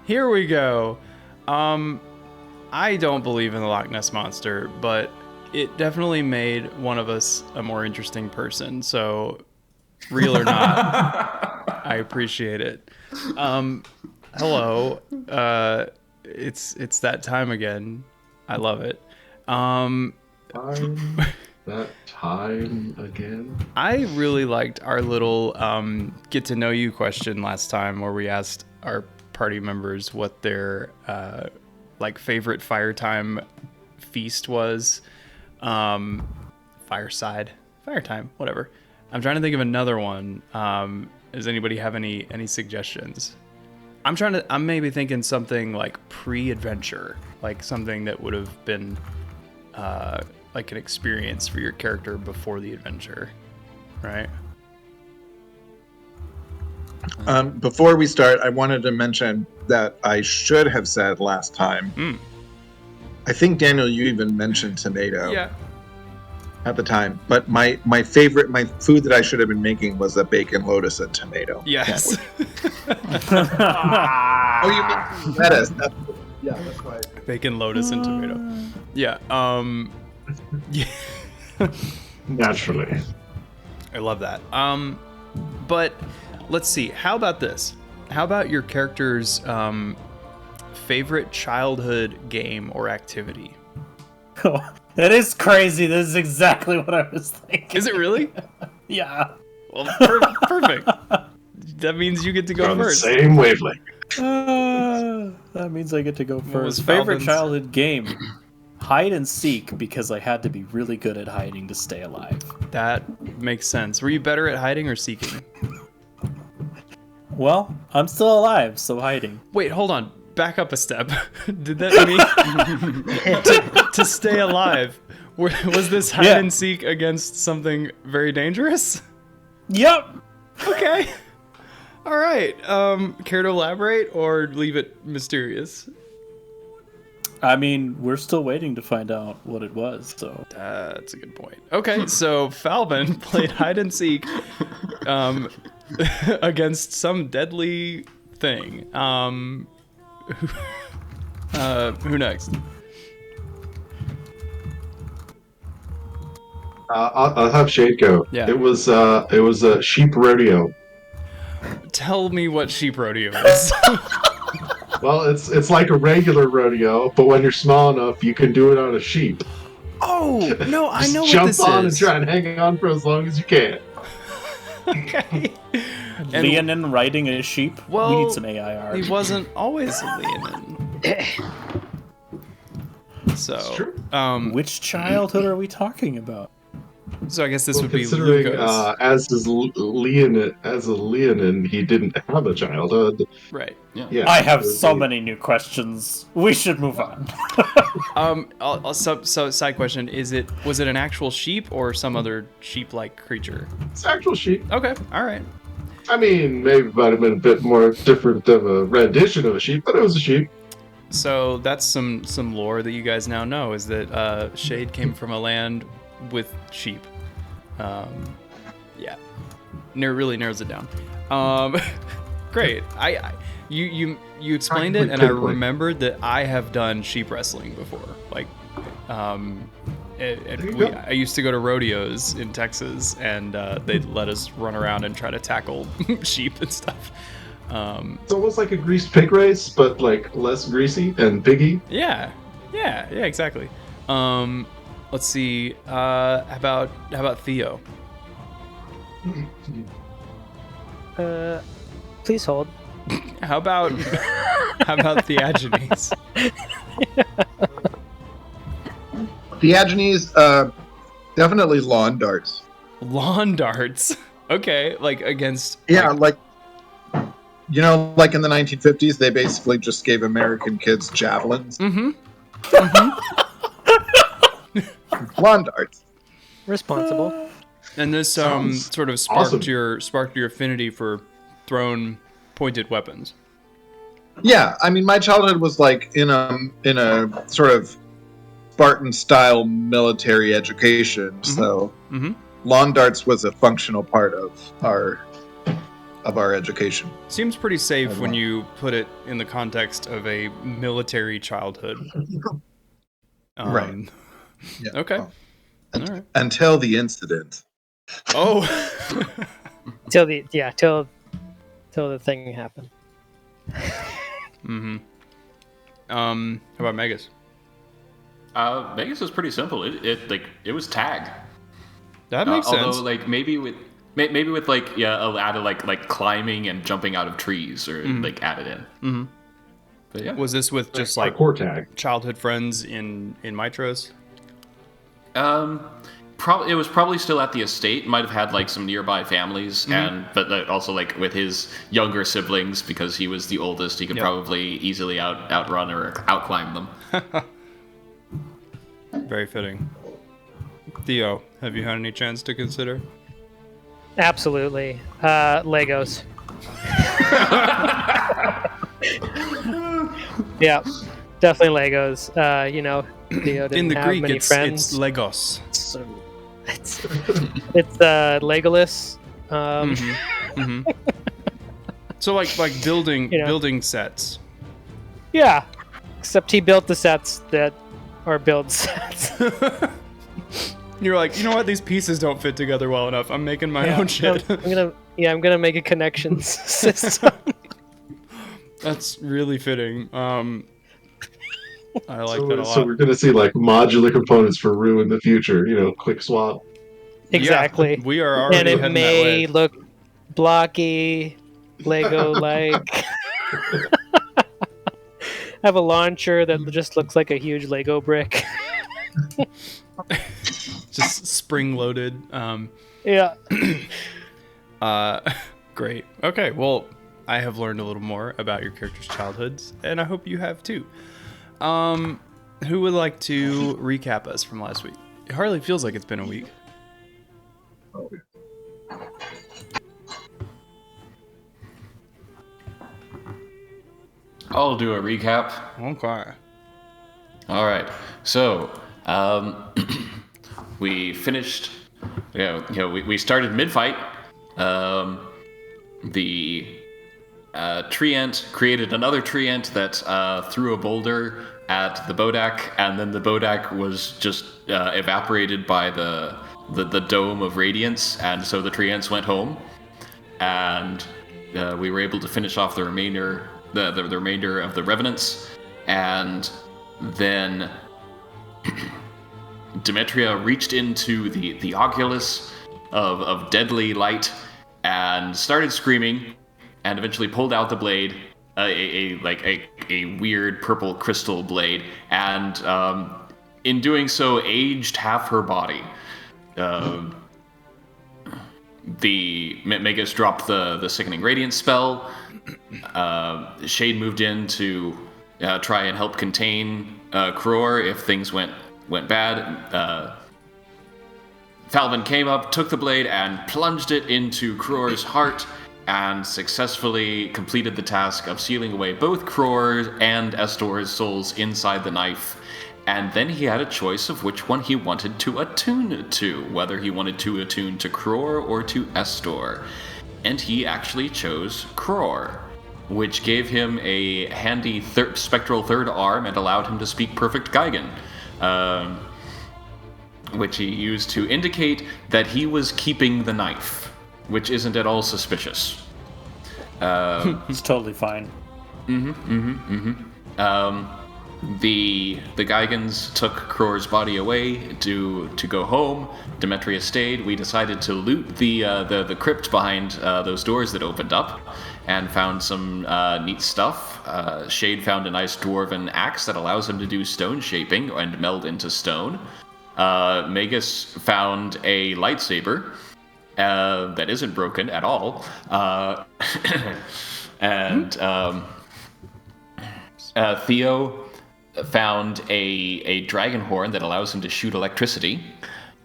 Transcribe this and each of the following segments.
Here we go. I don't believe in the Loch Ness Monster, but it definitely made one of us a more interesting person. So, real or not, I appreciate it. Hello. It's that time again. I love it. That time again. I really liked our little get to know you question last time, where we asked our party members what their favorite fire time feast was. Fire time, whatever. I'm trying to think of another one. Does anybody have any suggestions? I'm maybe thinking something like pre-adventure, like something that would have been like an experience for your character before the adventure, right? Before we start, I wanted to mention that I should have said last time. I think, Daniel, you even mentioned tomato at the time. But my food that I should have been making was a bacon lotus and tomato. Yes. Oh, you mean lettuce. That's right. Bacon lotus and tomato. Yeah. Yeah. Naturally. I love that. But let's see. How about this? How about your character's favorite childhood game or activity? Oh, that is crazy. This is exactly what I was thinking. Is it really? Yeah. Well, perfect. That means you get to go first. Same wavelength. That means I get to go was first. Favorite Falvin's? childhood game? Hide and seek, because I had to be really good at hiding to stay alive. That makes sense. Were you better at hiding or seeking? Well, I'm still alive, so hiding. Wait, hold on. Back up a step. Did that mean to stay alive? Was this hide and seek against something very dangerous? Yep. Okay. All right. Care to elaborate or leave it mysterious? I mean, we're still waiting to find out what it was, so. That's a good point. Okay, so Falvin played hide and seek against some deadly thing. Who next? I'll have Shade go. Yeah. It was a sheep rodeo. Tell me what sheep rodeo is. Well, it's like a regular rodeo, but when you're small enough, you can do it on a sheep. Oh no, I know what Jump this on is. and try and hang on for as long as you can. Okay. And Leonin riding a sheep? Well, we need some AIR. he wasn't always a Leonin. So, Which childhood are we talking about? So I guess this would be considering, Luca's. as a Leonin, he didn't have a childhood. Right. Yeah. I have so many new questions. We should move on. So side question: was it an actual sheep or some other sheep-like creature? It's actual sheep. Okay. All right. I mean, maybe it might have been a bit more different of a rendition of a sheep, but it was a sheep. So that's some lore that you guys now know, is that Shade came from a land with sheep. Yeah. Really narrows it down. Great. You explained it, and I remembered that I have done sheep wrestling before. Like, I used to go to rodeos in Texas, and they'd let us run around and try to tackle sheep and stuff. It's almost like a greased pig race, but like less greasy and piggy. Yeah, exactly. Let's see. How about Theo? Please hold. How about Theagenes? Theagenes, definitely lawn darts. Lawn darts. Okay, like against. Yeah, like like in the 1950s, they basically just gave American kids javelins. Mm-hmm. Lawn darts. Responsible. And this sort of sparked your affinity for thrown pointed weapons. Yeah, I mean, my childhood was like in a sort of Spartan style military education, so lawn darts was a functional part of our of our education. Seems pretty safe when you put it in the context of a military childhood. Right. Yeah. Okay. Well, all right. Until the incident. Oh. till the thing happened. Mm-hmm. How about Megas? Vegas was pretty simple. It was tag. That makes sense. Although like maybe with like added like climbing and jumping out of trees or like added in. Mm-hmm. But yeah. Was this with just like core tag childhood friends in Mitros? It was probably still at the estate. Might have had like some nearby families, but also like with his younger siblings because he was the oldest. He could probably easily outrun or outclimb them. Very fitting. Theo, have you had any chance to consider? Absolutely. Legos. Yeah, definitely Legos. Theo didn't In the have Greek, many it's friends. Legos. So it's Legolas. So like building sets. Yeah, except he built the sets that are build sets. You're like, you know what? These pieces don't fit together well enough. I'm making my own shit. I'm gonna make a connections system. That's really fitting. I like that a lot. So we're gonna see like modular components for Rue in the future. Quick swap. Exactly. Yeah, we are already and it heading may that way. look blocky, Lego-like. Have a launcher that just looks like a huge Lego brick. Just spring-loaded. Yeah. Great. Okay, well, I have learned a little more about your characters' childhoods, and I hope you have too. Who would like to recap us from last week? It hardly feels like it's been a week. I'll do a recap. Okay. All right. So, we finished. We started mid-fight. The treant created another treant that threw a boulder at the Bodak, and then the Bodak was just evaporated by the dome of radiance, and so the treants went home, and we were able to finish off the remainder of the revenants, and then Demetria reached into the oculus of deadly light and started screaming, and eventually pulled out the blade, a weird purple crystal blade, and in doing so aged half her body. The Megas dropped the sickening radiance spell. Shade moved in to try and help contain Kror if things went bad. Falvin came up, took the blade, and plunged it into Kror's heart, and successfully completed the task of sealing away both Kror and Estor's souls inside the knife. And then he had a choice of which one he wanted to attune to, whether he wanted to attune to Kror or to Estor. And he actually chose Kror, which gave him a handy spectral third arm and allowed him to speak perfect Geigen, which he used to indicate that he was keeping the knife, which isn't at all suspicious. It's totally fine. The Geigens took Kror's body away to go home. Demetria stayed. We decided to loot the crypt behind those doors that opened up, and found some neat stuff. Shade found a nice dwarven axe that allows him to do stone shaping and meld into stone. Magus found a lightsaber that isn't broken at all, and Theo found a dragon horn that allows him to shoot electricity,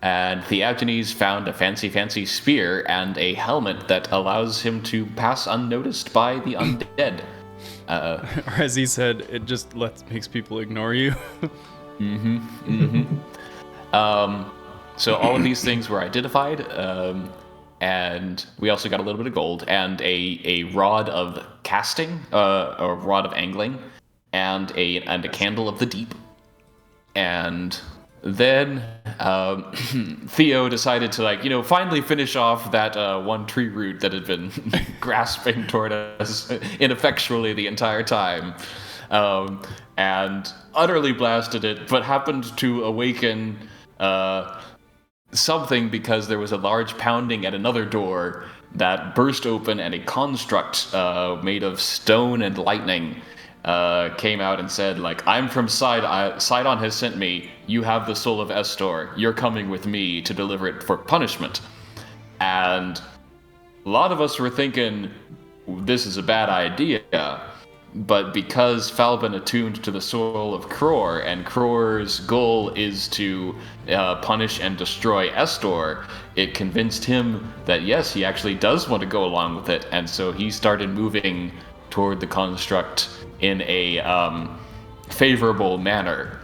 and Theagenes found a fancy spear and a helmet that allows him to pass unnoticed by the undead. Or as he said, it just makes people ignore you. So all of these things were identified. and we also got a little bit of gold and a rod of casting, a rod of angling, and a candle of the deep. And then Theo decided to finally finish off that one tree root that had been grasping toward us ineffectually the entire time, and utterly blasted it, but happened to awaken something because there was a large pounding at another door that burst open, and a construct made of stone and lightning came out and said, I'm from Sidon has sent me. You have the soul of Estor. You're coming with me to deliver it for punishment. And a lot of us were thinking, this is a bad idea. But because Falbin attuned to the soul of Cror, and Cror's goal is to punish and destroy Estor, it convinced him that yes, he actually does want to go along with it. And so he started moving toward the construct in a favorable manner,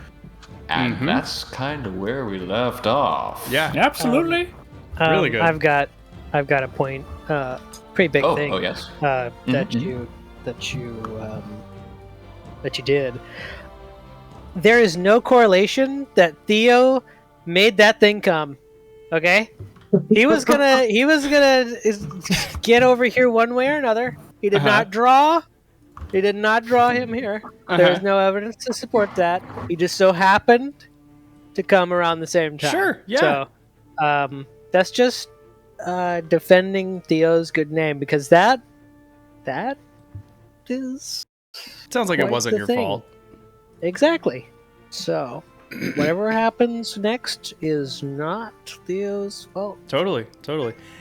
and that's kind of where we left off. Yeah, absolutely. Really good. I've got a point. Pretty big thing. Oh yes. That you did. There is no correlation that Theo made that thing come. Okay, he was gonna get over here one way or another. He did not draw. He did not draw him here. There's no evidence to support that. He just so happened to come around the same time. Sure, yeah. So, that's just defending Theo's good name, because that is... Sounds like it wasn't your fault. Exactly. So, whatever happens next is not Theo's fault. Totally.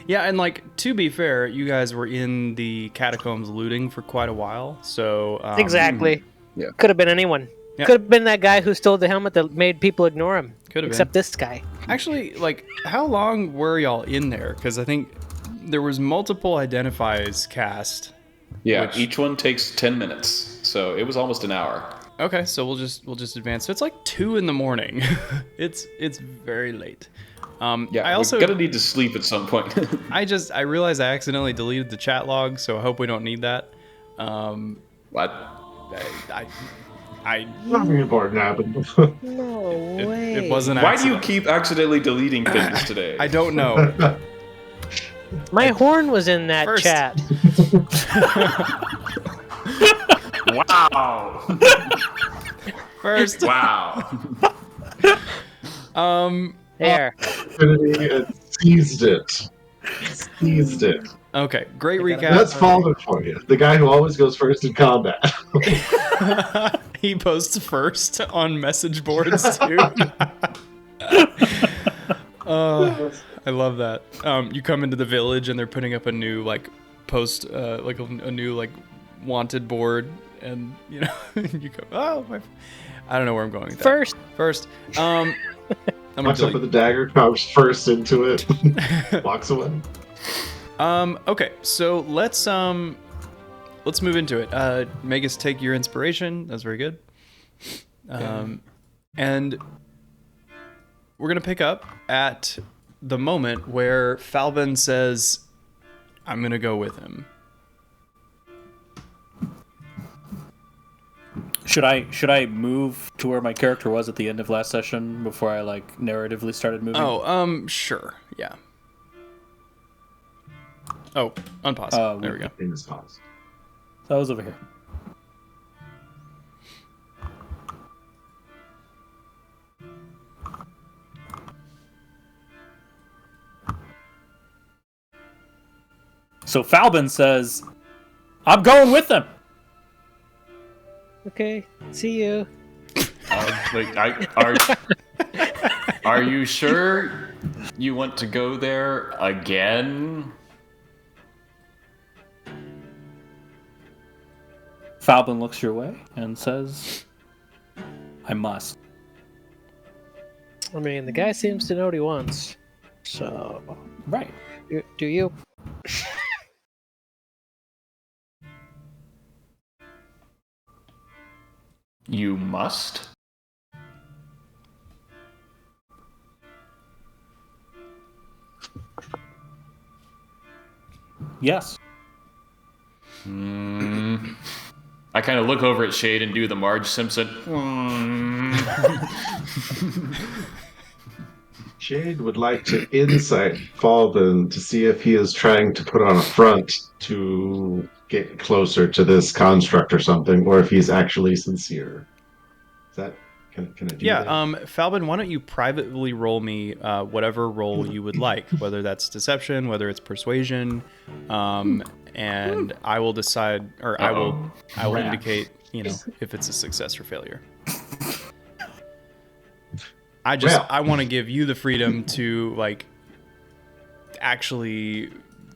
Yeah, and to be fair, you guys were in the catacombs looting for quite a while, so... Exactly. Yeah. Could have been anyone. Yeah. Could have been that guy who stole the helmet that made people ignore him. Could have Except been. this guy. Actually, how long were y'all in there? Because I think there was multiple identifies cast. Yeah, each one takes 10 minutes, so it was almost an hour. Okay, so we'll just advance. So it's 2 a.m. It's very late. Yeah, I also we're gonna need to sleep at some point. I realized I accidentally deleted the chat log, so I hope we don't need that. What? Nothing important happened. No way. It wasn't. Why do you keep accidentally deleting things today? I don't know. My horn was in that First. chat. Wow. First. Wow. There. And seized it. Seized it. Okay, great recap. That's Fallen for you. The guy who always goes first in combat. He posts first on message boards too. I love that. You come into the village and they're putting up a new post, a new wanted board, and you go, oh, I don't know where I'm going with that. First. I'm Walks up with the dagger, comes first into it, walks away. Okay, so let's move into it. Magus, take your inspiration. That's very good. And we're gonna pick up at the moment where Falbin says, "I'm gonna go with him." Should I move to where my character was at the end of last session before I narratively started moving? Oh, sure, yeah. Oh, unpause. There we go. So I was over here. So Falbin says, "I'm going with them." Okay, see you. Are you sure you want to go there again? Falbin looks your way and says, "I must." I mean, the guy seems to know what he wants. So, Right. do you? You must? Yes. I kind of look over at Shade and do the Marge Simpson. Shade would like to insight Falben to see if he is trying to put on a front to get closer to this construct or something, or if he's actually sincere. Is that can I do that? Falben, why don't you privately roll me whatever role you would like, whether that's deception, whether it's persuasion, and I will decide, or I will indicate, if it's a success or failure. I want to give you the freedom to actually,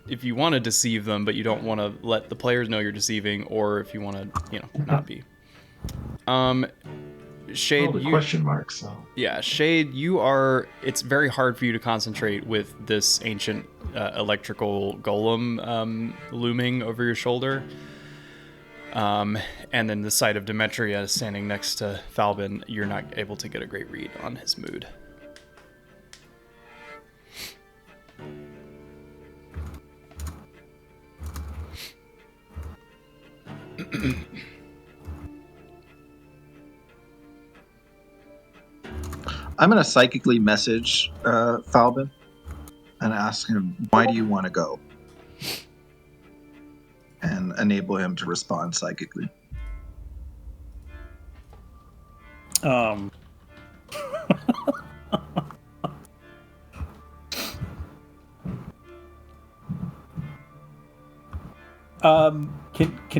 if you want to deceive them, but you don't want to let the players know you're deceiving, or if you want to, not be. Shade, question mark. So yeah, Shade, it's very hard for you to concentrate with this ancient electrical golem looming over your shoulder. And then the sight of Demetria standing next to Falben, you're not able to get a great read on his mood. I'm going to psychically message Falben and ask him, why do you want to go? And enable him to respond psychically. Can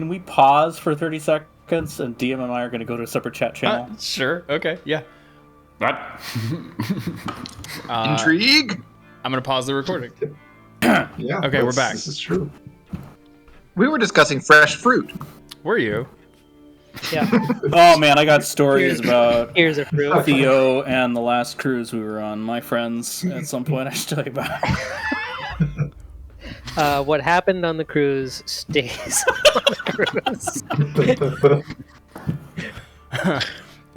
we pause for 30 seconds and DM and I are going to go to a separate chat channel? Sure. Okay. Yeah. What? Intrigue? I'm going to pause the recording. Yeah. Okay, we're back. This is true. We were discussing fresh fruit. Were you? Yeah. Oh man, I got stories about Here's a fruit. Theo and the last cruise we were on. My friends, at some point, I should tell you about. What happened on the cruise stays on the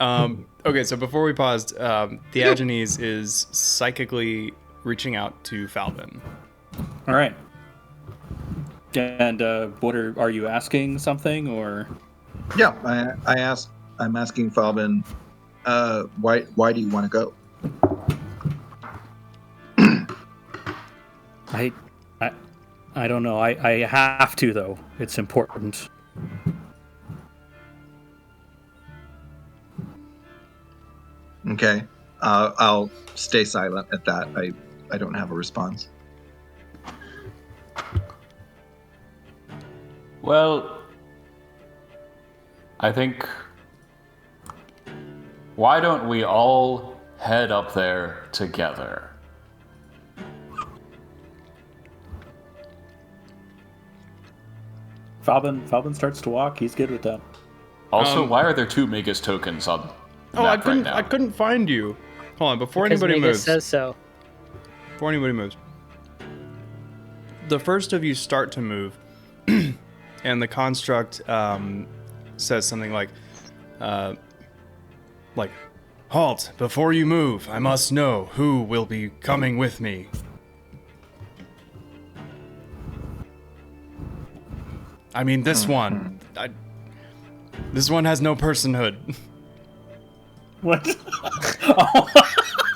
cruise. Okay, so before we paused, Theagenes is psychically reaching out to Falben. All right. And what are you asking something or? Yeah, I'm asking Falben, why do you want to go? I don't know. I have to though. It's important. Okay, I'll stay silent at that. I don't have a response. Well, I think, why don't we all head up there together? Falben starts to walk. He's good with that. Also, why are there 2 Magus tokens on the map right now? I couldn't find you. Hold on, before Because anybody Megan moves. says so. Before anybody moves. The first of you start to move, and the construct says something like, halt, before you move, I must know who will be coming with me. I mean, this one. This one has no personhood. What?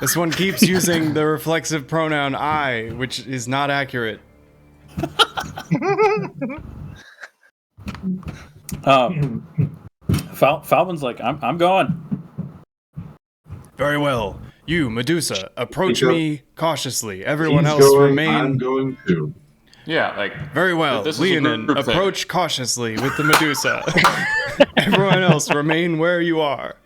This one keeps using the reflexive pronoun I, which is not accurate. Falben's like, I'm going. Very well. You, Medusa, approach me cautiously. Everyone He's else going, remain... I'm going too. Yeah, Very well. this is a Leonin, group thing. approach cautiously with the Medusa. Everyone else remain where you are.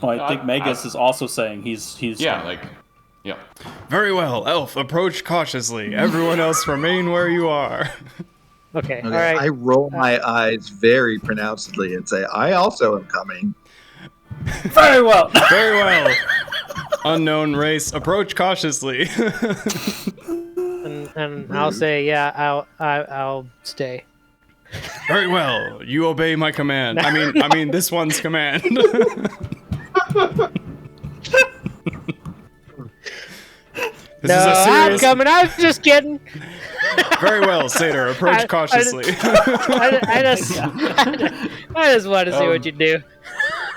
Well, I think Magus is also saying he's yeah. Very well. Elf, approach cautiously. Everyone else remain where you are. Okay, Okay, all right. I roll my eyes very pronouncedly and say, I also am coming. very well. Very well. Unknown race, approach cautiously. and I'll say, yeah, I'll stay. Very well. You obey my command. I mean this one's command. This is a I'm serious... coming. I was just kidding. Very well, Satyr. Approach cautiously. I just want to see what you do.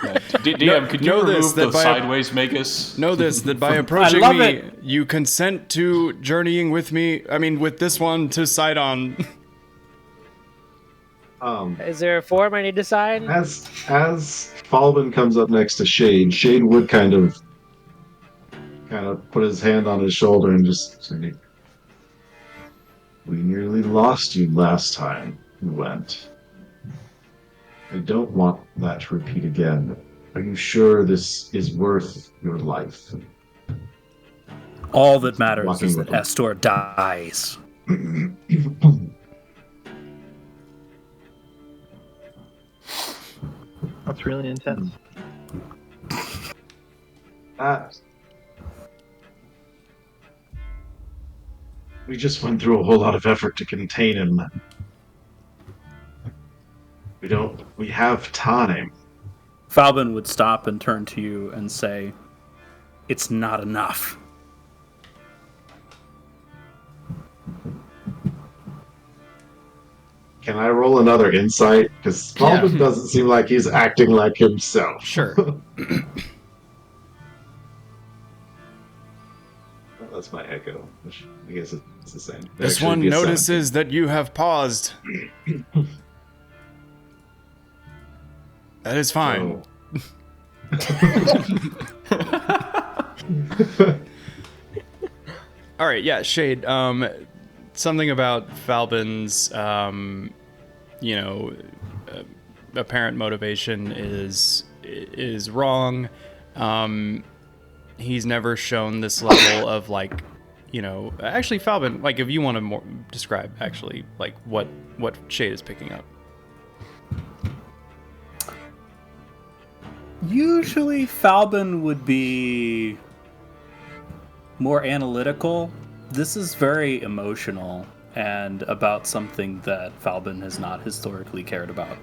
DM, could you know remove this, that the by sideways Magus? Know this, that by approaching love me, it. you consent to journeying with me, with this one, to Sidon. Is there a form I need to sign? As Falvin comes up next to Shade would kind of put his hand on his shoulder and just say, "We nearly lost you last time you went. I don't want that to repeat again. Are you sure this is worth your life?" All that matters Walking is with that him. Estor dies. That's really intense. We just went through a whole lot of effort to contain him. We have time. Falbin would stop and turn to you and say, "It's not enough." Can I roll another insight? Because Falvin doesn't seem like he's acting like himself. Sure. That's my echo, which I guess it's the same. This Actually, one it'd be a notices that you have paused. That is fine. All right, yeah, Shade. Something about Falbin's, apparent motivation is wrong. He's never shown this level of actually, Falbin, if you want to describe actually what Shade is picking up. Usually Falbin would be more analytical. This is very emotional and about something that Falbin has not historically cared about.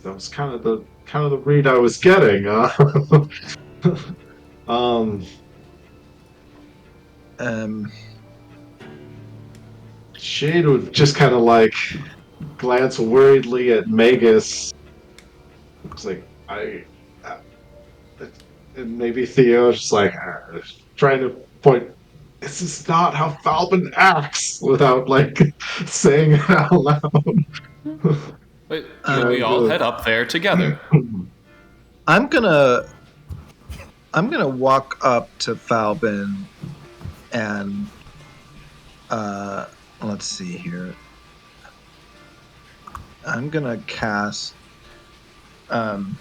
That was kind of the read I was getting. Shade would just kind of glance worriedly at Magus. It's like and maybe Theo just trying to point. This is not how Falbin acts, without saying it out loud. Wait, we all head up there together. I'm gonna walk up to Falbin and let's see here. I'm gonna cast. Dang,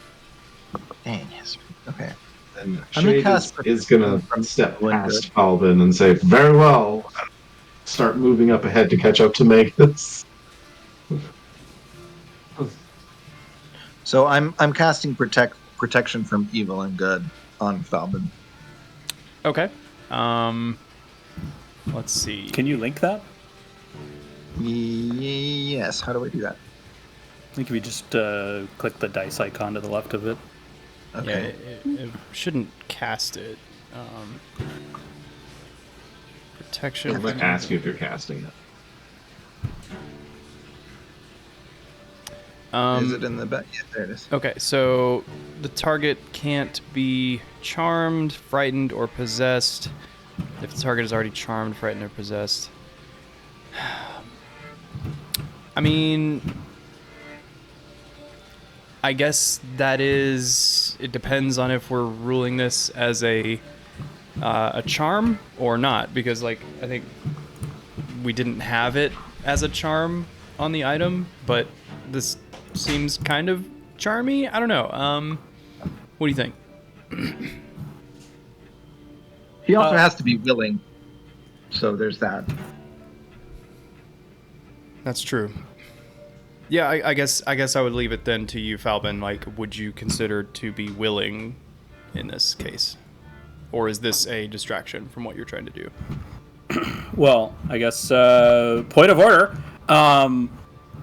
yes. Okay. And I'm gonna Shade cast is gonna step past Falvin and say, "Very well." Start moving up ahead to catch up to Magus. So I'm casting protection from evil and good on Falbin. Okay. Let's see. Can you link that? Yes. How do I do that? I think if you just click the dice icon to the left of it. Okay. Yeah, it shouldn't cast it. Protection. I'm gonna ask you if you're casting it. Is it in the back? Yeah, there it is. Okay, so the target can't be charmed, frightened, or possessed if the target is already charmed, frightened, or possessed. I guess it depends on if we're ruling this as a charm or not, because I think we didn't have it as a charm on the item, but this seems kind of charmy. I don't know. What do you think? He also has to be willing, so there's that. That's true. Yeah, I guess I would leave it then to you, Falbin. Would you consider to be willing in this case, or is this a distraction from what you're trying to do? Well, I guess point of order.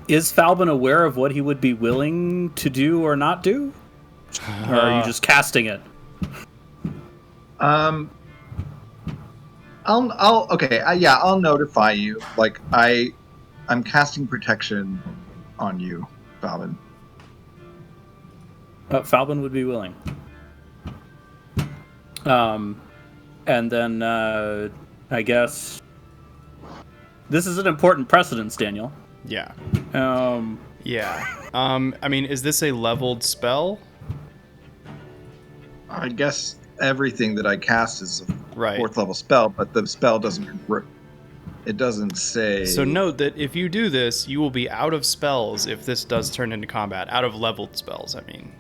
Is Falbin aware of what he would be willing to do or not do? Or are you just casting it? I'll notify you. Like I'm casting protection on you, Falvin. Falvin would be willing. And then I guess this is an important precedence, Daniel. Yeah. Yeah. I mean, is this a leveled spell? I guess everything that I cast is a Right. 4th level spell, but the spell doesn't say. So note that if you do this, you will be out of spells if this does turn into combat. Out of leveled spells, I mean.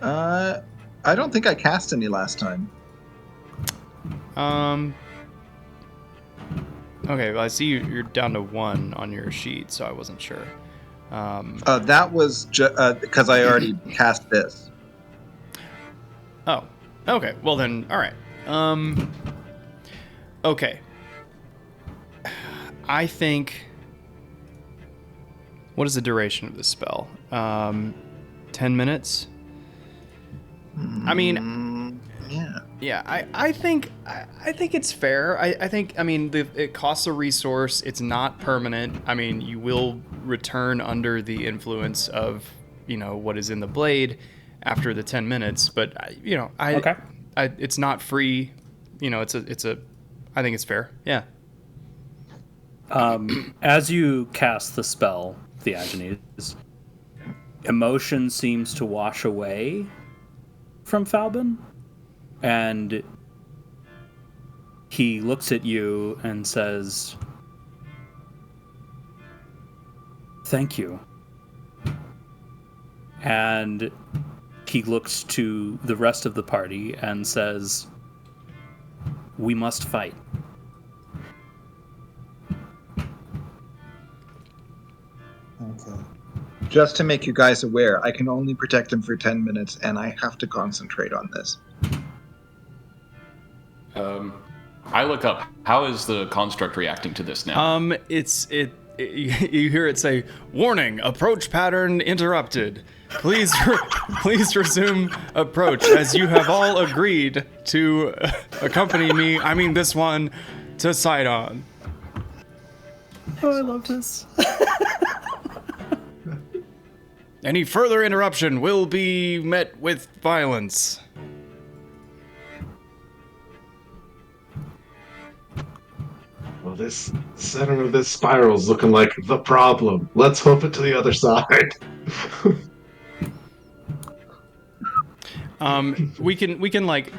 I don't think I cast any last time. Okay, well, I see you're down to 1 on your sheet, so I wasn't sure. That was because I already cast this. Oh, okay. Well then, all right. Okay. I think. What is the duration of this spell? 10 minutes. I mean, yeah. Yeah, I think it's fair. I think it costs a resource. It's not permanent. I mean, you will return under the influence of what is in the blade after the 10 minutes. But okay. It's not free. I think it's fair. Yeah. As you cast the spell, Theagenes, emotion seems to wash away from Falbin, and he looks at you and says, "Thank you." And he looks to the rest of the party and says, "We must fight." Okay. Just to make you guys aware, I can only protect him for 10 minutes, and I have to concentrate on this. I look up. How is the construct reacting to this now? You hear it say, "Warning, approach pattern interrupted. Please resume approach as you have all agreed to accompany me, I mean this one, to Sidon." Oh, I love this. Any further interruption will be met with violence. Well, this center of this spiral's looking like the problem. Let's hope it to the other side. We can like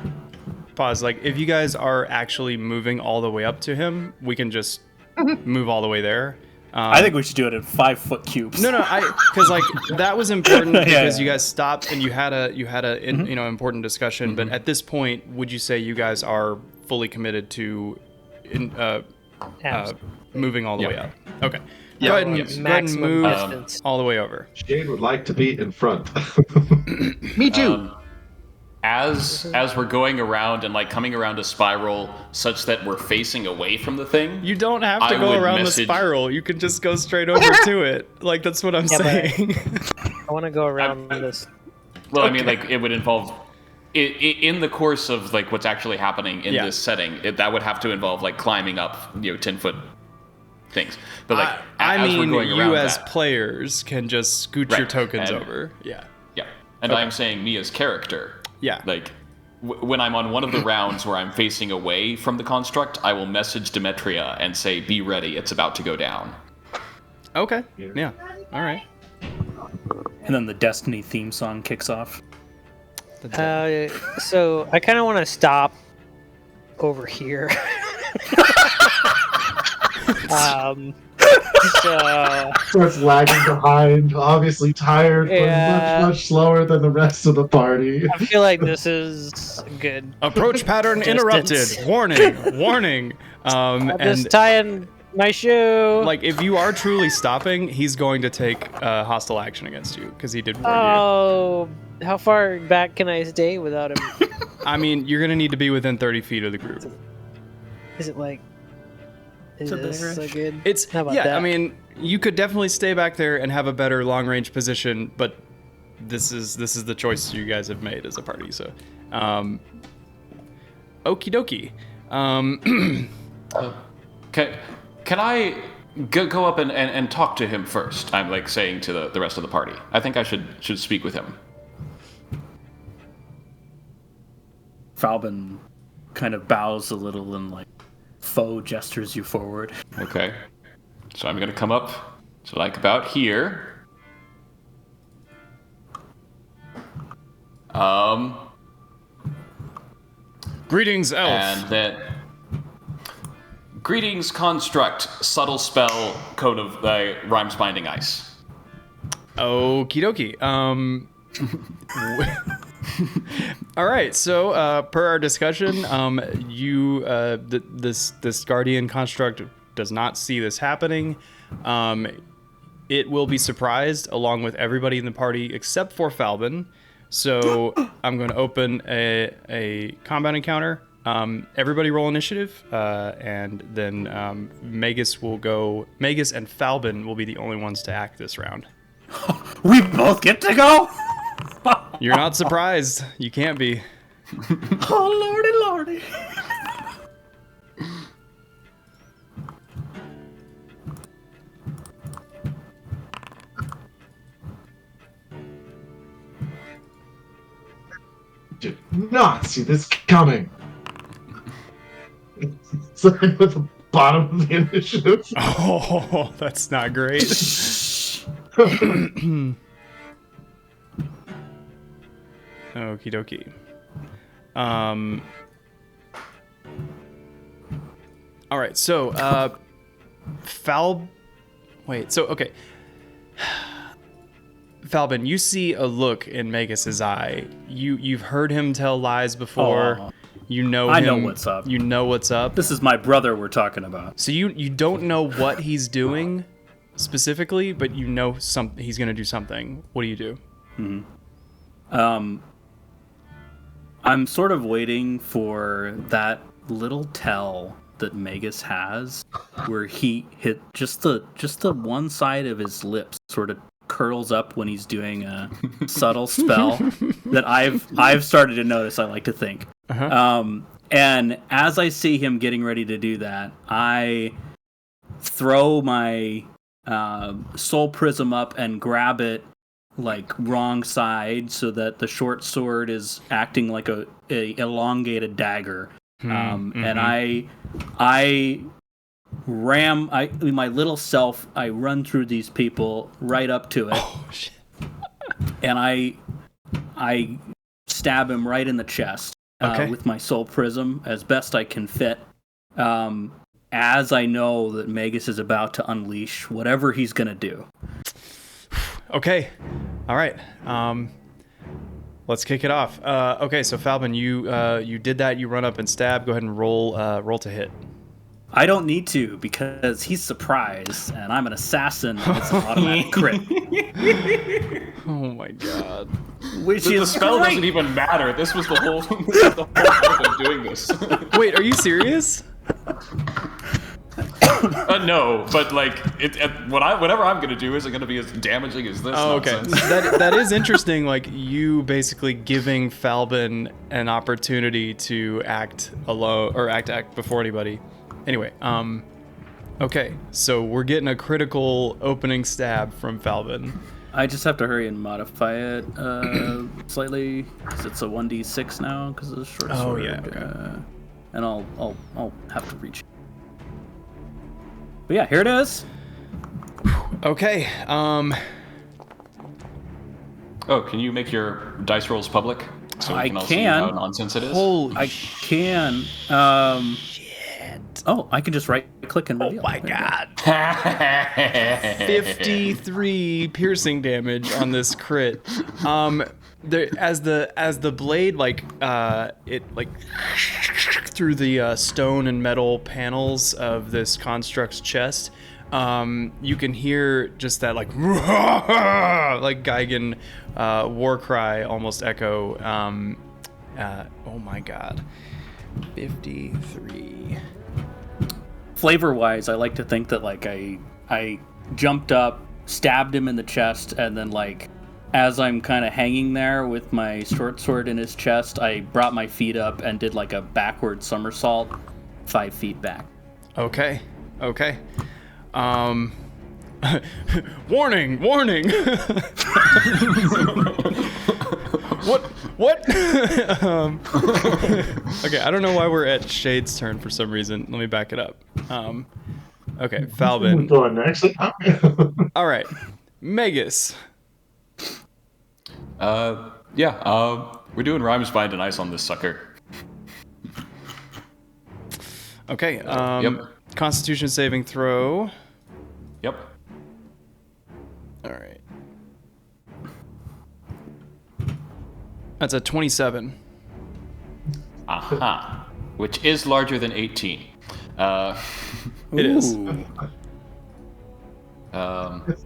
pause. Like, if you guys are actually moving all the way up to him, we can just move all the way there. I think we should do it in 5-foot cubes. No, because like that was important because you guys stopped and you had a important discussion. But at this point, would you say you guys are fully committed to moving all the way up? Okay. Yeah. Go ahead and move distance. all the way over. Shade would like to be in front. Me too. As we're going around and like coming around a spiral such that we're facing away from the thing, You don't have to I go would around the message- spiral. You can just go straight over to it. Like, that's what I'm Yeah, but- saying. I want to go around this. well, I mean, like it would involve in the course of like what's actually happening in this setting. That would have to involve like climbing up 10-foot things. But like as we're going you around as that, players can just scoot your Right, tokens and- over. Yeah. yeah, and I'm saying me as character. Yeah. Like, when I'm on one of the rounds where I'm facing away from the construct, I will message Demetria and say, "Be ready, it's about to go down." Okay. Yeah. All right. And then the Destiny theme song kicks off. So I kind of want to stop over here. Starts lagging behind, obviously tired, Yeah. but much slower than the rest of the party. I feel like this is good. Approach pattern Distance. interrupted. Warning. I'm And just tying my shoe. like, if you are truly stopping, he's going to take hostile action against you because he did warn Oh, how far back can I stay without him? you. I mean, you're gonna need to be within 30 feet of the group. Is it like? Is a big this so range. good? It's How about yeah. that? I mean, you could definitely stay back there and have a better long range position, but this is the choice you guys have made as a party. So, okie dokie. Can I go up and talk to him first? I'm like saying to the rest of the party. I think I should speak with him. Falbin kind of bows a little and like faux gestures you forward. Okay. So I'm gonna come up to like about here. Greetings, elf. And then greetings, construct, subtle spell, code of rhymes binding ice. Okie dokie. All right. So, per our discussion, this guardian construct does not see this happening. It will be surprised along with everybody in the party except for Falbin. So I'm going to open a combat encounter. Everybody roll initiative, and then Magus and Falbin will be the only ones to act this round. We both get to go? You're not surprised. You can't be. Oh, lordy. Did not see this coming. It's like at the bottom of the initiative. Oh, that's not great. Okie dokie. All right, so okay. Falbin, you see a look in Magus's eye. You've heard him tell lies before. Oh. You know I him. know what's up. You know what's up. This is my brother we're talking about. So you don't know what he's doing specifically, but you know he's going to do something. What do you do? I'm sort of waiting for that little tell that Magus has, where he hit just the one side of his lips sort of curls up when he's doing a subtle spell that I've started to notice. I like to think. And as I see him getting ready to do that, I throw my soul prism up and grab it like wrong side so that the short sword is acting like a elongated dagger. And I ram my little self. I run through these people right up to it. Oh shit! And I stab him right in the chest with my soul prism as best I can fit. As I know that Magus is about to unleash whatever he's gonna do. Okay, all right. Let's kick it off. Okay, so Falbin, you did that. You run up and stab. Go ahead and roll to hit. I don't need to because he's surprised, and I'm an assassin, and it's an automatic crit. Oh my god! The spell doesn't even matter. This was the whole point of doing this. Wait, are you serious? No, but like whatever I'm gonna do isn't gonna be as damaging as this. Oh, okay. Nonsense. that is interesting. Like you basically giving Falbin an opportunity to act alone or act before anybody. Anyway, okay, so we're getting a critical opening stab from Falbin. I just have to hurry and modify it slightly because it's a 1d6 now because of the short sword. Oh yeah. Okay. And I'll have to reach. But yeah, here it is. Okay. Oh, can you make your dice rolls public so we can all see how nonsense it is? Holy I can. Shit. Oh, I can just right click and reveal. Oh my god. 53 piercing damage on this crit. As the blade through the stone and metal panels of this construct's chest, you can hear just that like Geigen war cry almost echo. Oh my god. 53. Flavor wise, I like to think that like I jumped up, stabbed him in the chest, and then like as I'm kind of hanging there with my short sword in his chest, I brought my feet up and did like a backward somersault 5 feet back. Okay. Warning! What? Okay, I don't know why we're at Shade's turn for some reason. Let me back it up. Okay, Falvin. Going next. All right, Magus. We're doing Rhymes Bind and Ice on this sucker. Okay, Yep. Constitution saving throw. Yep. All right. That's a 27. Aha. Which is larger than 18. It is. Damn.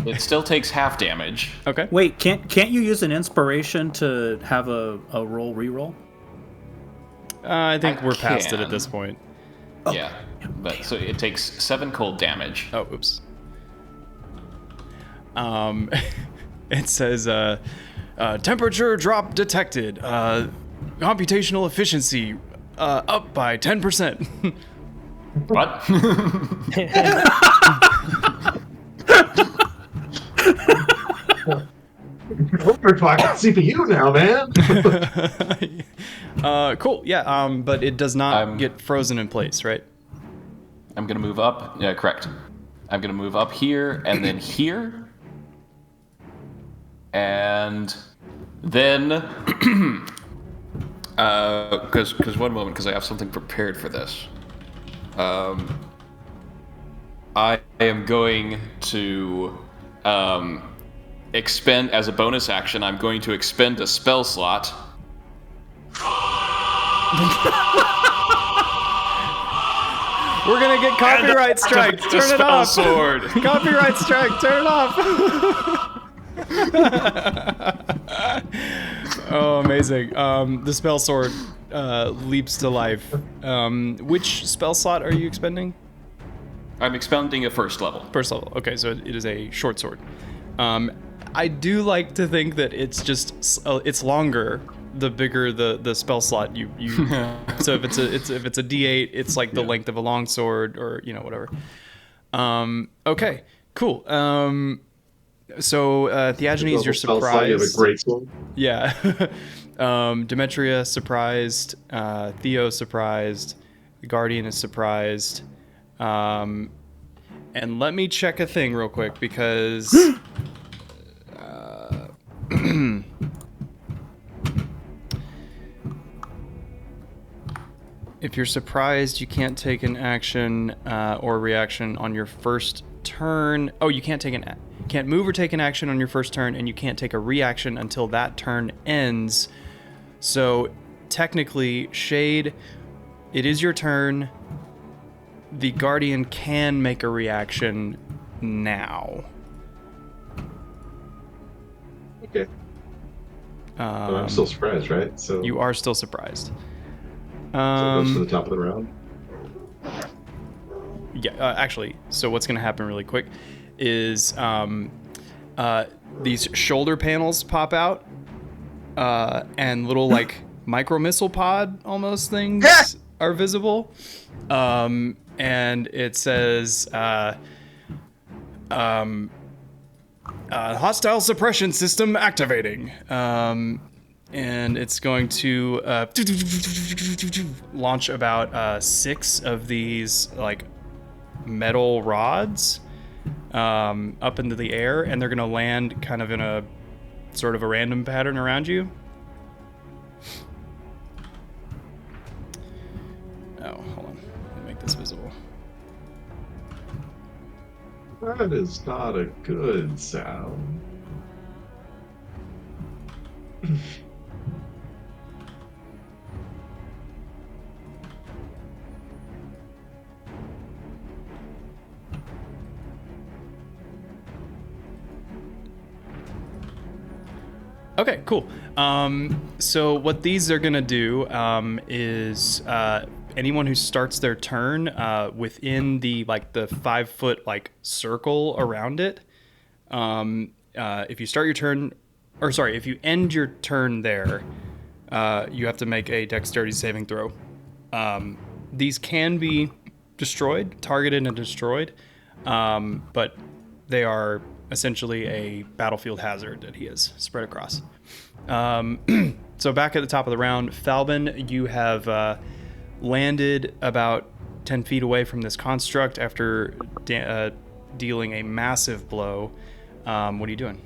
It still takes half damage. Okay. Wait, can't you use an inspiration to have a roll reroll? I think I we're past it at can. this point. Yeah. But so it takes 7 cold damage. Oh, oops. It says, temperature drop detected. Computational efficiency up by 10%. What? We're talking CPU now, man. Cool. Yeah. But it does not I'm- get frozen in place, right? I'm gonna move up. Yeah, correct. I'm gonna move up here and then here. And then, because one moment, because I have something prepared for this. I am going to expend, as a bonus action, I'm going to expend a spell slot. We're gonna get copyright strike. The Turn it spell off. sword. Copyright strike. Turn it off. Oh, amazing. The spell sword leaps to life. Which spell slot are you expending? I'm expending a first level. First level. Okay, so it is a short sword. I do like to think that it's just it's longer the bigger the spell slot you so if it's a D8, it's like the length of a long sword, or whatever. Okay, cool. So Theagenes, you're surprised. You have a great sword. Yeah. Demetria surprised. Theo surprised. The Guardian is surprised. And let me check a thing real quick, because if you're surprised, you can't take an action or reaction on your first turn. Oh, you can't can't move or take an action on your first turn, and you can't take a reaction until that turn ends. So technically, Shade, it is your turn. The Guardian can make a reaction now. Okay. But I'm still surprised, right? So You are still surprised. so it goes to the top of the round. Yeah, actually, so what's going to happen really quick is these shoulder panels pop out, and little like micro missile pod almost things are visible, and it says hostile suppression system activating, and it's going to launch about 6 of these like metal rods up into the air, and they're going to land kind of in a sort of a random pattern around you. Oh, hold on. Let me make this visible. That is not a good sound. Okay, cool. So what these are gonna do is anyone who starts their turn within the 5 foot like circle around it, If you start your turn, or sorry, if you end your turn there, you have to make a dexterity saving throw. These can be destroyed, targeted and destroyed, but they are essentially a battlefield hazard that he has spread across. So back at the top of the round, Falbin, you have landed about 10 feet away from this construct after dealing a massive blow. What are you doing?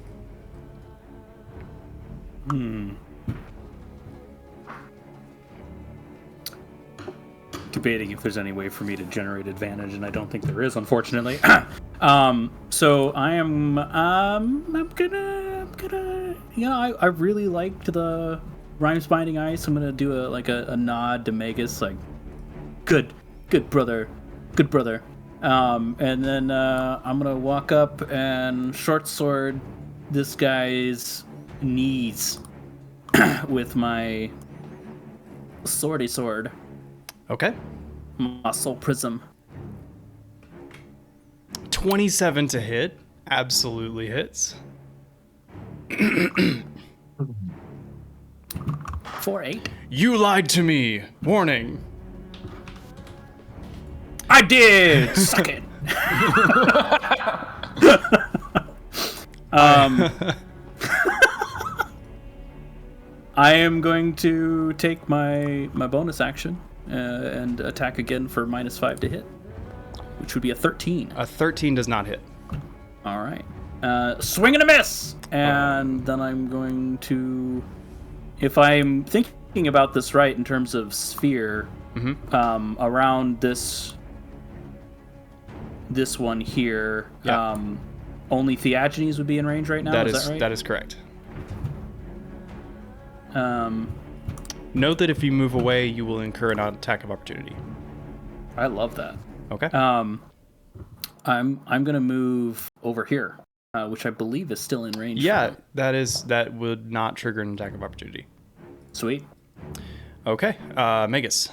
Debating if there's any way for me to generate advantage, and I don't think there is, unfortunately. So I'm gonna, I really liked the Rhymes Binding Ice. I'm gonna do a nod to Magus, like, good brother. And then I'm gonna walk up and short sword this guy's knees with my swordy sword. Okay. Muscle prism. 27 to hit. Absolutely hits. 4-8. You lied to me. Warning. I did. Suck it. I am going to take my bonus action and attack again for -5 to hit, which would be a 13. A 13 does not hit. All right. Swing and a miss! And then I'm going to... If I'm thinking about this right in terms of sphere, around this one here, only Theagenes would be in range right now, is that right? That is correct. Note that if you move away, you will incur an attack of opportunity. I love that. Okay. I'm gonna move over here, which I believe is still in range. Yeah, that would not trigger an attack of opportunity. Sweet. Okay, Magus.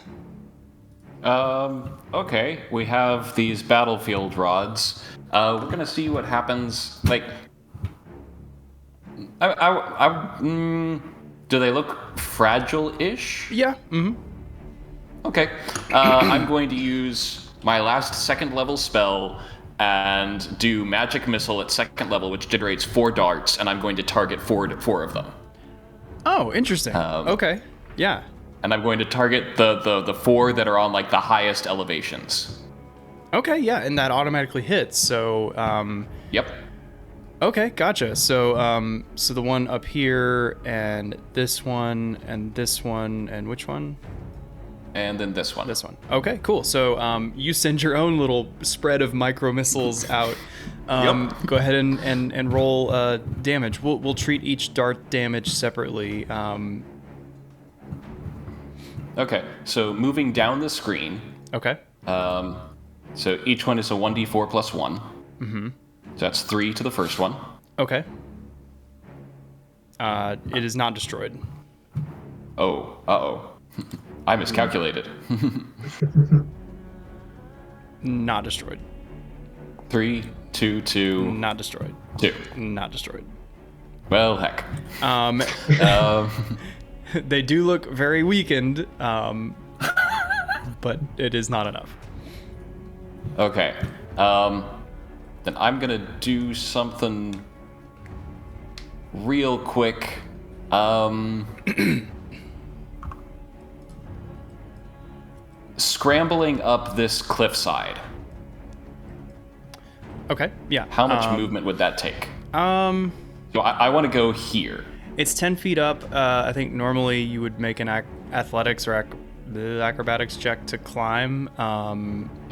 Okay, we have these battlefield rods. We're gonna see what happens. Like, do they look fragile-ish? Yeah. Okay. I'm going to use my last second level spell and do Magic Missile at second level, which generates 4 darts, and I'm going to target four of them. Oh, interesting. Okay. Yeah. And I'm going to target the 4 that are on like the highest elevations. Okay, yeah, and that automatically hits. So, Yep. Okay, gotcha. So, so the one up here, and this one, and this one, and which one? And then this one. This one. Okay, cool. So, you send your own little spread of micro missiles out. Go ahead and roll damage. We'll treat each dart damage separately. Okay, so moving down the screen. Okay. So each one is a 1d4 plus 1. Mm-hmm. So that's 3 to the first one. Okay. It is not destroyed. Oh, uh-oh. I miscalculated. Not destroyed. 3, 2, 2. Not destroyed. 2. Not destroyed. Well, heck. They do look very weakened, but it is not enough. Okay. Then I'm gonna do something real quick. Scrambling up this cliffside. Okay, yeah. How much movement would that take? So I want to go here. It's 10 feet up. I think normally you would make an athletics or acrobatics check to climb.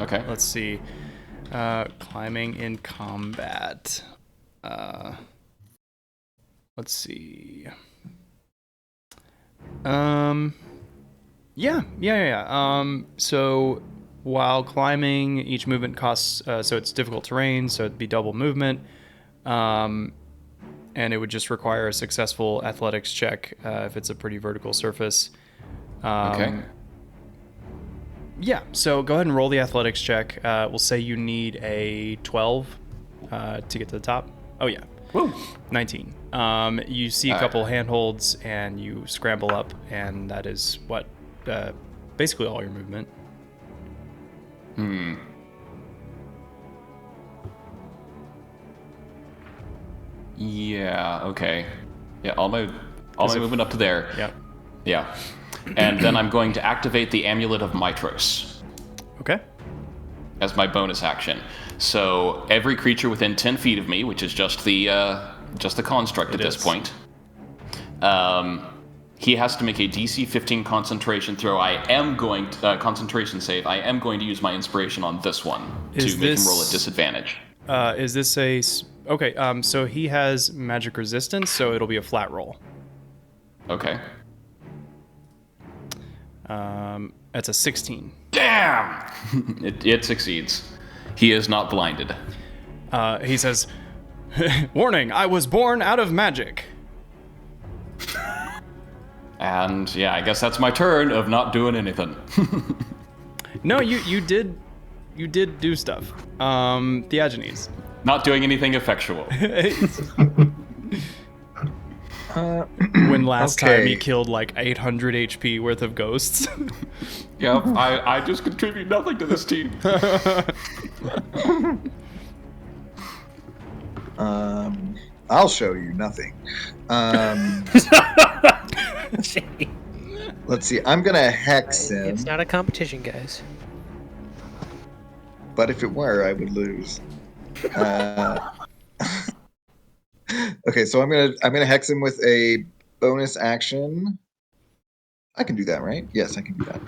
Okay. Let's see. Climbing in combat. Let's see. Yeah. So while climbing, each movement costs, so it's difficult terrain, so it'd be double movement. And it would just require a successful athletics check if it's a pretty vertical surface. Okay. Yeah, so go ahead and roll the athletics check. We'll say you need a 12 to get to the top. Oh yeah. Woo. 19. You see a couple handholds and you scramble up, and that is what basically all your movement. Yeah, okay. Yeah, all my movement up to there. Yep. Yeah. And then I'm going to activate the Amulet of Mitros Okay. as my bonus action. So every creature within 10 feet of me, which is just the construct at this point, he has to make a DC 15 concentration throw. I am going to concentration save. I am going to use my inspiration on this one to make him roll at disadvantage. Is this a okay? So he has magic resistance, so it'll be a flat roll. Okay. That's a 16. Damn! it succeeds. He is not blinded. He says, "Warning! I was born out of magic." And yeah, I guess that's my turn of not doing anything. No, you did do stuff. Theagenes. Not doing anything effectual. When last time he killed like 800 HP worth of ghosts. Yep, I just contribute nothing to this team. I'll show you nothing. Let's see. I'm gonna hex him. It's not a competition, guys. But if it were, I would lose. Okay, so I'm gonna hex him with a bonus action. I can do that, right? Yes, I can do that.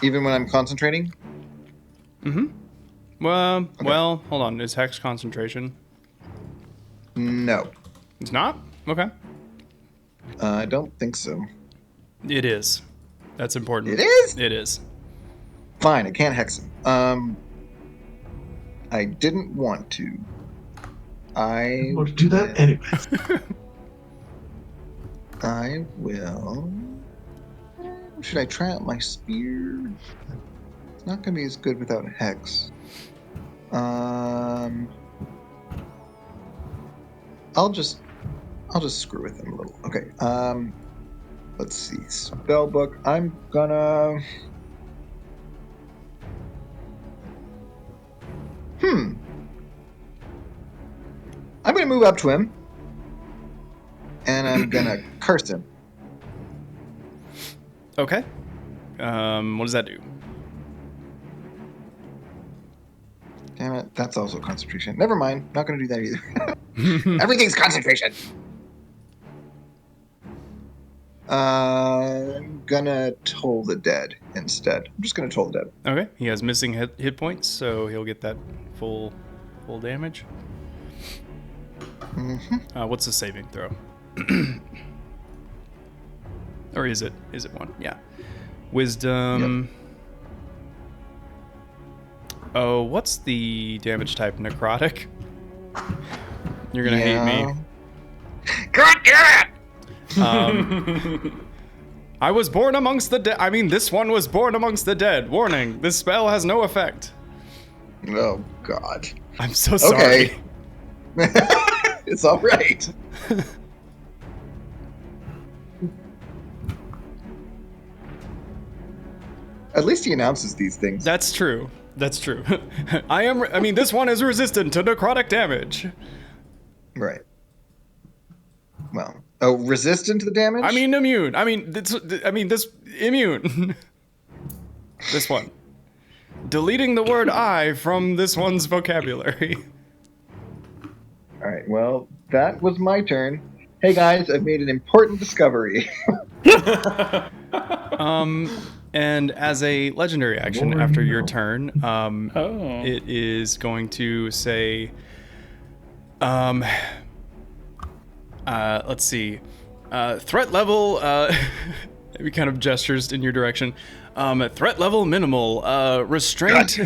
Even when I'm concentrating? Mm-hmm. Well, hold on. Is hex concentration? No. It's not? Okay. I don't think so. It is. That's important. It is? It is. Fine, I can't hex him. I didn't want to. I want to do that anyway. I will. Should I try out my spear? It's not going to be as good without hex. I'll just screw with him a little. Okay. Let's see. Spellbook. I'm gonna. I'm gonna move up to him, and I'm gonna curse him. Okay. What does that do? Damn it, that's also concentration. Never mind, not gonna do that either. Everything's concentration. I'm gonna toll the dead instead. I'm just gonna toll the dead. Okay. He has missing hit points, so he'll get that full damage. Mm-hmm. What's the saving throw? Or is it one? Yeah. Wisdom. Yep. Oh, what's the damage type? Necrotic? You're gonna hate me. God damn it! I was born amongst the dead. I mean, this one was born amongst the dead. Warning, this spell has no effect. Oh, God. I'm so sorry. Okay. It's all right. At least he announces these things. That's true. I mean, this one is resistant to necrotic damage. Right. Well, resistant to the damage? I mean, immune. This immune. This one. Deleting the word I from this one's vocabulary. All right, well, that was my turn. Hey guys, I've made an important discovery. And as a legendary action after your turn, it is going to say, let's see, threat level, he kind of gestures in your direction. Threat level minimal, restraint,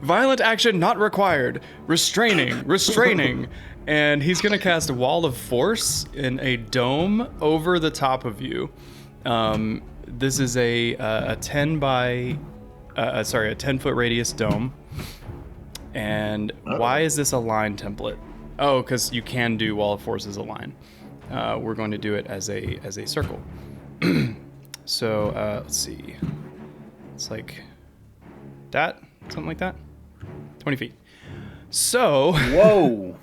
violent action not required, restraining, and he's gonna cast a Wall of Force in a dome over the top of you. This is a 10 foot radius dome, And why is this a line template? Oh, because you can do Wall of Force as a line. We're going to do it as a circle. So let's see. It's like that, something like that. 20 feet. So Whoa.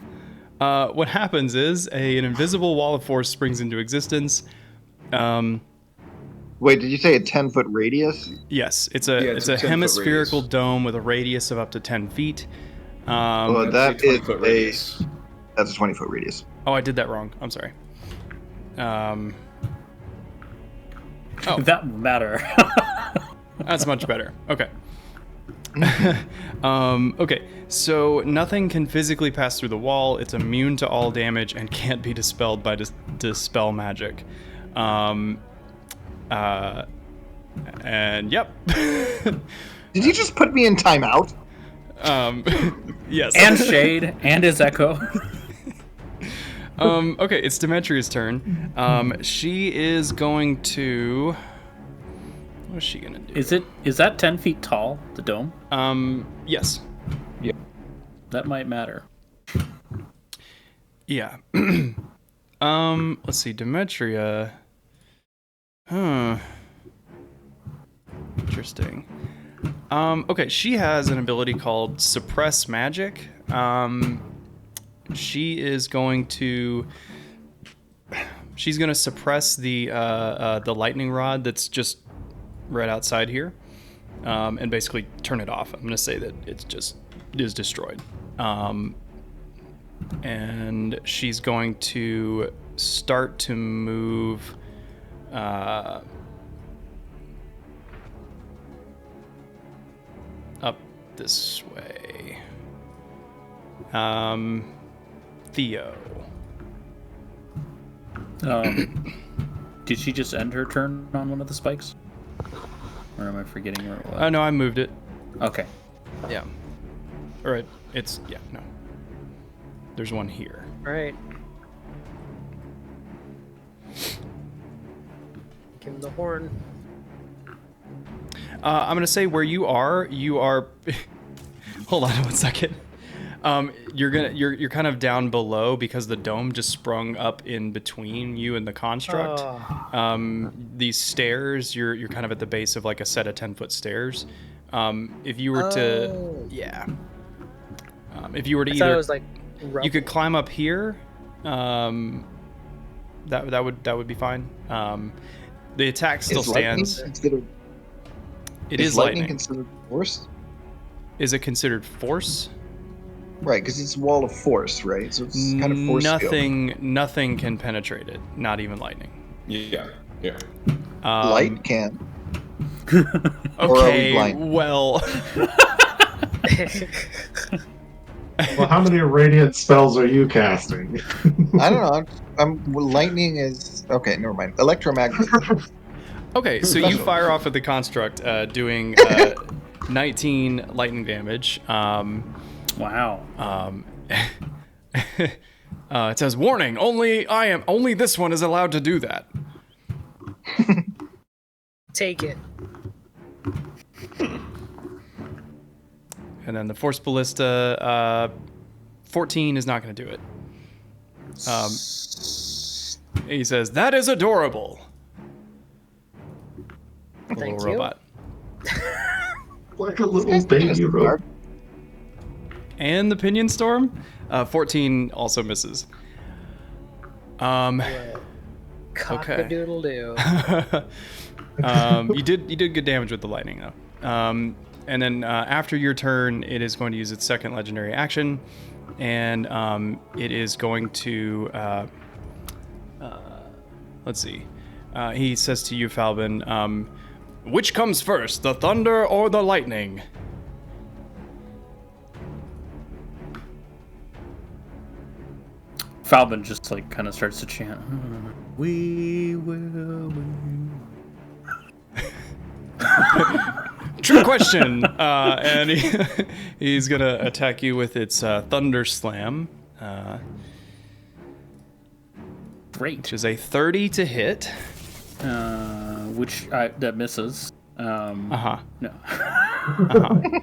What happens is an invisible Wall of Force springs into existence. Wait, did you say a 10-foot radius? Yes, it's a hemispherical dome with a radius of up to 10 feet. Well, that's a 20-foot radius. Oh, I did that wrong. I'm sorry. Oh, That would matter. that's much better. Okay. Okay, so nothing can physically pass through the wall. It's immune to all damage and can't be dispelled by dispel magic. And yep. Did you just put me in timeout? Yes. And Shade, and his echo. Okay, it's Demetria's turn. She is going to... What is she gonna do? Is that 10 feet tall, the dome? Yes. Yeah. That might matter. Yeah. Let's see, Demetria. Huh. Interesting. Okay, she has an ability called Suppress Magic. She is going to... She's going to suppress the lightning rod that's just right outside here, and basically turn it off. I'm going to say that it just is destroyed. And she's going to start to move... up this way. Theo. Did she just end her turn on one of the spikes? Or am I forgetting where it was? Oh, no, I moved it. Okay. Yeah. Alright, it's... Yeah, no. There's one here. Right. Give him the horn. I'm gonna say where you are... Hold on 1 second. You're kind of down below because the dome just sprung up in between you and the construct. Oh. These stairs, you're kind of at the base of like a set of 10-foot stairs. If you were to... Yeah. If you were to I thought either... it was like You could climb up here. That would be fine. The attack still stands. It is lightning. Considered force? Is it considered force? Right, because it's a wall of force, right? So it's kind of force field. Nothing can penetrate it. Not even lightning. Yeah. Light can. Okay. Well. Well, how many radiant spells are you casting? I don't know. Lightning is okay. Never mind. Electromagnet. Okay, so you fire off at the construct, doing 19 lightning damage. Wow. It says, "Warning! Only this one is allowed to do that." Take it. And then the Force Ballista, 14 is not going to do it. He says, "That is adorable." A Thank little you. robot. Like a little baby robot. And the Pinion Storm, 14 also misses. Cock-a-doodle-doo. You did good damage with the lightning though. And then after your turn, it is going to use its second legendary action, and it is going to let's see. He says to you, Falbin, which comes first, the thunder or the lightning? Falbin just like kind of starts to chant. We will win. True question. And he's gonna attack you with its Thunder Slam. Great. Which is a 30 to hit. That misses. Uh-huh. No. Uh-huh.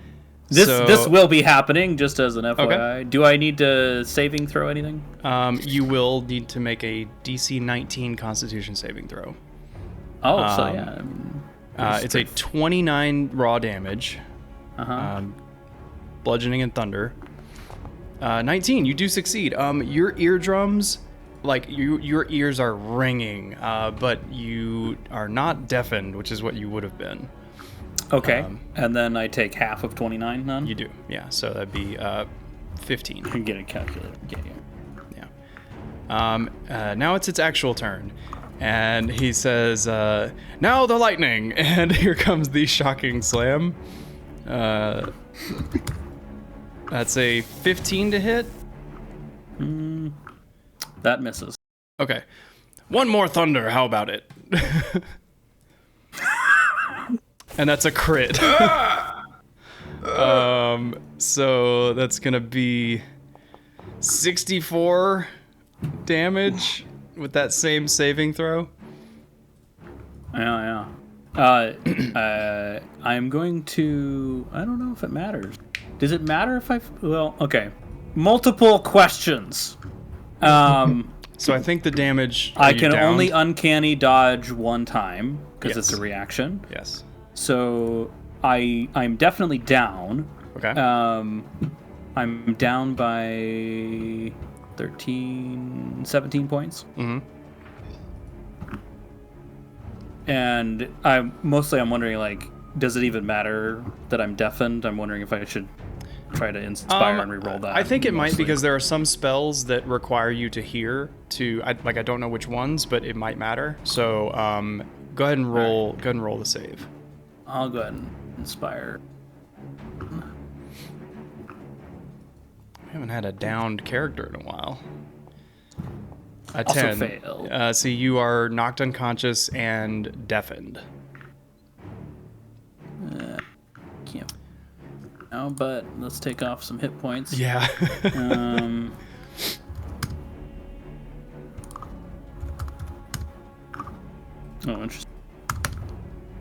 This will be happening, just as an FYI. Okay. Do I need to saving throw anything? You will need to make a DC 19 Constitution saving throw. Oh, so yeah. It's a 29 raw damage. Bludgeoning and thunder. 19, you do succeed. Your eardrums, like your ears are ringing, but you are not deafened, which is what you would have been. Okay, and then I take half of 29 then? You do, yeah. So that'd be 15. I can get a calculator. Yeah. Now it's its actual turn. And he says, now the lightning! And here comes the shocking slam. That's a 15 to hit. That misses. Okay. One more thunder, how about it? And that's a crit. So that's gonna be 64 damage with that same saving throw. Yeah. I'm going to... I don't know if it matters. Does it matter if I... Well, okay. Multiple questions. So I think the damage... I can only uncanny dodge one time, because Yes. it's a reaction. Yes. So I'm definitely down. Okay. I'm down by 17 points. Mm-hmm. And I'm wondering, like, does it even matter that I'm deafened? I'm wondering if I should try to inspire and reroll that. I think it might, mostly. because there are some spells that require you to hear. I don't know which ones, but it might matter. So go ahead and roll. Go ahead and roll the save. I'll go ahead and inspire. We haven't had a downed character in a while. A Also 10. fail. So you are knocked unconscious and deafened. Can't. No, but let's take off some hit points. Yeah. Oh, interesting.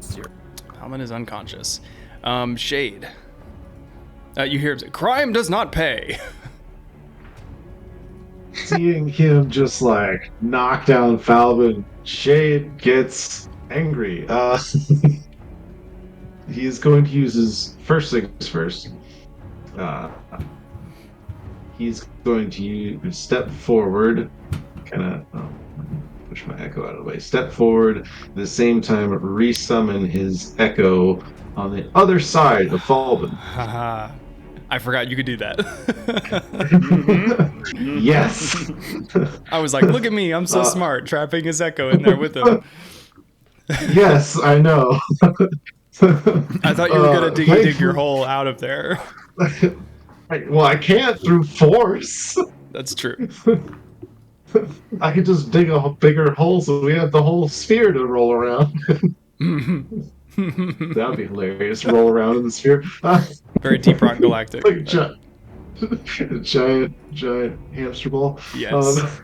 0. Palman is unconscious. Shade. You hear him say, "Crime does not pay." Seeing him just like knock down Falvin, Shade gets angry. He's going to use his first things first. He's going to step forward, kind of push my echo out of the way. Step forward, at the same time resummon his echo on the other side of Falvin. Haha. I forgot you could do that. Yes. I was like, look at me, I'm so smart, trapping his echo in there with him. Yes, I know. I thought you were gonna dig your hole out of there. Well, I can't through force. That's true. I could just dig a bigger hole so we have the whole sphere to roll around. That'd be hilarious. Roll around in the sphere. Very Deep Rock Galactic. Like giant hamster ball. Yes.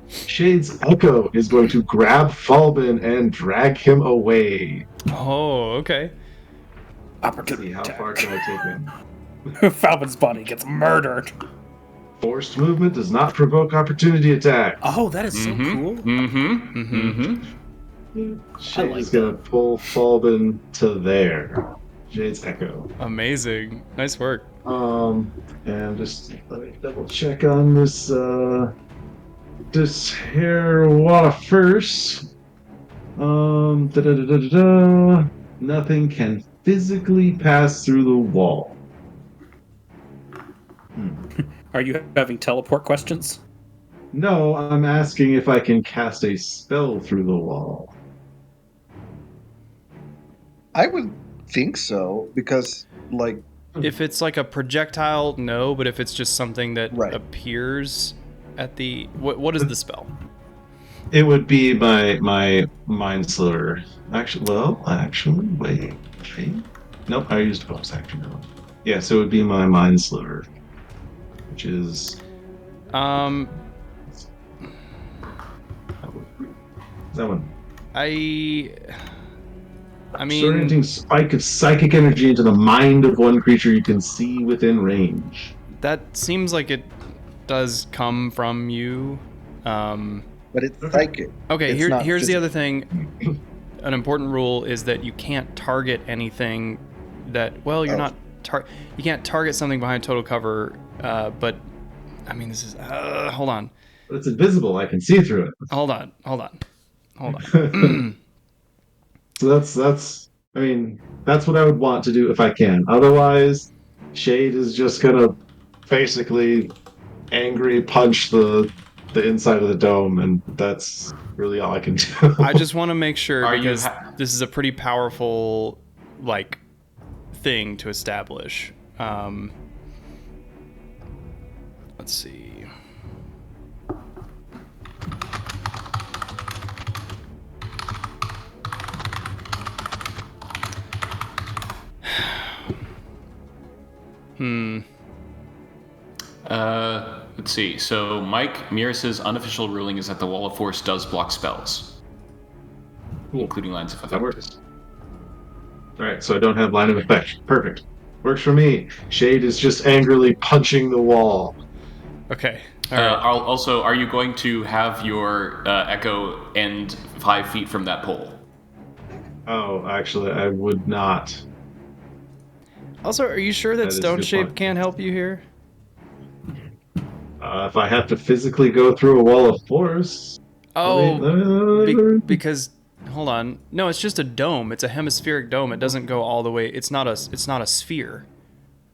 Shade's echo is going to grab Falbin and drag him away. Oh, okay. Opportunity How attack. far can I take him? Falvin's body gets murdered. Forced movement does not provoke opportunity attack. Oh, that is so cool. Shade's gonna pull Falbin to there. Shade's echo. Amazing. Nice work. And just let me double check on this Hairwada first. Nothing can physically pass through the wall. Are you having teleport questions? No, I'm asking if I can cast a spell through the wall. I would think so, because, like... If it's like a projectile, no, but if it's just something that Right. appears at the... What is the spell? It would be my Mind Slur. Actually, wait. Nope, I used a bonus action now. Yeah, so it would be my Mind Slur, which is... That one. I mean, Disorienting spike of psychic energy into the mind of one creature you can see within range. that seems like it does come from you. But it's psychic. Okay, It's not here's the physical. other thing. An important rule is that you can't target anything that, well, you're not you can't target something behind total cover, but I mean, this is hold on. But it's invisible. I can see through it. Hold on. So that's I mean, that's what I would want to do if I can. Otherwise, Shade is just gonna basically angry punch the inside of the dome, and that's really all I can do. I just want to make sure because this is a pretty powerful like thing to establish. Let's see. Let's see. So Mike Mearis's unofficial ruling is that the Wall of Force does block spells, including lines of effect. That works. All right, so I don't have line of effect. Perfect. Works for me. Shade is just angrily punching the wall. Okay. All right. Also, are you going to have your echo end 5 feet from that pole? Oh, actually, I would not. Also, are you sure that That is a Stone good Shape point. can't help you here? If I have to physically go through a wall of force. Because hold on. No, it's just a dome. It's a hemispheric dome. It doesn't go all the way. It's not a sphere.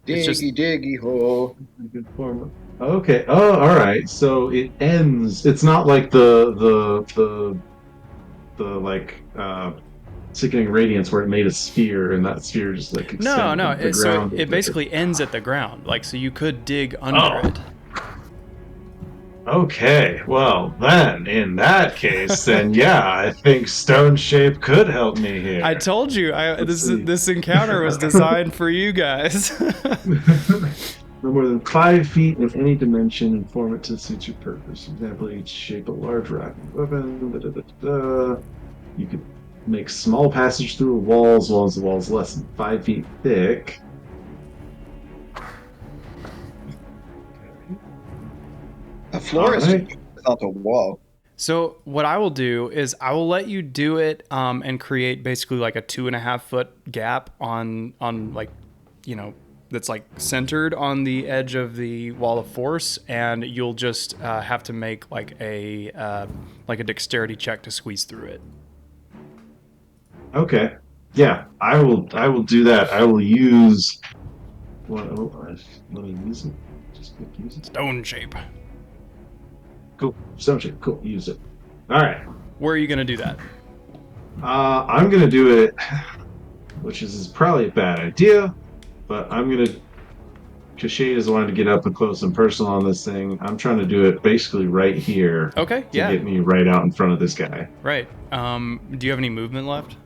It's just Diggy hole. Good form. Okay. Oh, all right. So it ends. It's not like the like sickening radiance where it made a sphere and that sphere just like extended no. the So ground. it basically ends at the ground. Like so, you could dig under it. Okay, well then, in that case, then yeah, I think Stone Shape could help me here. I told you, Let's see. this encounter was designed for you guys. No more than 5 feet in any dimension and form it to suit your purpose. For example, each shape a large rocket weapon. You could make small passage through a wall as long as the wall is less than 5 feet thick. A floor is Alright. not a wall. So what I will do is I will let you do it and create basically like a 2.5 foot gap on like, you know, that's like centered on the edge of the wall of force, and you'll just have to make like a dexterity check to squeeze through it. Okay. Yeah, I will do that. I will use let me use it. Just click use it. Stone Shape. Cool. Stone Shape. Cool. Use it. All right. Where are you gonna do that? I'm gonna do it, which is probably a bad idea, but I'm gonna. Shade is wanting to get up and close and personal on this thing. I'm trying to do it basically right here. Okay. To Yeah. get me right out in front of this guy. Right. Do you have any movement left?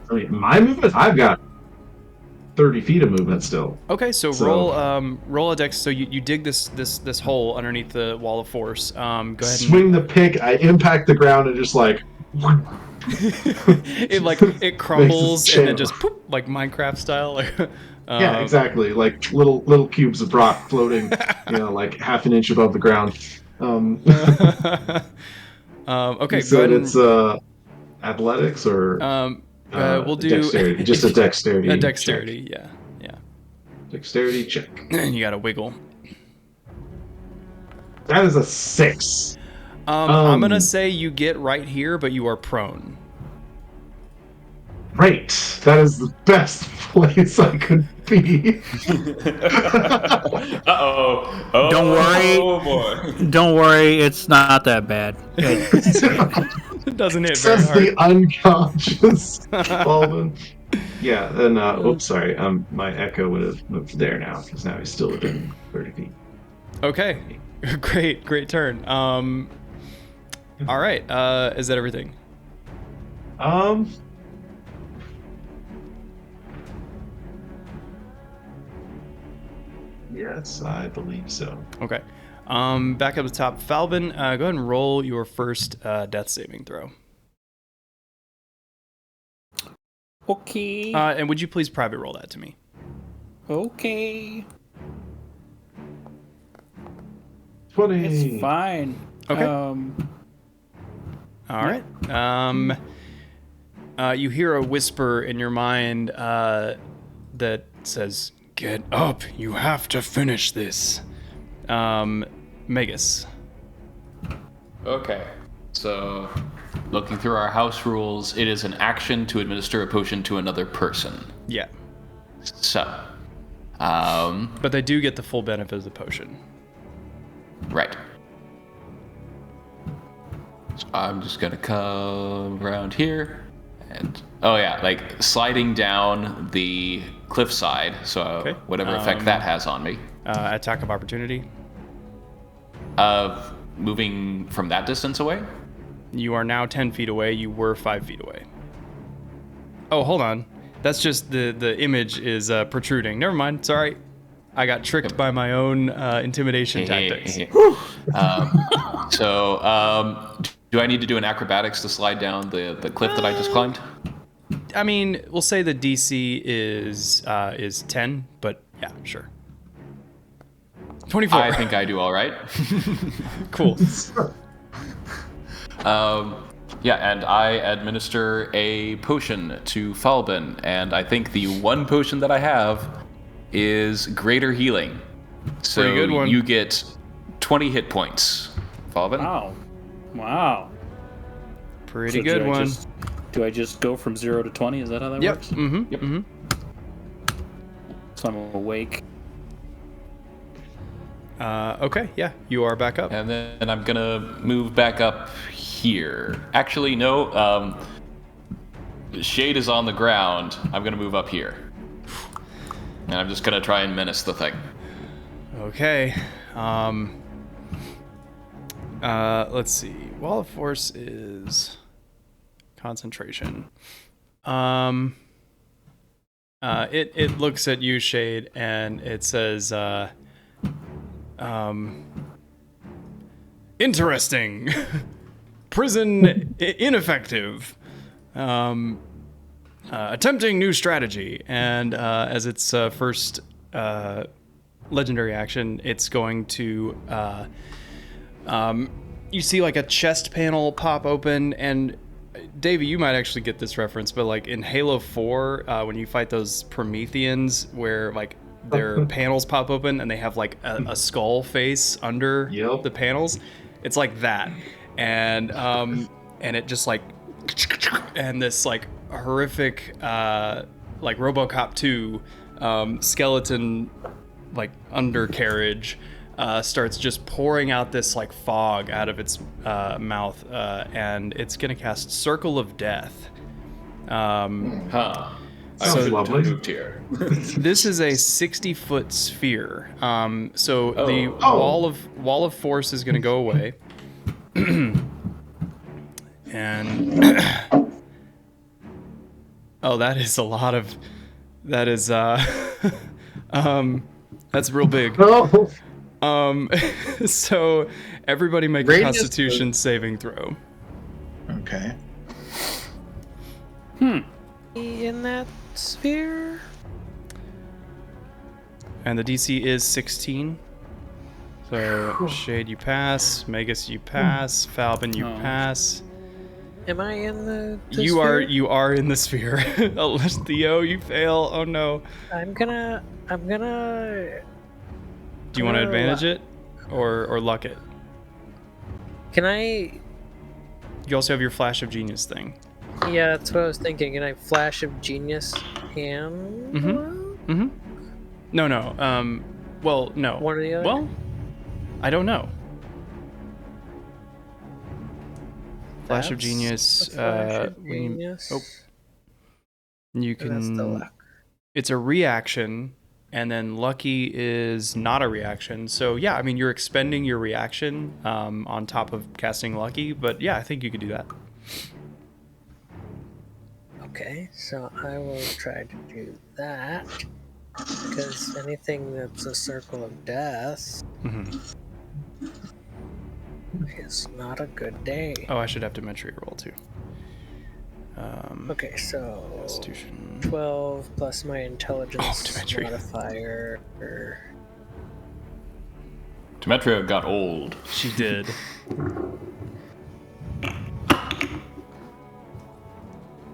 I mean, my movement. I've got 30 feet of movement still. Okay, so roll a dex. So you dig this hole underneath the wall of force. Go ahead and Swing the pick. I impact the ground and just like. it crumbles and then just poop, like Minecraft style. Yeah, exactly. Like little cubes of rock floating, like half an inch above the ground. Okay, so go ahead. It's athletics or we'll do dexterity. Just a dexterity. A dexterity, check. Yeah. Dexterity check. You gotta wiggle. That is a 6. I'm gonna say you get right here, but you are prone. Great. That is the best place I could be. Uh-oh. Oh, Don't worry. Oh, boy. Don't worry, it's not that bad. It doesn't hit very Says hard. the unconscious Baldwin. Yeah, then, oops, sorry. My echo would have moved there now, because now he's still within 30 feet. Okay. Great turn. All right. Is that everything? Yes, I believe so. Okay. Back up to the top. Falvin, go ahead and roll your first death saving throw. Okay. And would you please private roll that to me? Okay. 20. It's fine. Okay. All right. You hear a whisper in your mind that says, "Get up! You have to finish this." Magus. Okay. So, looking through our house rules, it is an action to administer a potion to another person. Yeah. So, But they do get the full benefit of the potion. right. So I'm just gonna come around here, and like sliding down the cliffside. So Okay. whatever effect that has on me. Attack of opportunity. Moving from that distance away. You are now 10 feet away. You were 5 feet away. Oh, hold on. That's just the image is protruding. Never mind. Sorry. I got tricked by my own intimidation tactics. Do I need to do an acrobatics to slide down the cliff that I just climbed? I mean, we'll say the DC is 10, but yeah, sure. 24. I think I do all right. Cool. And I administer a potion to Falbin, and I think the one potion that I have is Greater Healing. So Pretty good one. You get 20 hit points, Falbin. Wow. Pretty So good one. Do I just go from 0 to 20? Is that how that Yep. works? Mm-hmm. Yep. Mm-hmm. So I'm awake. Okay, yeah, you are back up. And then I'm gonna move back up here. Actually, no. Shade is on the ground. I'm gonna move up here, and I'm just gonna try and menace the thing. Okay. Let's see. Wall of Force is concentration. It looks at you, Shade, and it says, interesting. Prison ineffective. Attempting new strategy. And as its first legendary action, it's going to you see like a chest panel pop open, and Davey, you might actually get this reference, but like in Halo 4, when you fight those Prometheans where like their panels pop open and they have like a skull face under the panels, it's like that. And it just like, and this like horrific like RoboCop 2 skeleton like undercarriage starts just pouring out this like fog out of its mouth, and it's gonna cast Circle of Death. Sounds lovely. Moved here. This is a 60-foot sphere. So the wall of force is gonna go away, and that is a lot of. That is that's real big. So everybody make a Constitution saving throw. Okay. In that sphere? And the DC is 16. So Shade, you pass. Magus, you pass. Falbin, you pass. Am I in the You sphere? are in the sphere. Theo, you fail. Oh no. I'm gonna Do you want to advantage it or luck it? Can I? You also have your Flash of Genius thing. Yeah, that's what I was thinking. Can I flash of genius and? No. Well, no. One or the other? Well, I don't know. Flash of Genius. Flash of genius. You And that's the can. luck. It's a reaction, and then lucky is not a reaction. So yeah, I mean you're expending your reaction on top of casting lucky, but yeah, I think you could do that. Okay, so I will try to do that because anything that's a circle of death is not a good day. Oh, I should have Demetri roll too. Okay, so Constitution. 12 plus my intelligence Demetria. modifier. Demetria got old. She did.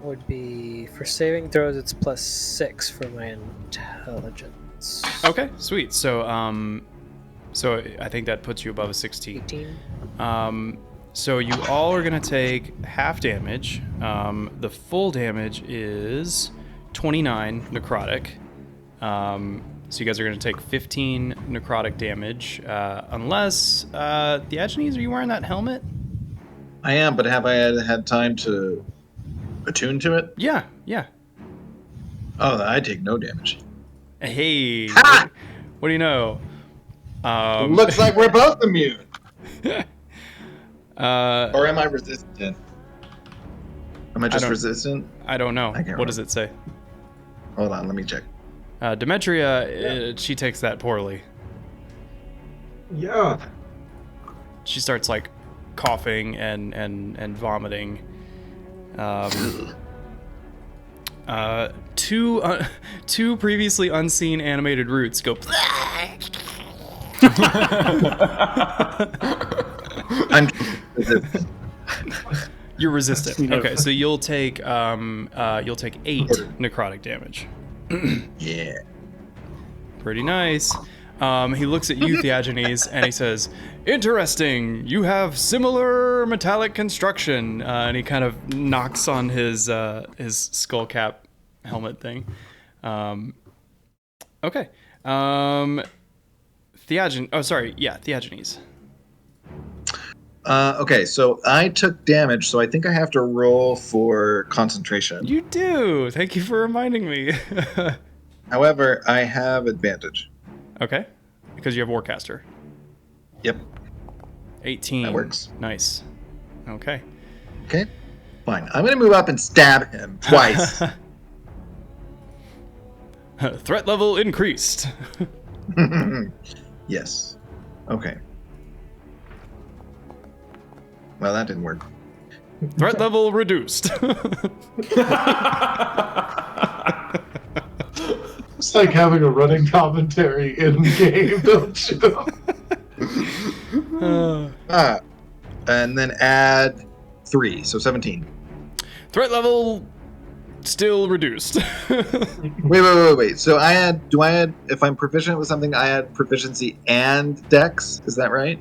Would be for saving throws. It's +6 for my intelligence. Okay, sweet. So so I think that puts you above a 16. 18. So you all are gonna take half damage. The full damage is 29 necrotic. So you guys are gonna take 15 necrotic damage, unless Diogenes, are you wearing that helmet? I am, but have I had time to attune to it? Yeah. Oh, I take no damage. Hey, Ha! what do you know? Looks like we're both immune. Or am I resistant? Am I just resistant? I don't know. I can't What does it say? Hold on, let me check. Demetria, she takes that poorly. Yeah. She starts like coughing and vomiting. Two previously unseen animated roots go. I'm resistant. You're resistant. Okay, so you'll take 8 necrotic damage. Yeah. Pretty nice. He looks at you, Theagenes, and he says, "Interesting. You have similar metallic construction." And he kind of knocks on his skull cap helmet thing. Okay. Theagenes. Okay, so I took damage, so I think I have to roll for concentration. You do. Thank you for reminding me. However, I have advantage. Okay. Because you have Warcaster. Yep. 18. That works. Nice. Okay. Okay. Fine. I'm going to move up and stab him twice. Threat level increased. Yes. Okay. Well, that didn't work. Threat level reduced. It's like having a running commentary in game, don't you? And then add 3, so 17. Threat level still reduced. Wait. So if I'm proficient with something, I add proficiency and dex. Is that right?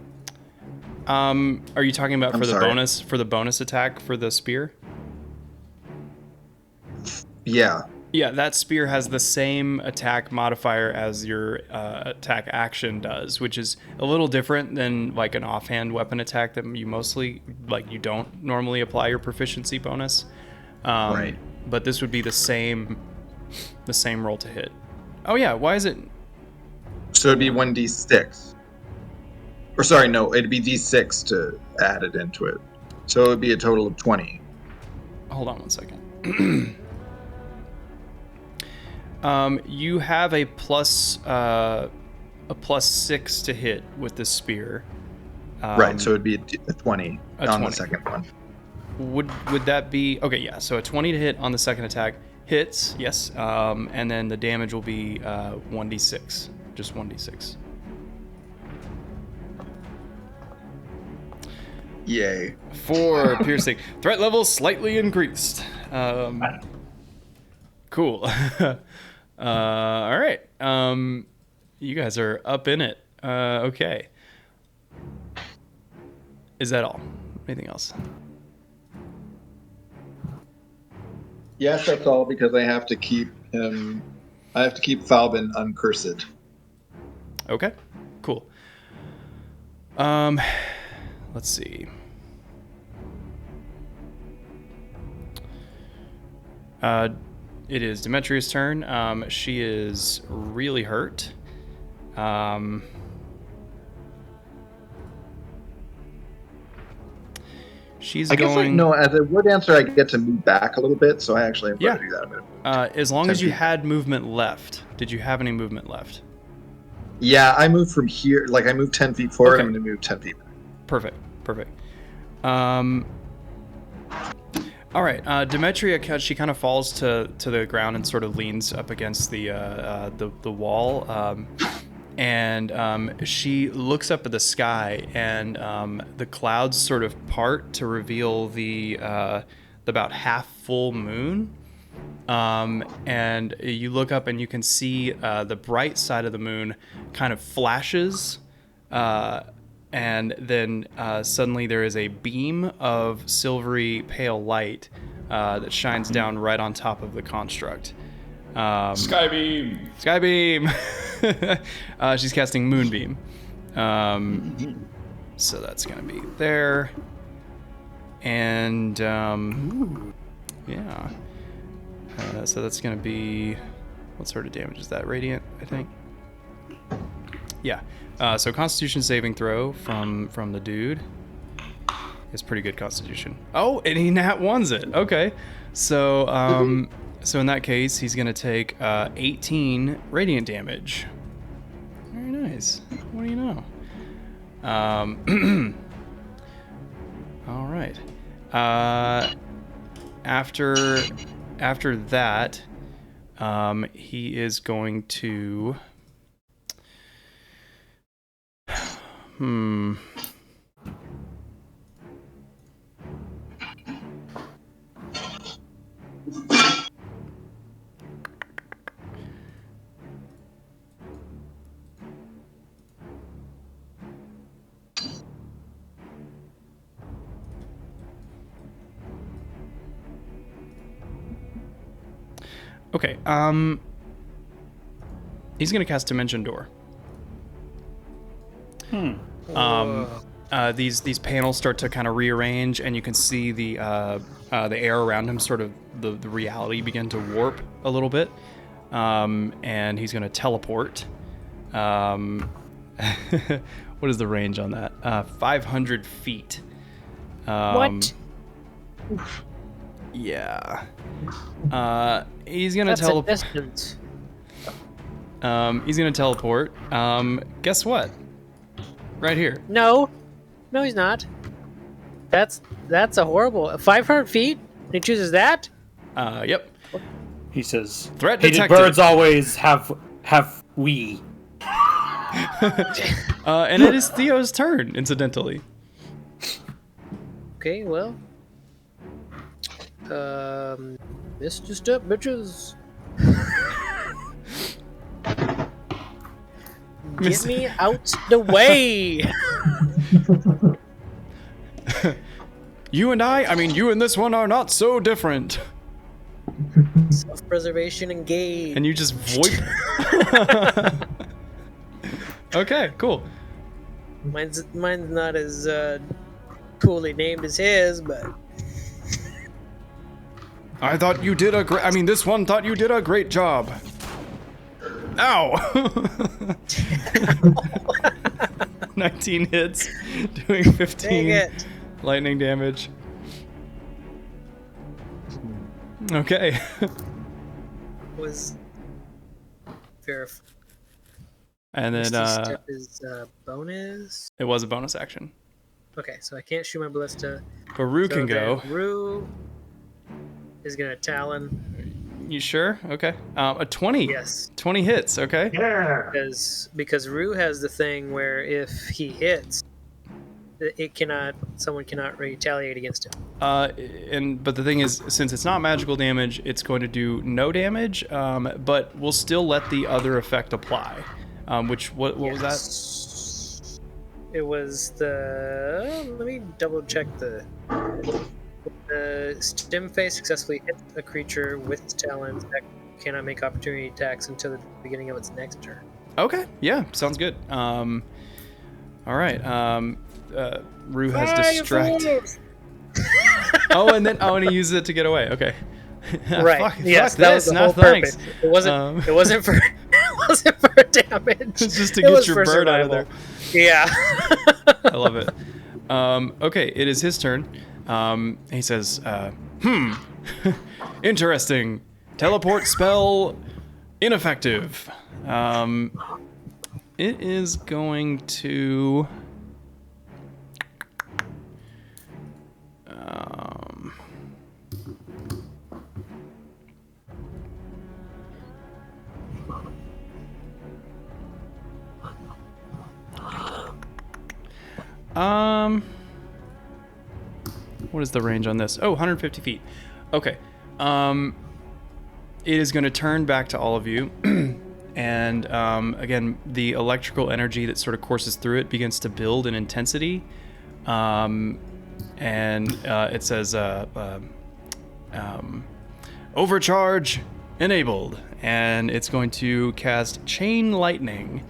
Are you talking about I'm for the sorry. bonus attack for the spear? Yeah. Yeah, that spear has the same attack modifier as your attack action does, which is a little different than like an offhand weapon attack that you mostly you don't normally apply your proficiency bonus. Right. But this would be the same roll to hit. Oh yeah, why is it? So it'd be 1d6. Or sorry, no, it'd be d6 to add it into it. So it would be a total of 20. Hold on one second. You have a plus 6 to hit with the spear. Right, so it'd be a 20 on 20. the second one. Would that be okay? Yeah, so a 20 to hit on the second attack hits, yes, and then the damage will be 1d6, just 1d6. Yay. 4 piercing. Threat level slightly increased. Cool. All right. You guys are up in it. Okay. Is that all? Anything else? Yes, that's all because I have to keep him. I have to keep Falbin uncursed. Okay. Cool. Let's see. It is Demetria's turn. She is really hurt. She's I guess going. no. As a word answer, I get to move back a little bit, so I actually am going to do that a bit. As long as 10 you feet. had movement left. Did you have any movement left? Yeah, I moved from here. Like I moved 10 feet forward. Okay. I'm going to move 10 feet back. Perfect. All right, Demetria, she kind of falls to the ground and sort of leans up against the wall, and she looks up at the sky, and the clouds sort of part to reveal the about half full moon, and you look up and you can see the bright side of the moon kind of flashes. And then suddenly there is a beam of silvery pale light that shines down right on top of the construct. Skybeam! Skybeam! She's casting Moonbeam. So that's going to be there. And, yeah. So that's going to be... What sort of damage is that? Radiant, I think? Yeah. So Constitution saving throw from the dude is pretty good Constitution. Oh, and he nat ones it. Okay, so so in that case, he's gonna take 18 radiant damage. Very nice. What do you know? All right. After that, he is going to. Okay, he's gonna cast Dimension Door. These panels start to kind of rearrange, and you can see the air around him, sort of the reality begin to warp a little bit. And he's gonna teleport. What is the range on that? 500 feet. What? Yeah. He's gonna That's a teleport. distance. He's gonna teleport. Guess what? Right here. No, he's not. That's a horrible 500 feet. He chooses that. Yep. He says, Threat "Hated detected." birds always have we." And it is Theo's turn, incidentally. Okay, well, this just up, bitches. Get me out the way. You and you and this one are not so different. Self-preservation engaged. And you just voip. Okay, cool. Mine's not as coolly named as his, but I thought you did this one thought you did a great job. Ow! 19 hits, doing 15 lightning damage. Okay. Was verified. And then step is bonus. it was a bonus action. Okay, so I can't shoot my ballista. But Rue can go. Rue is gonna Talon. You sure? Okay. A 20. Yes. 20 hits. Okay. Yeah. Because Rue has the thing where if he hits, someone cannot retaliate against him. But the thing is, since it's not magical damage, it's going to do no damage. But we'll still let the other effect apply. What was that? It was the. Let me double check the stem phase successfully hits a creature with talons that cannot make opportunity attacks until the beginning of its next turn. Okay, yeah, sounds good. All right. Rue has distract. And he uses it to get away. Okay. Right. Yes, that was the whole purpose. It wasn't for damage. It's just to get your bird out of there. Yeah. I love it. Okay, it is his turn. He says, interesting. Teleport spell ineffective. It is going to... What is the range on this? Oh, 150 feet. Okay. It is going to turn back to all of you. And again, the electrical energy that sort of courses through it begins to build in intensity. And it says, overcharge enabled. And it's going to cast Chain Lightning.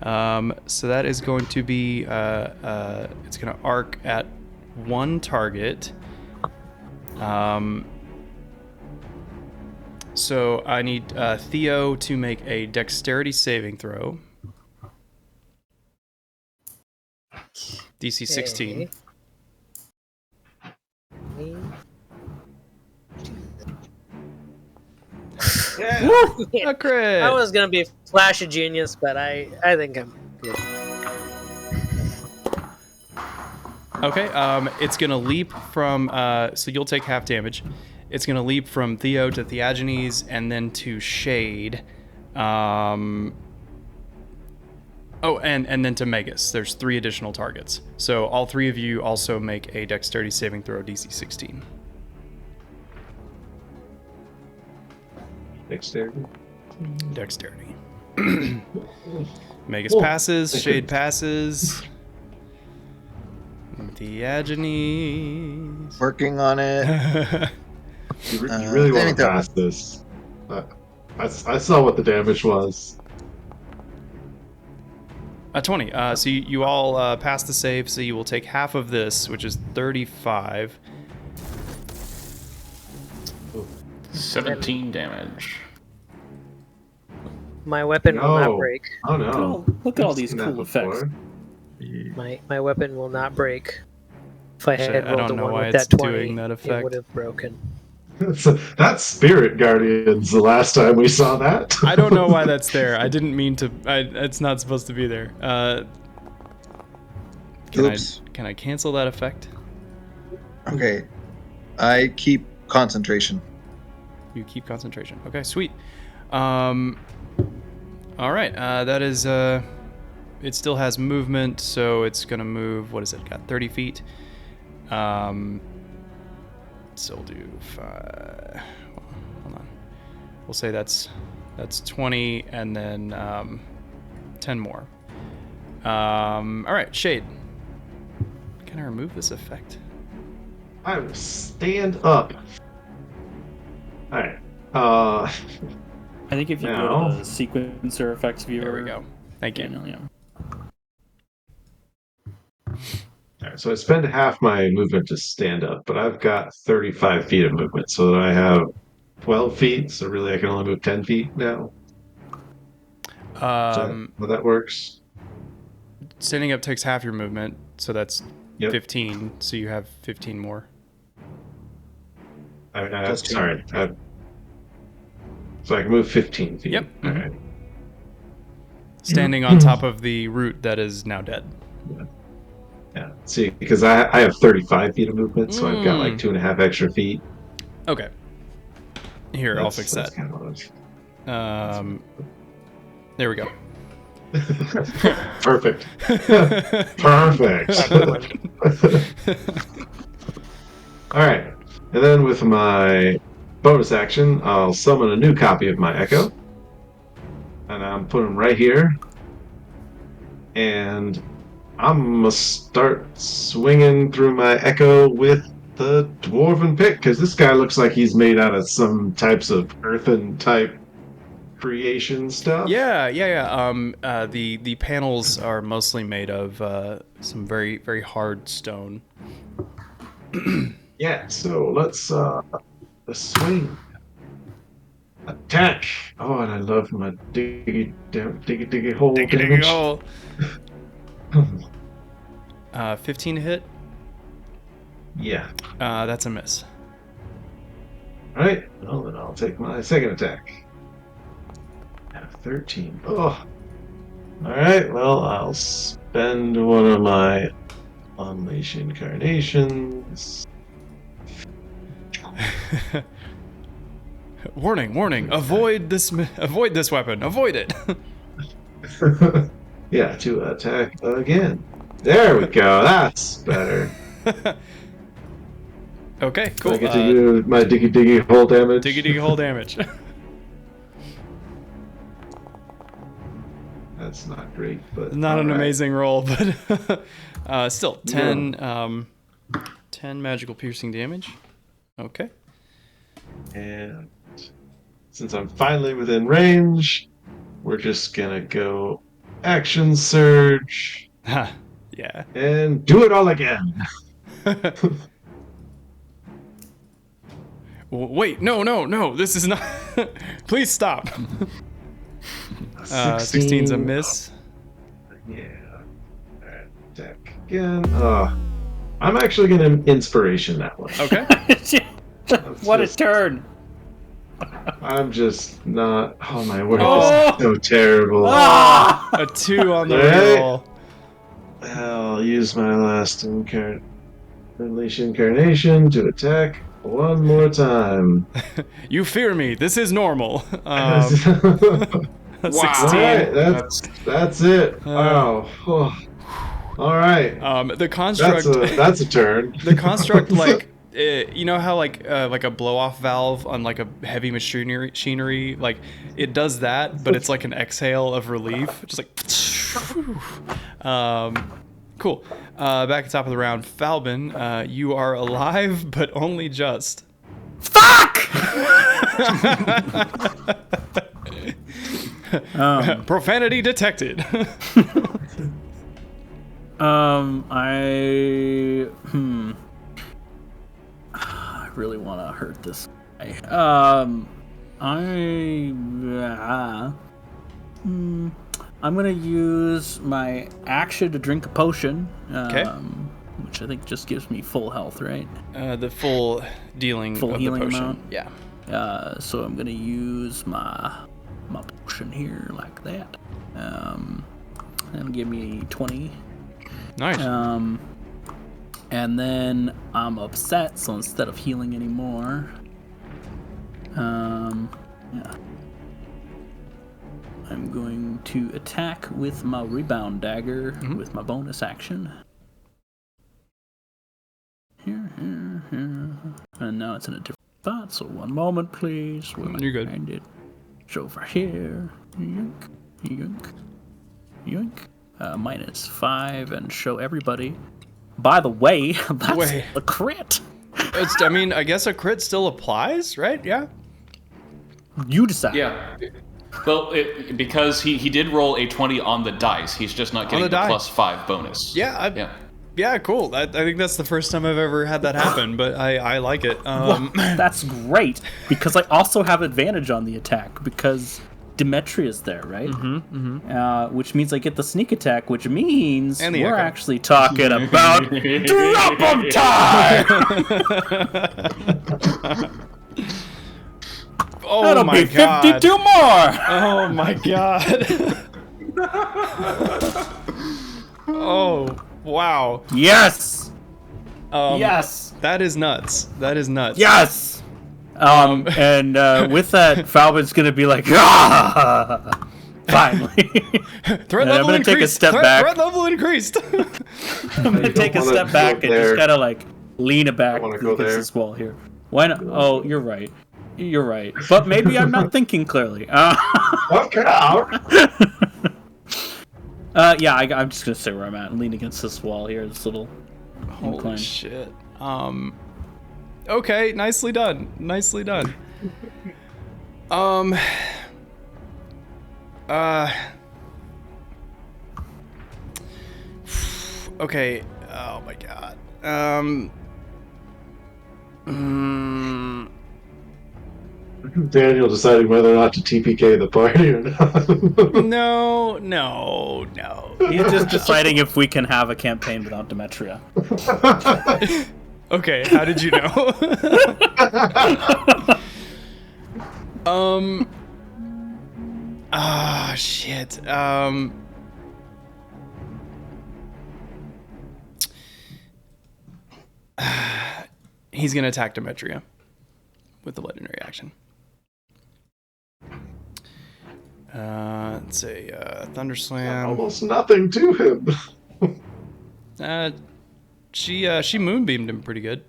So that is going to be, it's going to arc at one target. So I need Theo to make a dexterity saving throw. DC 16. Yeah. A crit! I was gonna be a flash of genius, but I think I'm good. Okay, it's gonna leap from, so you'll take half damage. It's gonna leap from Theo to Theagenes and then to Shade. Oh, and then to Magus. There's 3 additional targets. So all 3 of you also make a dexterity saving throw, DC 16. Dexterity. Magus passes, Shade passes. Theagenes. Working on it. You really want to pass this. I saw what the damage was. 20. So you all pass the save, so you will take half of this, which is 35. 17 damage. My weapon will not break. Oh no! Look at all these cool effects. My weapon will not break. If I had rolled the one with that 20, it would have broken. That's Spirit Guardians the last time we saw that. I don't know why that's there. I didn't mean to. It's not supposed to be there. Can I cancel that effect? Okay. I keep concentration. You keep concentration. Okay, sweet. All right. That is. It still has movement, so it's gonna move. What is it? Got 30 feet. So we'll do 5. Hold on. We'll say that's 20, and then 10 more. All right, Shade. Can I remove this effect? I will stand up. All right. I think if you go to the sequencer effects viewer. There we go. Thank you. Daniel, yeah. All right, so I spend half my movement to stand up, but I've got 35 feet of movement, so I have 12 feet, so really I can only move 10 feet now. How that works? Standing up takes half your movement, so that's 15, so you have 15 more. Sorry. So I can move 15 feet. Yep. All right. Standing on top of the root that is now dead. Yeah. See, because I have 35 feet of movement, so I've got like 2.5 extra feet. Okay. Here, I'll fix that. Kind of there we go. Perfect. Perfect. All right. And then with my bonus action, I'll summon a new copy of my Echo. And I'm putting them right here. And I'm going to start swinging through my Echo with the Dwarven pick, because this guy looks like he's made out of some types of earthen type creation stuff. Yeah. The panels are mostly made of some very, very hard stone. Yeah, so let's swing. Attack! Oh, and I love my diggy hole. Diggy hole. 15 to hit? Yeah. That's a miss. Alright, well then I'll take my second attack. 13. Oh. Alright, well I'll spend one of my Unleash Incarnations. Warning! Avoid this weapon. Avoid it. Yeah, to attack again. There we go. That's better. Okay, cool. I get to use my diggy hole damage. Diggy hole damage. That's not great, but not an amazing roll, but still 10 Yeah. 10 magical piercing damage. Okay. And since I'm finally within range, we're just gonna go action surge Yeah. and do it all again. Wait, no, this is not. Please stop. 16's a miss. Yeah. Alright, attack again. I'm actually gonna inspiration that one. Okay. What a turn! I'm just not. Oh my word, this is so terrible. A 2 on the roll. I'll use my last unleash incarnation to attack one more time. You fear me. This is normal. Wow. 16. Right, that's it. Wow. All right. The construct. That's a turn. The construct, like, you know how like a blow-off valve on like a heavy machinery, like it does that, but it's like an exhale of relief, just like. Cool. Back at the top of the round, Falbin, you are alive, but only just. Fuck! Profanity detected. I really want to hurt this guy. I'm gonna use my action to drink a potion. Okay. Which I think just gives me full health, right? The full dealing Full of healing the potion. amount? Yeah. So I'm gonna use my potion here like that. That'll give me 20. Nice. And then I'm upset, so instead of healing anymore, yeah, I'm going to attack with my rebound dagger with my bonus action. Here. And now it's in a different spot, so one moment, please. You're good. Find it. It's over here. Yoink. -5 and show everybody. By the way, that's a crit. I mean, I guess a crit still applies, right? Yeah. You decide. Yeah. Well, because he did roll a 20 on the dice. He's just not getting the +5 bonus. Yeah, cool. I think that's the first time I've ever had that happen, but I like it. Well, that's great, because I also have advantage on the attack, because Demetria's there, right? Which means I get the sneak attack, which means we're actually talking about drop 'em time! Oh, that'll my be God. 52 more! Oh my God. Oh, wow. Yes! Yes! That is nuts. Yes! And with that, Falbin's gonna be like, finally. Threat level I'm gonna take a step back. Threat level increased. I'm gonna take a step back and just kind of like lean it back against this wall here. Why not? Oh, you're right. But maybe I'm not thinking clearly. Okay. Yeah, I'm just gonna stay where I'm at and lean against this wall here. This little Holy shit. Okay, nicely done. Okay. Oh my God. Daniel deciding whether or not to TPK the party or not. No. He's just deciding if we can have a campaign without Demetria. Okay, how did you know? Shit. He's gonna attack Demetria with the legendary action. It's a Thunder Slam. Almost nothing to him. She moonbeamed him pretty good.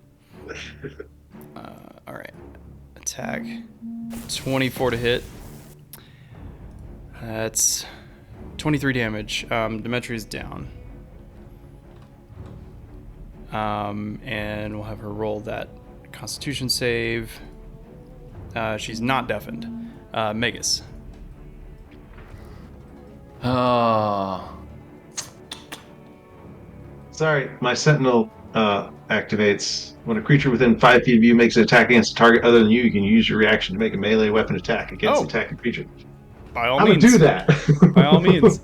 All right. Attack. 24 to hit. That's 23 damage. Demetria's down. And we'll have her roll that Constitution save. She's not deafened. Megas. Sorry, my Sentinel activates. When a creature within 5 feet of you makes an attack against a target other than you, you can use your reaction to make a melee weapon attack against the attacking creature. By all I'm means. gonna do that. By all means.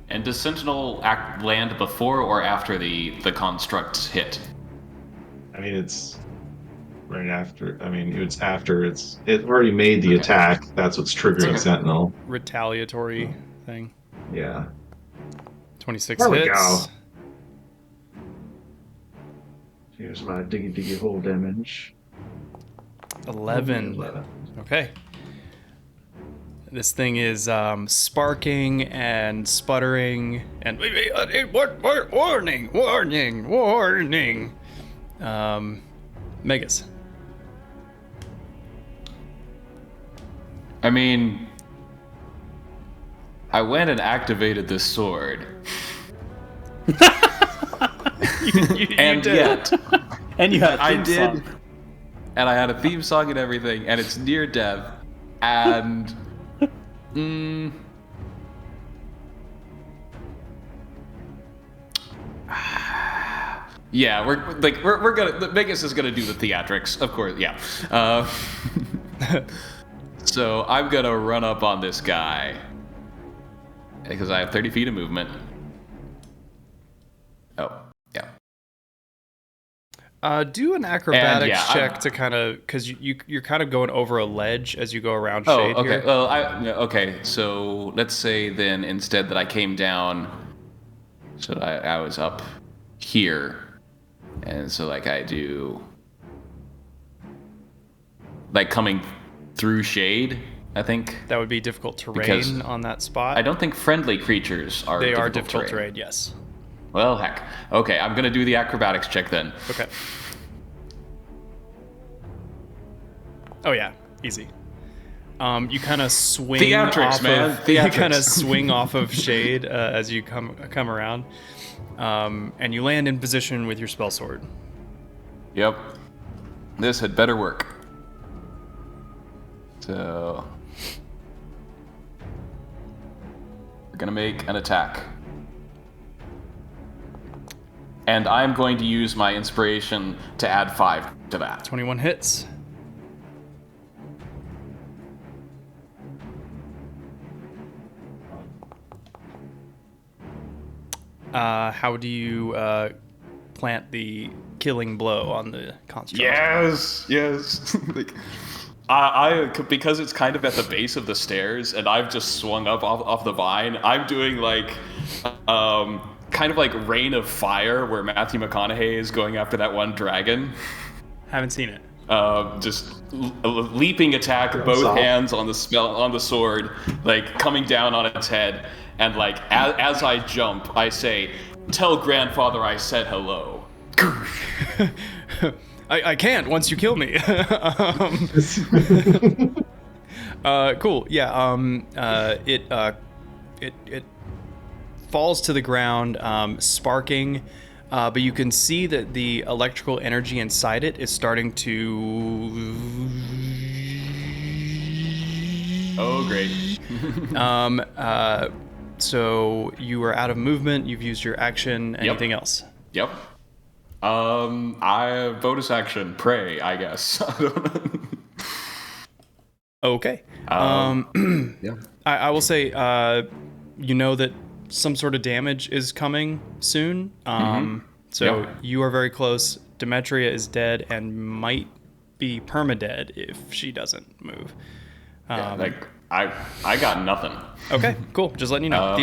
And does Sentinel land before or after the construct's hit? I mean, it's right after. I mean, it's after. It already made the attack. That's what's triggering Sentinel. Retaliatory thing. Yeah. 26 there hits. We go. Here's my diggy hole damage. 11. Okay. This thing is sparking and sputtering and warning. Megas. I mean, I went and activated this sword. And yet, and you had a I theme did, song. and I had a theme song and everything, and it's near death, and yeah, we're gonna. Vegas is gonna do the theatrics, of course. Yeah. So I'm gonna run up on this guy because I have 30 feet of movement. Oh, yeah. Do an acrobatics check to kind of, because you're kind of going over a ledge as you go around shade. Oh, okay. Here. Well, okay. So let's say then instead that I came down, so that I was up here, and so like I do, like coming through shade. I think that would be difficult terrain on that spot. I don't think friendly creatures are. They are difficult terrain. Yes. Well, heck. Okay, I'm gonna do the acrobatics check then. Okay. Oh yeah, easy. You kind of swing theatrics, You kind of swing off of shade as you come around, and you land in position with your spell sword. Yep. This had better work. So we're gonna make an attack. And I'm going to use my inspiration to add 5 to that. 21 hits. How do you plant the killing blow on the construct? Yes. Like, I because it's kind of at the base of the stairs, and I've just swung up off the vine. I'm doing like, kind of like Rain of Fire, where Matthew McConaughey is going after that one dragon. Haven't seen it. Just leaping attack, both hands on the sword, like coming down on its head, and like as I jump, I say, "Tell grandfather I said hello." I can't once you kill me. Cool. Yeah. It falls to the ground, sparking, but you can see that the electrical energy inside it is starting to. Oh, great. So you are out of movement. You've used your action. Anything else? Yep. I bonus action pray, I guess. Okay. Yeah. I will say, you know that some sort of damage is coming soon. So you are very close. Demetria is dead and might be permadead if she doesn't move. I got nothing. Okay, cool. Just letting you know.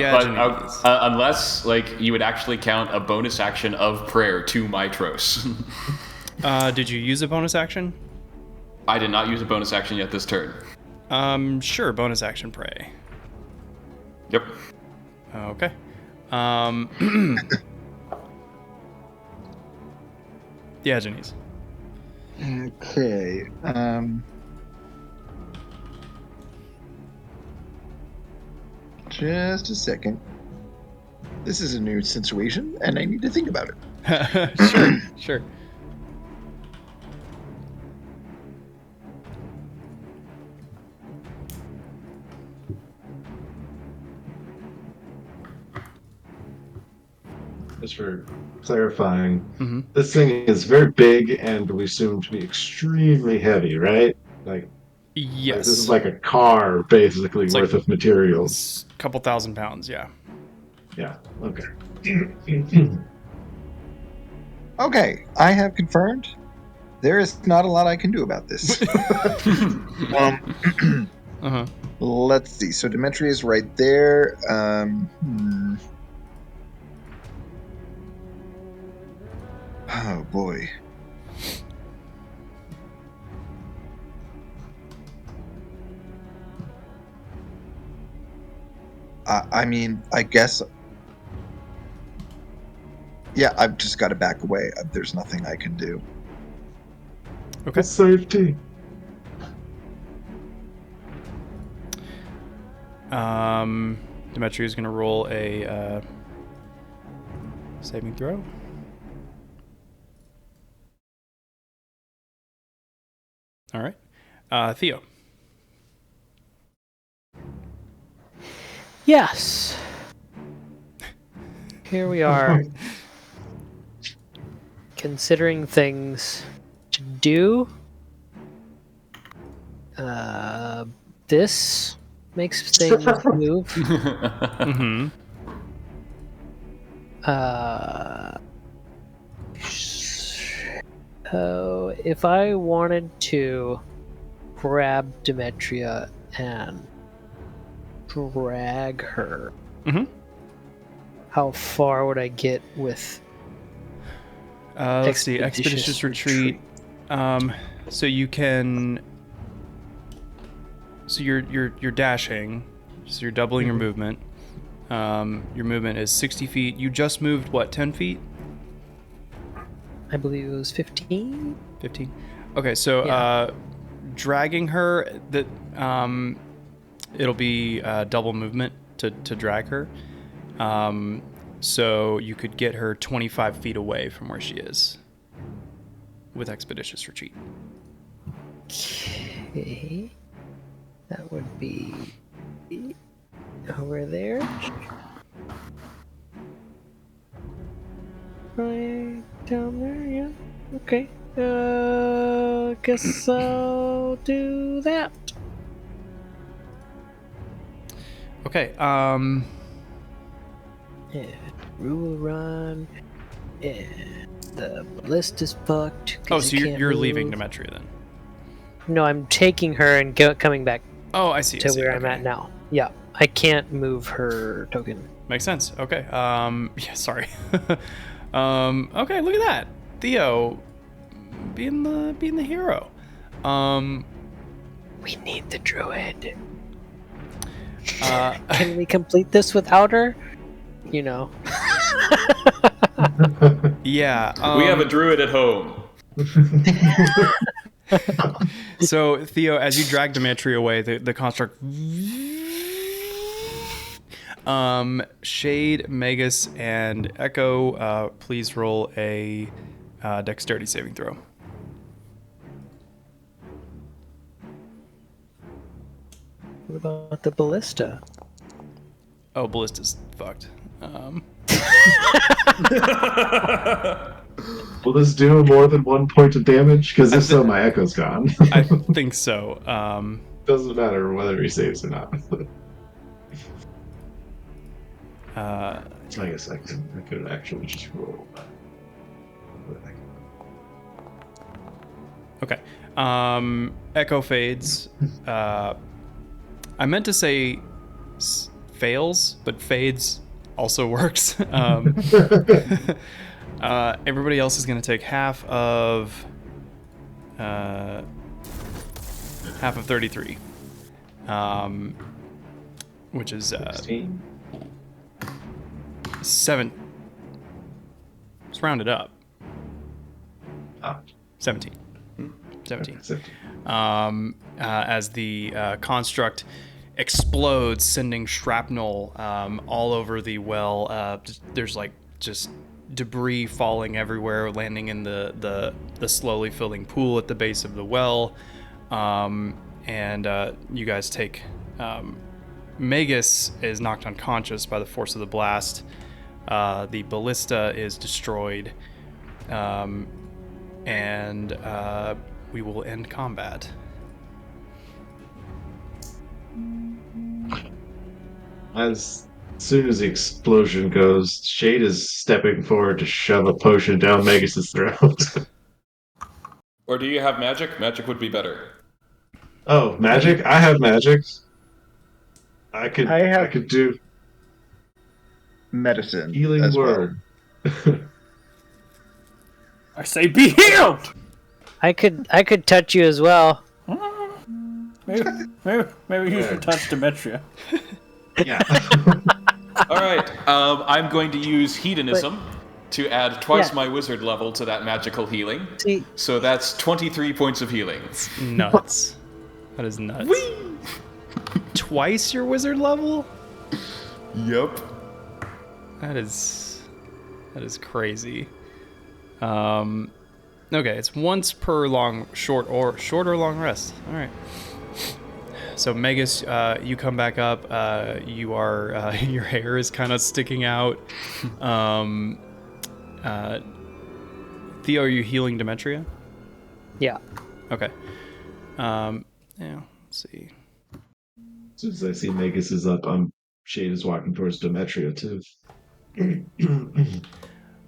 Unless like you would actually count a bonus action of prayer to Mitros. Did you use a bonus action? I did not use a bonus action yet this turn. Sure. Bonus action pray. Yep. Okay. Diogenes. Okay. Just a second. This is a new situation, and I need to think about it. Sure. Just for clarifying, this thing is very big and we assume to be extremely heavy, right? Yes. This is like a car, basically, worth of materials. A couple thousand pounds, yeah. Yeah, okay. Okay, I have confirmed there is not a lot I can do about this. Let's see. So Demetria is right there. Oh boy. I mean, I guess. Yeah, I've just got to back away. There's nothing I can do. Okay. Safety. Demetria is going to roll a saving throw. All right. Theo. Yes. Here we are. Considering things to do. This makes things move. So if I wanted to grab Demetria and drag her, how far would I get with let's see, expeditious retreat. So you can. So you're dashing, so you're doubling your movement. Your movement is 60 feet. You just moved what, 10 feet? I believe it was 15. 15. Okay, so dragging her, that it'll be double movement to drag her. So you could get her 25 feet away from where she is with expeditious retreat. Okay. That would be over there. Right down there, yeah. Okay. Guess I'll do that. Okay, And rule run. And the ballista's fucked. oh, so you're leaving Demetria then? No, I'm taking her and coming back. Oh, I see. To where I'm at now. Yeah, I can't move her token. Makes sense. Okay. Yeah. Sorry. Okay. Look at that, Theo, being the hero. We need the druid. Can we complete this without her? You know. Yeah. We have a druid at home. So Theo, as you drag Demetria away, the construct. Shade, Magus, and Echo, please roll a dexterity saving throw. What about the ballista? Oh, ballista's fucked. Will this do more than 1 point of damage? Because if so, my echo's gone. I think so. Doesn't matter whether he saves or not. I guess I could actually just roll. Okay. Echo fades. I meant to say fails, but fades also works. Everybody else is going to take half of 33, which is 16. 7. Let's round it up. 17. 17. As the construct explodes, sending shrapnel all over the well. There's like just debris falling everywhere, landing in the slowly filling pool at the base of the well. And you guys take... Magus is knocked unconscious by the force of the blast. The ballista is destroyed. And we will end combat. As soon as the explosion goes, Shade is stepping forward to shove a potion down Magus's throat. Or do you have magic? Magic would be better. Oh, magic? I have magic. I could do medicine. Healing word. Well. I say be healed! I could touch you as well. Maybe you should touch Demetria. Yeah. All right. I'm going to use hedonism to add twice my wizard level to that magical healing. So that's 23 points of healing. It's nuts. That is nuts. Whee! Twice your wizard level? Yep. That is crazy. Okay, it's once per short or long rest. All right. So Magus, you come back up. You are your hair is kind of sticking out. Theo, are you healing Demetria? Yeah. Okay. Yeah. Let's see. As soon as I see Magus is up, Shade is walking towards Demetria too. Can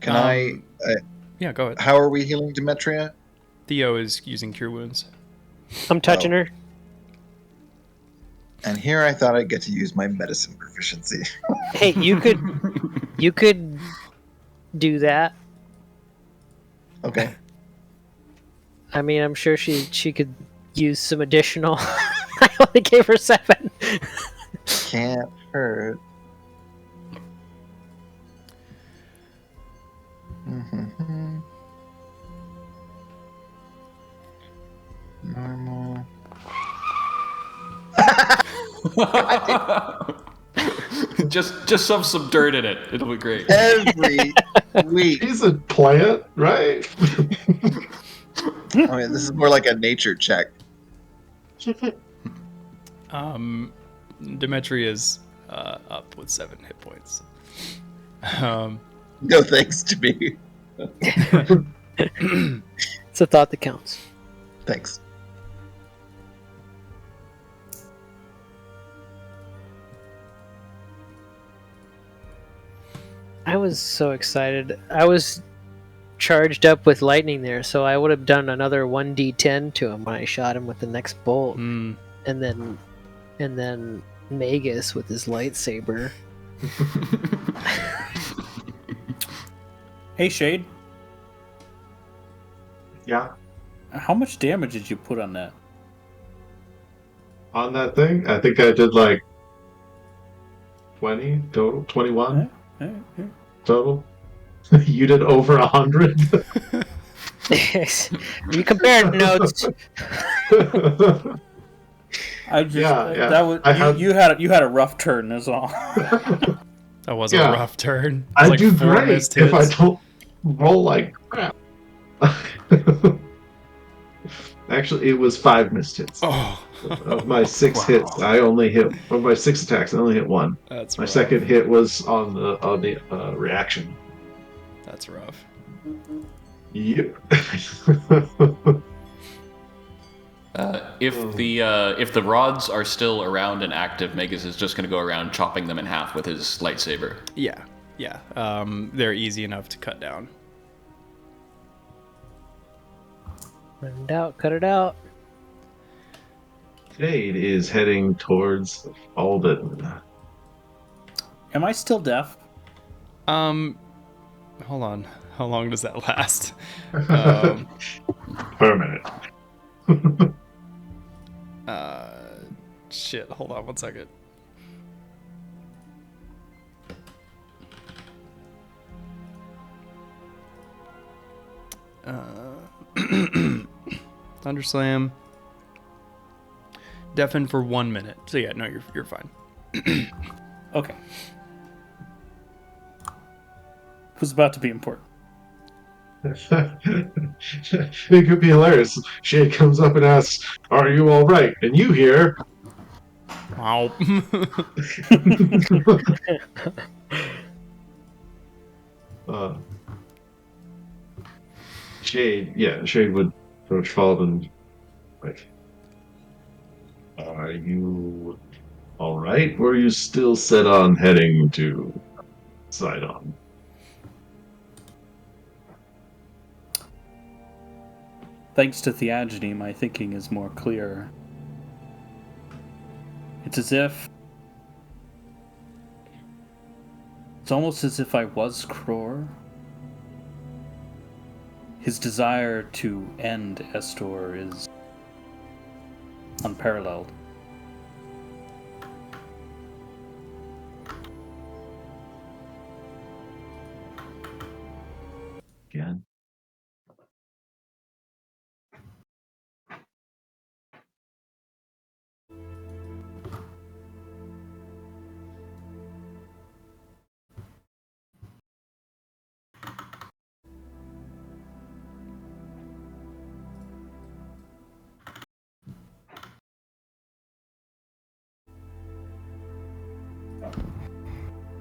I? Yeah, go ahead. How are we healing Demetria? Theo is using Cure Wounds. I'm touching her. And here I thought I'd get to use my medicine proficiency. Hey, you could do that. Okay. I mean, I'm sure she could use some additional. I only gave her 7. Can't hurt. Mm-hmm. Normal. just shove some dirt in it. It'll be great. Every week. He's a plant, right? Oh, yeah, this is more like a nature check. Demetria is up with 7 hit points. No thanks to me. It's a thought that counts. Thanks. I was so excited. I was charged up with lightning there, so I would have done another 1d10 to him when I shot him with the next bolt. And then Magus with his lightsaber. Hey, Shade. Yeah. How much damage did you put on that? On that thing? I think I did like 20 total, 21 total. You did over 100. You compared notes. I just you had a rough turn. That's all. That was a rough turn. I do great if I don't roll like crap. Actually, it was 5 missed hits. Oh. Of my 6 hits, I only hit. Of my 6 attacks, I only hit 1. That's my rough. second hit was on the reaction. That's rough. Yep. If the rods are still around and active, Magus is just going to go around chopping them in half with his lightsaber. Yeah. They're easy enough to cut down. Run it out, cut it out. Jade is heading towards Alden. Am I still deaf? Hold on. How long does that last? For a minute. Shit, hold on 1 second. Thunderslam. Deafen for 1 minute. So yeah, no, you're fine. Okay. Who's about to be important? It could be hilarious. Shay comes up and asks, "Are you all right?" And you hear, Wow. Shade would approach Falvin like, "Are you all right? Or are you still set on heading to Sidon?" Thanks to Theogony, my thinking is more clear. It's almost as if I was Kror. His desire to end Estor is unparalleled. Again.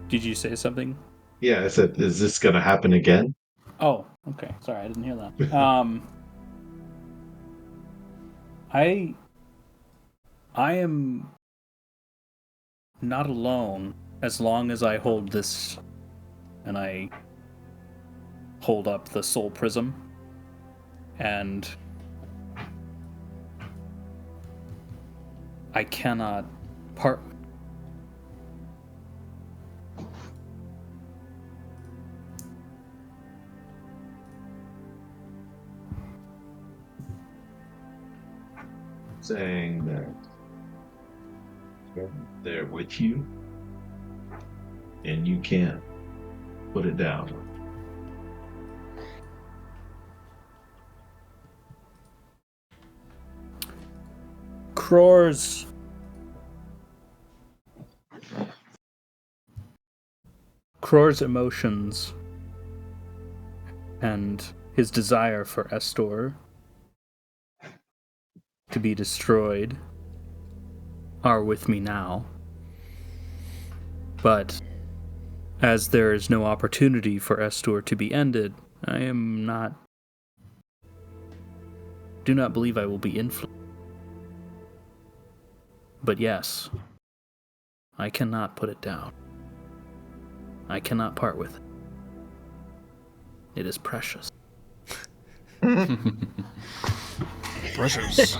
Did you say something? Yeah, I said, "Is this gonna happen again?" Oh, okay. Sorry, I didn't hear that. I am not alone as long as I hold this, and I hold up the soul prism, and I cannot part. Saying that they're with you and you can't put it down. Kror's emotions and his desire for Estor to be destroyed are with me now. But as there is no opportunity for Estor to be ended, do not believe I will be influenced. But yes, I cannot put it down. I cannot part with it. It is precious. Precious.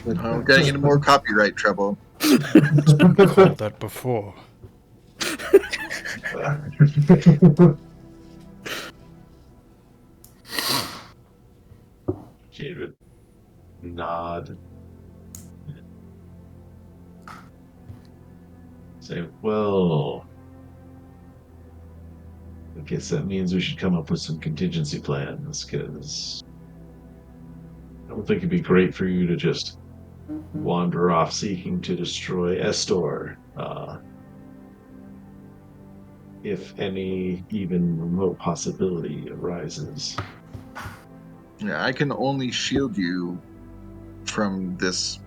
I'm getting into more copyright trouble. It's been called that before. Jade would nod. Say, "Well, I guess that means we should come up with some contingency plans, because I don't think it'd be great for you to just wander off seeking to destroy Estor. If any even remote possibility arises." Yeah, I can only shield you from this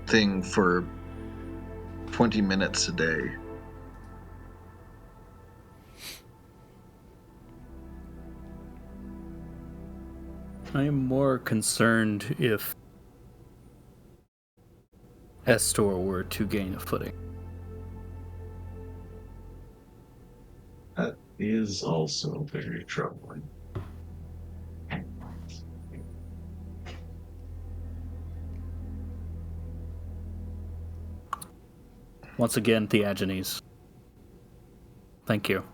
thing for 20 minutes a day. I am more concerned if Estor were to gain a footing. That is also very troubling. Once again, Theagenes. Thank you.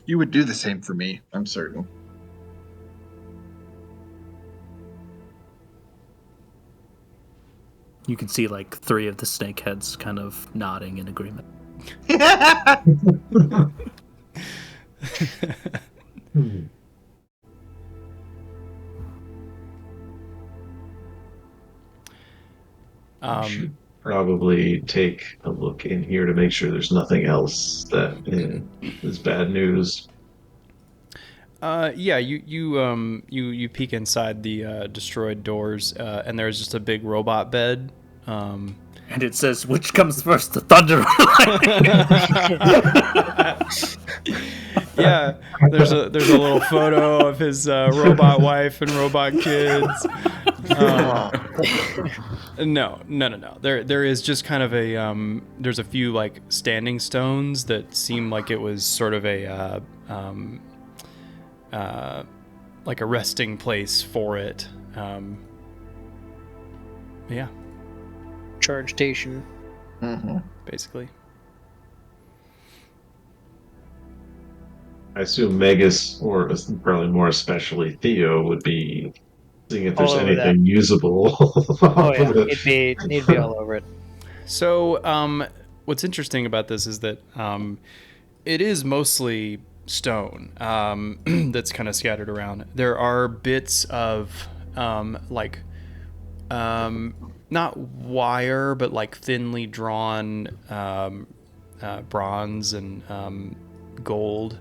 You would do the same for me, I'm certain. You can see like 3 of the snakeheads kind of nodding in agreement. Hmm. We should probably take a look in here to make sure there's nothing else that is bad news. Yeah, you peek inside the destroyed doors, and there's just a big robot bed. And it says, which comes first, the thunder or Yeah, there's a little photo of his robot wife and robot kids. No. There is just kind of a there's a few like standing stones that seem like it was sort of a like a resting place for it. Yeah, Charge station. basically. I assume Megas, or probably more especially Theo, would be seeing if there's All over that. anything usable. Oh yeah, he'd be all over it. So, what's interesting about this is that it is mostly stone that's kind of scattered around. There are bits of not wire, but like thinly drawn bronze and gold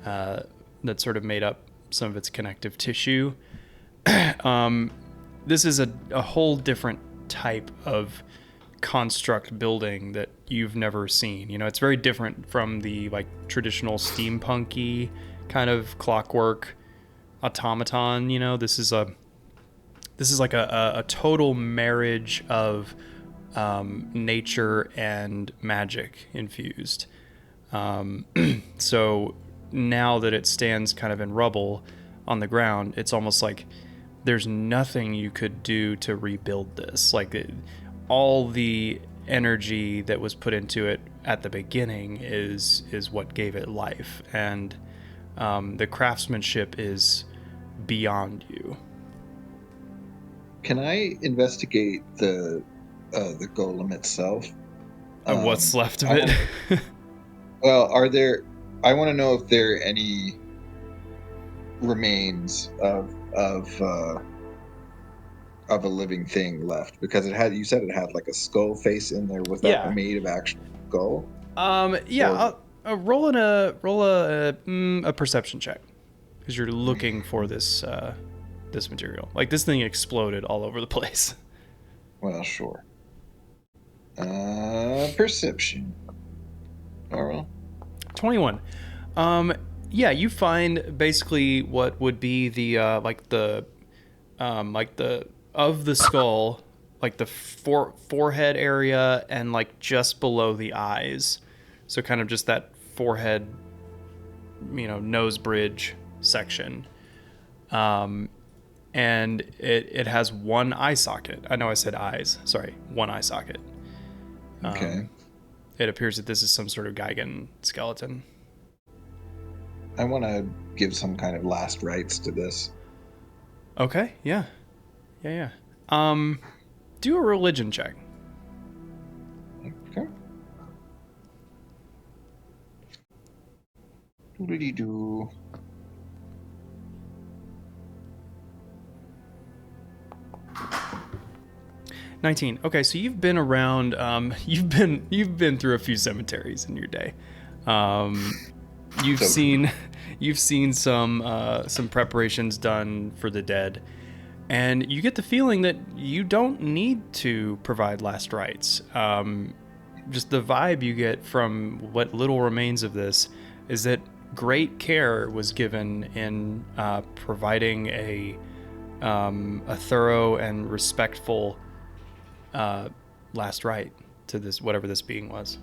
that sort of made up some of its connective tissue. This is a whole different type of construct building that you've never seen. You know, it's very different from the like traditional steampunky kind of clockwork automaton. You know, this is like a total marriage of nature and magic infused. So now that it stands kind of in rubble on the ground, it's almost like there's nothing you could do to rebuild this. Like all the energy that was put into it at the beginning is what gave it life, and the craftsmanship is beyond you. Can I investigate the golem itself? What's left of it? Well, I want to know if there are any remains of a living thing left, because you said it had like a skull face in there. Was that made of actual skull? Yeah. Roll a perception check, because you're looking for this material. Like, this thing exploded all over the place. Well, sure. Perception. All 21. Yeah, you find basically what would be the of the skull, like the forehead area and like just below the eyes. So kind of just that forehead, nose bridge section. And it has one eye socket. I know I said eyes. Sorry, one eye socket. Okay. It appears that this is some sort of Gigan skeleton. I want to give some kind of last rites to this. Okay, yeah. Do a religion check. Okay. Doodly-doo. $19. Okay, so you've been around. You've been through a few cemeteries in your day. You've seen some preparations done for the dead, and you get the feeling that you don't need to provide last rites. Just the vibe you get from what little remains of this is that great care was given in providing a thorough and respectful last rite to this, whatever this being was.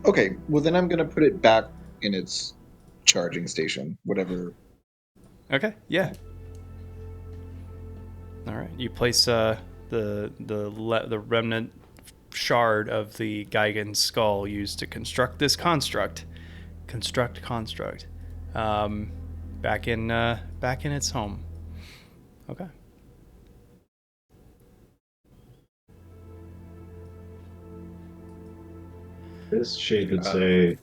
Okay, well then I'm gonna put it back in its charging station, whatever. Okay, yeah. All right, you place the remnant shard of the Gigan skull used to construct this construct back in its home. Okay. This Shade would say,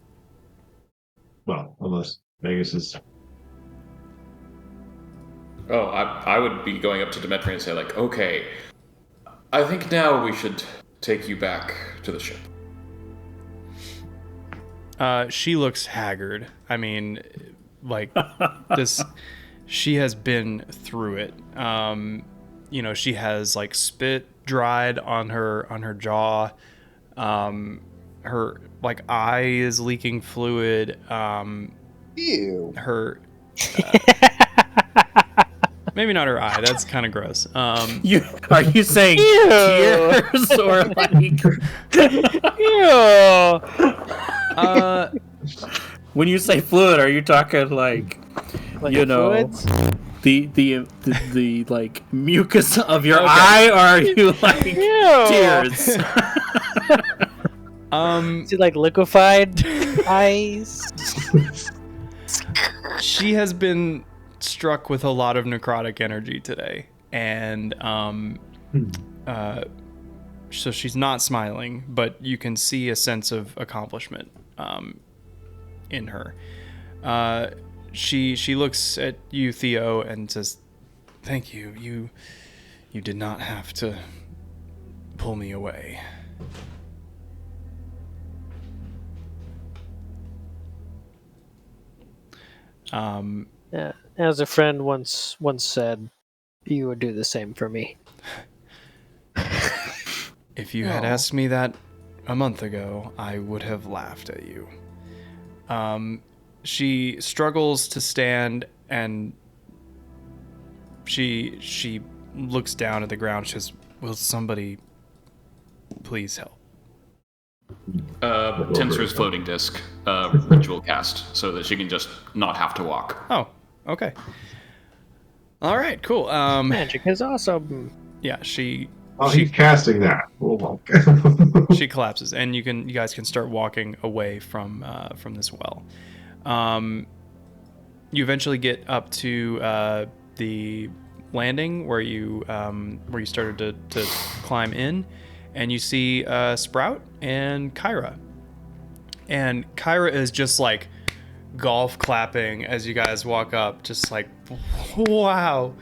Well, unless Vegas is. Oh, I would be going up to Demetri and say, like, okay, I think now we should take you back to the ship. She looks haggard. I mean, like, this... She has been through it. She has, like, spit dried on her jaw. Her, like, eye is leaking fluid. Ew. Her... maybe not her eye. That's kind of gross. Are you saying tears or like? Ew. When you say fluid, are you talking like fluids? the like mucus of your eye, or are you like tears? Is it like liquefied eyes? She has been struck with a lot of necrotic energy today, and so she's not smiling, but you can see a sense of accomplishment in her. She looks at you, Theo, and says, "Thank you. You did not have to pull me away." As a friend once said, you would do the same for me. If you had asked me that a month ago, I would have laughed at you. She struggles to stand, and she looks down at the ground. She says, "Will somebody please help?" Tensor's floating disc, ritual cast, so that she can just not have to walk. Oh, okay. All right, cool. Magic is awesome. Yeah, she. He's casting that. We'll walk. She collapses, and you guys can start walking away from this well. You eventually get up to the landing where you started to climb in, and you see Sprout and Kyra. And Kyra is just like golf clapping as you guys walk up, just like, wow,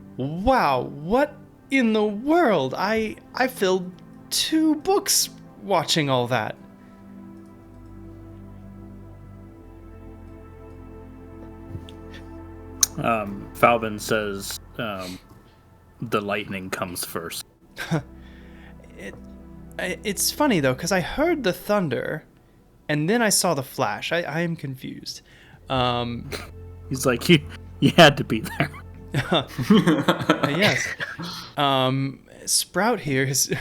what in the world? I filled 2 books watching all that. Falbin says the lightning comes first. It's funny though, because I heard the thunder and then I saw the flash. I am confused. He's like, you had to be there. Yes. Sprout here is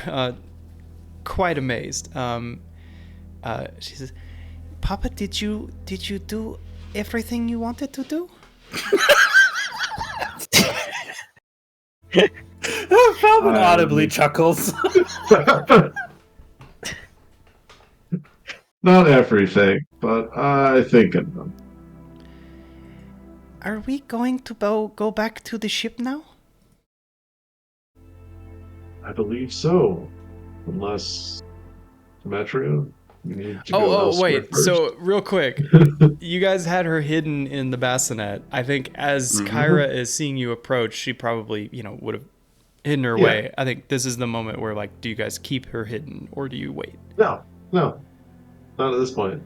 quite amazed. She says, "Papa, did you do everything you wanted to do?" Falbin audibly chuckles. Not everything, but I think enough. Are we going to go back to the ship now? I believe so. Unless Demetria, you need to go Oh, elsewhere wait. first. So, real quick, you guys had her hidden in the bassinet. I think as Kyra is seeing you approach, she probably, would have hidden her away. I think this is the moment where, like, do you guys keep her hidden or do you wait? No. Not at this point.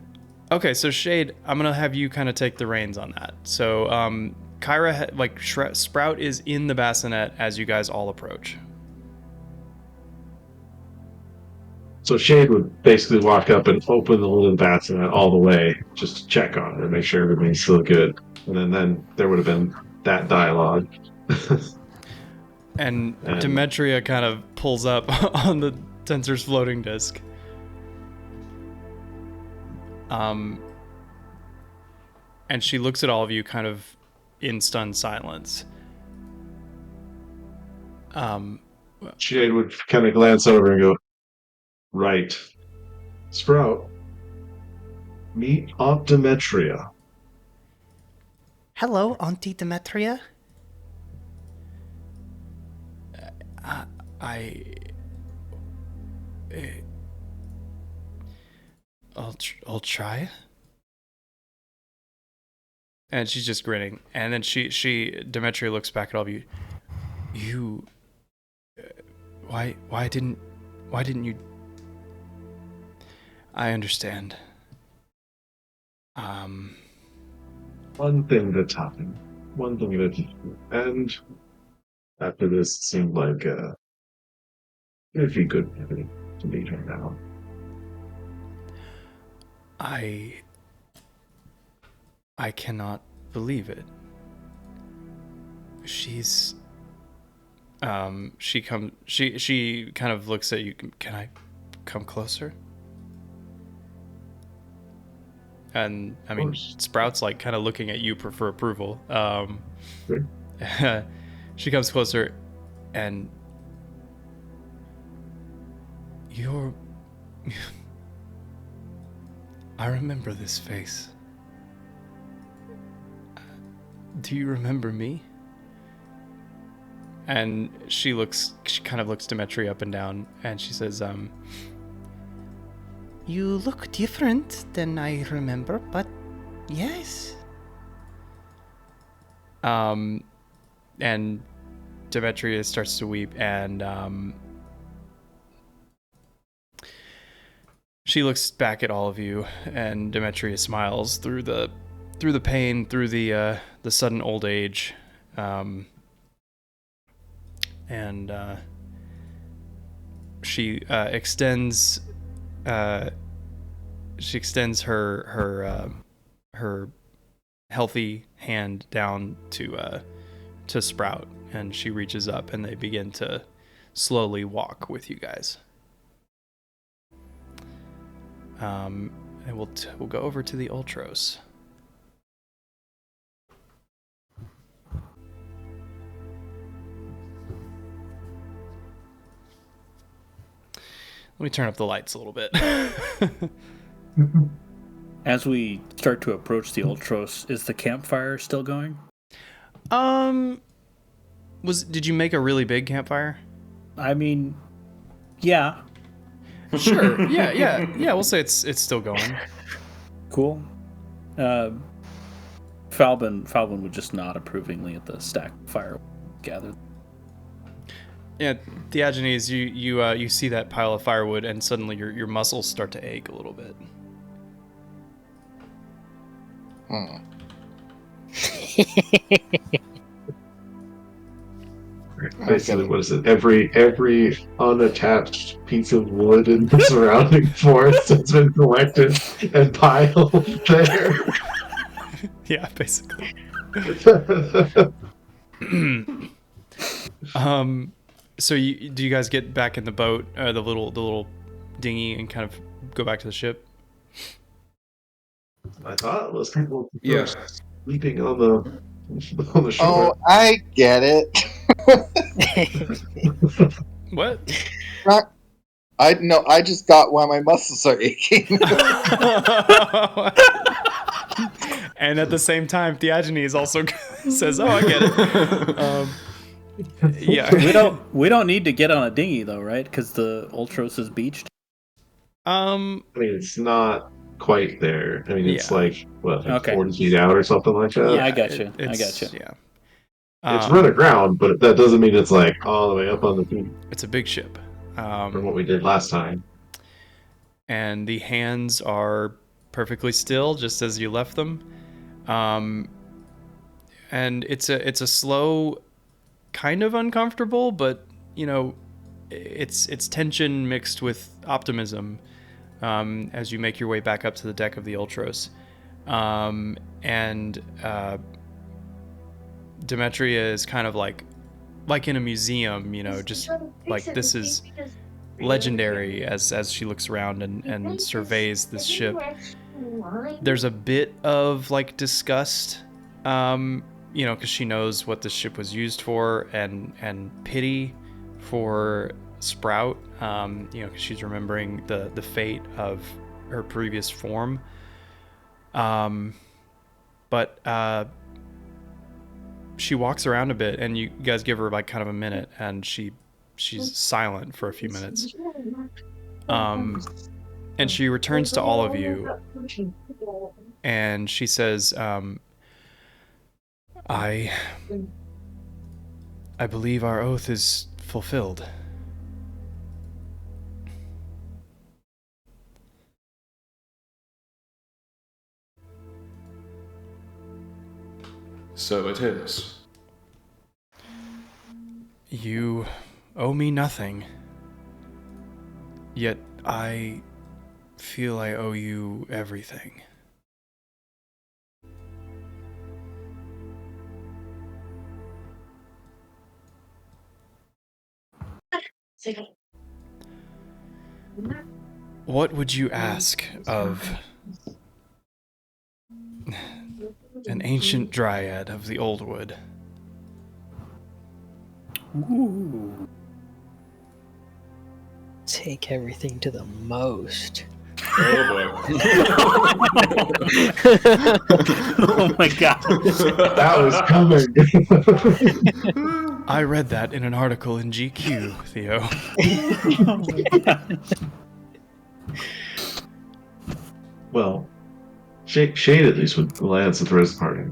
Okay, so Shade, I'm gonna have you kind of take the reins on that. So, Kyra, Sprout is in the bassinet as you guys all approach. So Shade would basically walk up and open the little bassinet all the way, just to check on it, make sure everything's still good, and then there would have been that dialogue. and Demetria kind of pulls up on the Tensor's floating disc. And she looks at all of you kind of in stunned silence. Shade would kind of glance over and go, "Right. Sprout, meet Aunt Demetria." Hello, Auntie Demetria. I'll try. And she's just grinning. And then Demetria looks back at all of you. You, why didn't you? I understand. One thing at a time. One thing at a time. And after this, it seemed like it'd be good to meet her now. I cannot believe it. She's she kind of looks at you. Can I come closer? And I mean, Sprout's like kind of looking at you for approval. Sure. She comes closer, and I remember this face. Do you remember me? And she kind of looks Demetria up and down, and she says, you look different than I remember, but yes. And Demetria starts to weep, and she looks back at all of you, and Demetria smiles through the pain, through the sudden old age, and she extends her healthy hand down to Sprout, and she reaches up, and they begin to slowly walk with you guys. And we'll go over to the Ultros. Let me turn up the lights a little bit. As we start to approach the Ultros, is the campfire still going? Did you make a really big campfire? I mean, yeah. Sure. Yeah. We'll say it's still going. Cool. Falbin would just nod approvingly at the stack of fire gathered. Yeah, Diogenes, you see that pile of firewood, and suddenly your muscles start to ache a little bit. Basically, what is it? Every unattached piece of wood in the surrounding forest has been collected and piled there. Yeah, basically. So do you guys get back in the boat, the little dinghy, and kind of go back to the ship? I thought it was people Yeah. sleeping on the shore. Oh, I get it. What? I just got why my muscles are aching. And at the same time, Diogenes also says, "Oh, I get it." Yeah. We don't need to get on a dinghy though, right? Because the Ultros is beached. I mean, it's not quite there. I mean, it's like 40 feet out or something like that. Yeah, I got you. Yeah. It's run aground, but that doesn't mean it's like all the way up on the beach. It's a big ship. From what we did last time. And the hands are perfectly still, just as you left them. And it's a slow, kind of uncomfortable, but it's tension mixed with optimism as you make your way back up to the deck of the Ultros. And Demetria is kind of like in a museum, just like this is legendary as she looks around and surveys this ship. There's a bit of like disgust, because she knows what this ship was used for, and pity for Sprout, because she's remembering the fate of her previous form. But she walks around a bit, and you guys give her like kind of a minute, and she's silent for a few minutes. And she returns to all of you, and she says, I believe our oath is fulfilled. So it is. You owe me nothing. Yet I feel I owe you everything. What would you ask of an ancient dryad of the old wood? Ooh. Take everything to the most. Oh boy. Oh my god. That was coming. I read that in an article in GQ, Theo. Oh my god. Well, Shade at least will answer the rest of the party.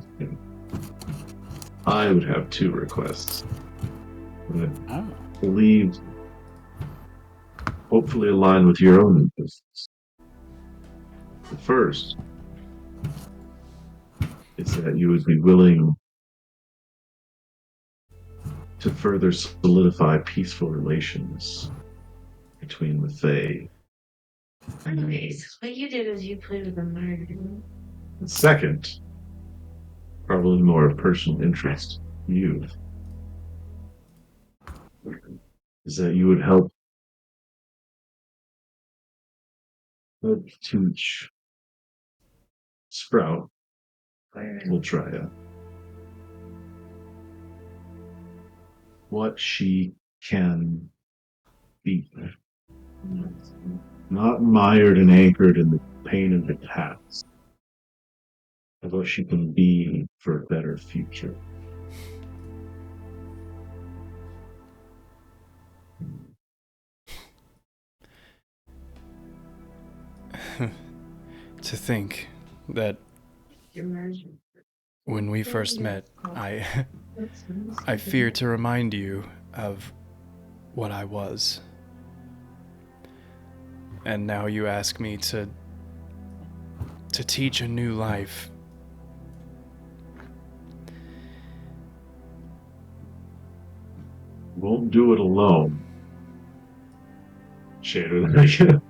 I would have 2 requests. I believe, hopefully align with your own interests. The first is that you would be willing to further solidify peaceful relations between the Fae. Anyways, what you did is you played with a murder. The second, probably more of personal interest, you, is that you would help teach Sprout, we'll try it, what she can be. Not mired and anchored in the pain of the past, but what she can be for a better future. To think that when we first met, I feared to remind you of what I was. And now you ask me to teach a new life. Won't do it alone. Shader,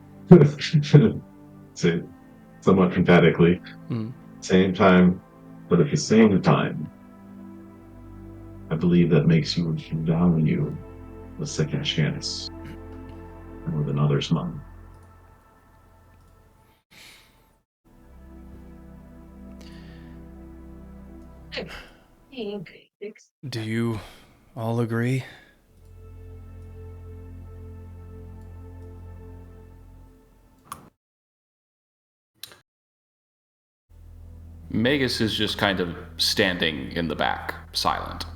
say somewhat emphatically. Same time, but at the same time, I believe that makes you value a second chance more than others might. Do you all agree? Magus is just kind of standing in the back, silent.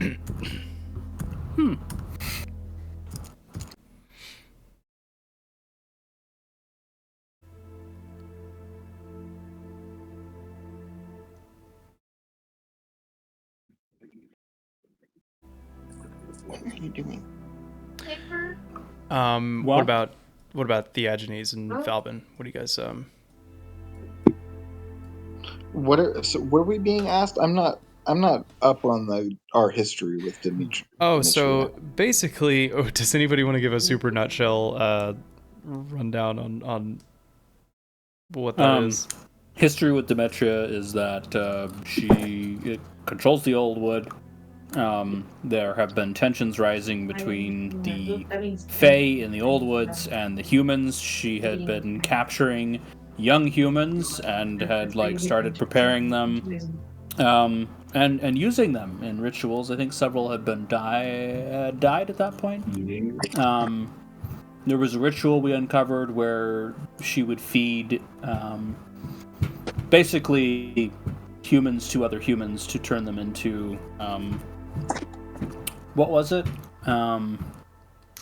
What are you doing? What about Theagenes and Falbin? What do you guys So were we being asked? I'm not up on our history with Dimitri. so basically, does anybody want to give a super nutshell rundown on what that is? History with Demetria is that she controls the old wood. There have been tensions rising between the Fae in the old woods and the humans. She had been capturing young humans and had started preparing them and using them in rituals. I think several had been died at that point. There was a ritual we uncovered where she would feed basically humans to other humans to turn them into what was it?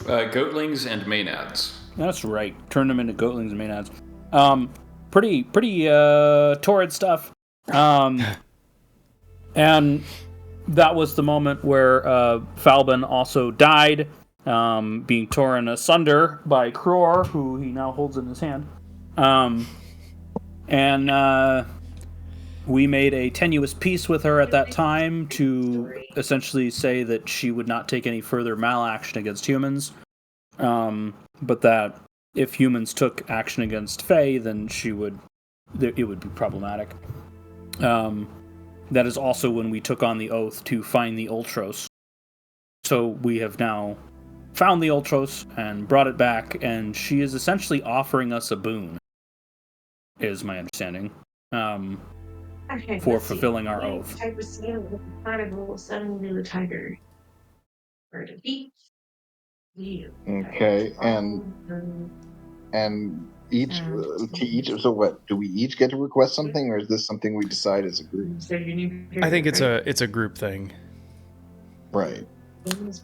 Goatlings and Maenads. That's right. Turn them into goatlings and Maenads. Pretty torrid stuff. And that was the moment where Falbin also died, being torn asunder by Kror, who he now holds in his hand. And we made a tenuous peace with her at that time to essentially say that she would not take any further malaction against humans, but that if humans took action against Fae, then it would be problematic. That is also when we took on the oath to find the Ultros. So we have now found the Ultros and brought it back, and she is essentially offering us a boon, is my understanding. For fulfilling our oath. Okay, and each to each. So what? Do we each get to request something, or is this something we decide as a group? I think it's a group thing. Right.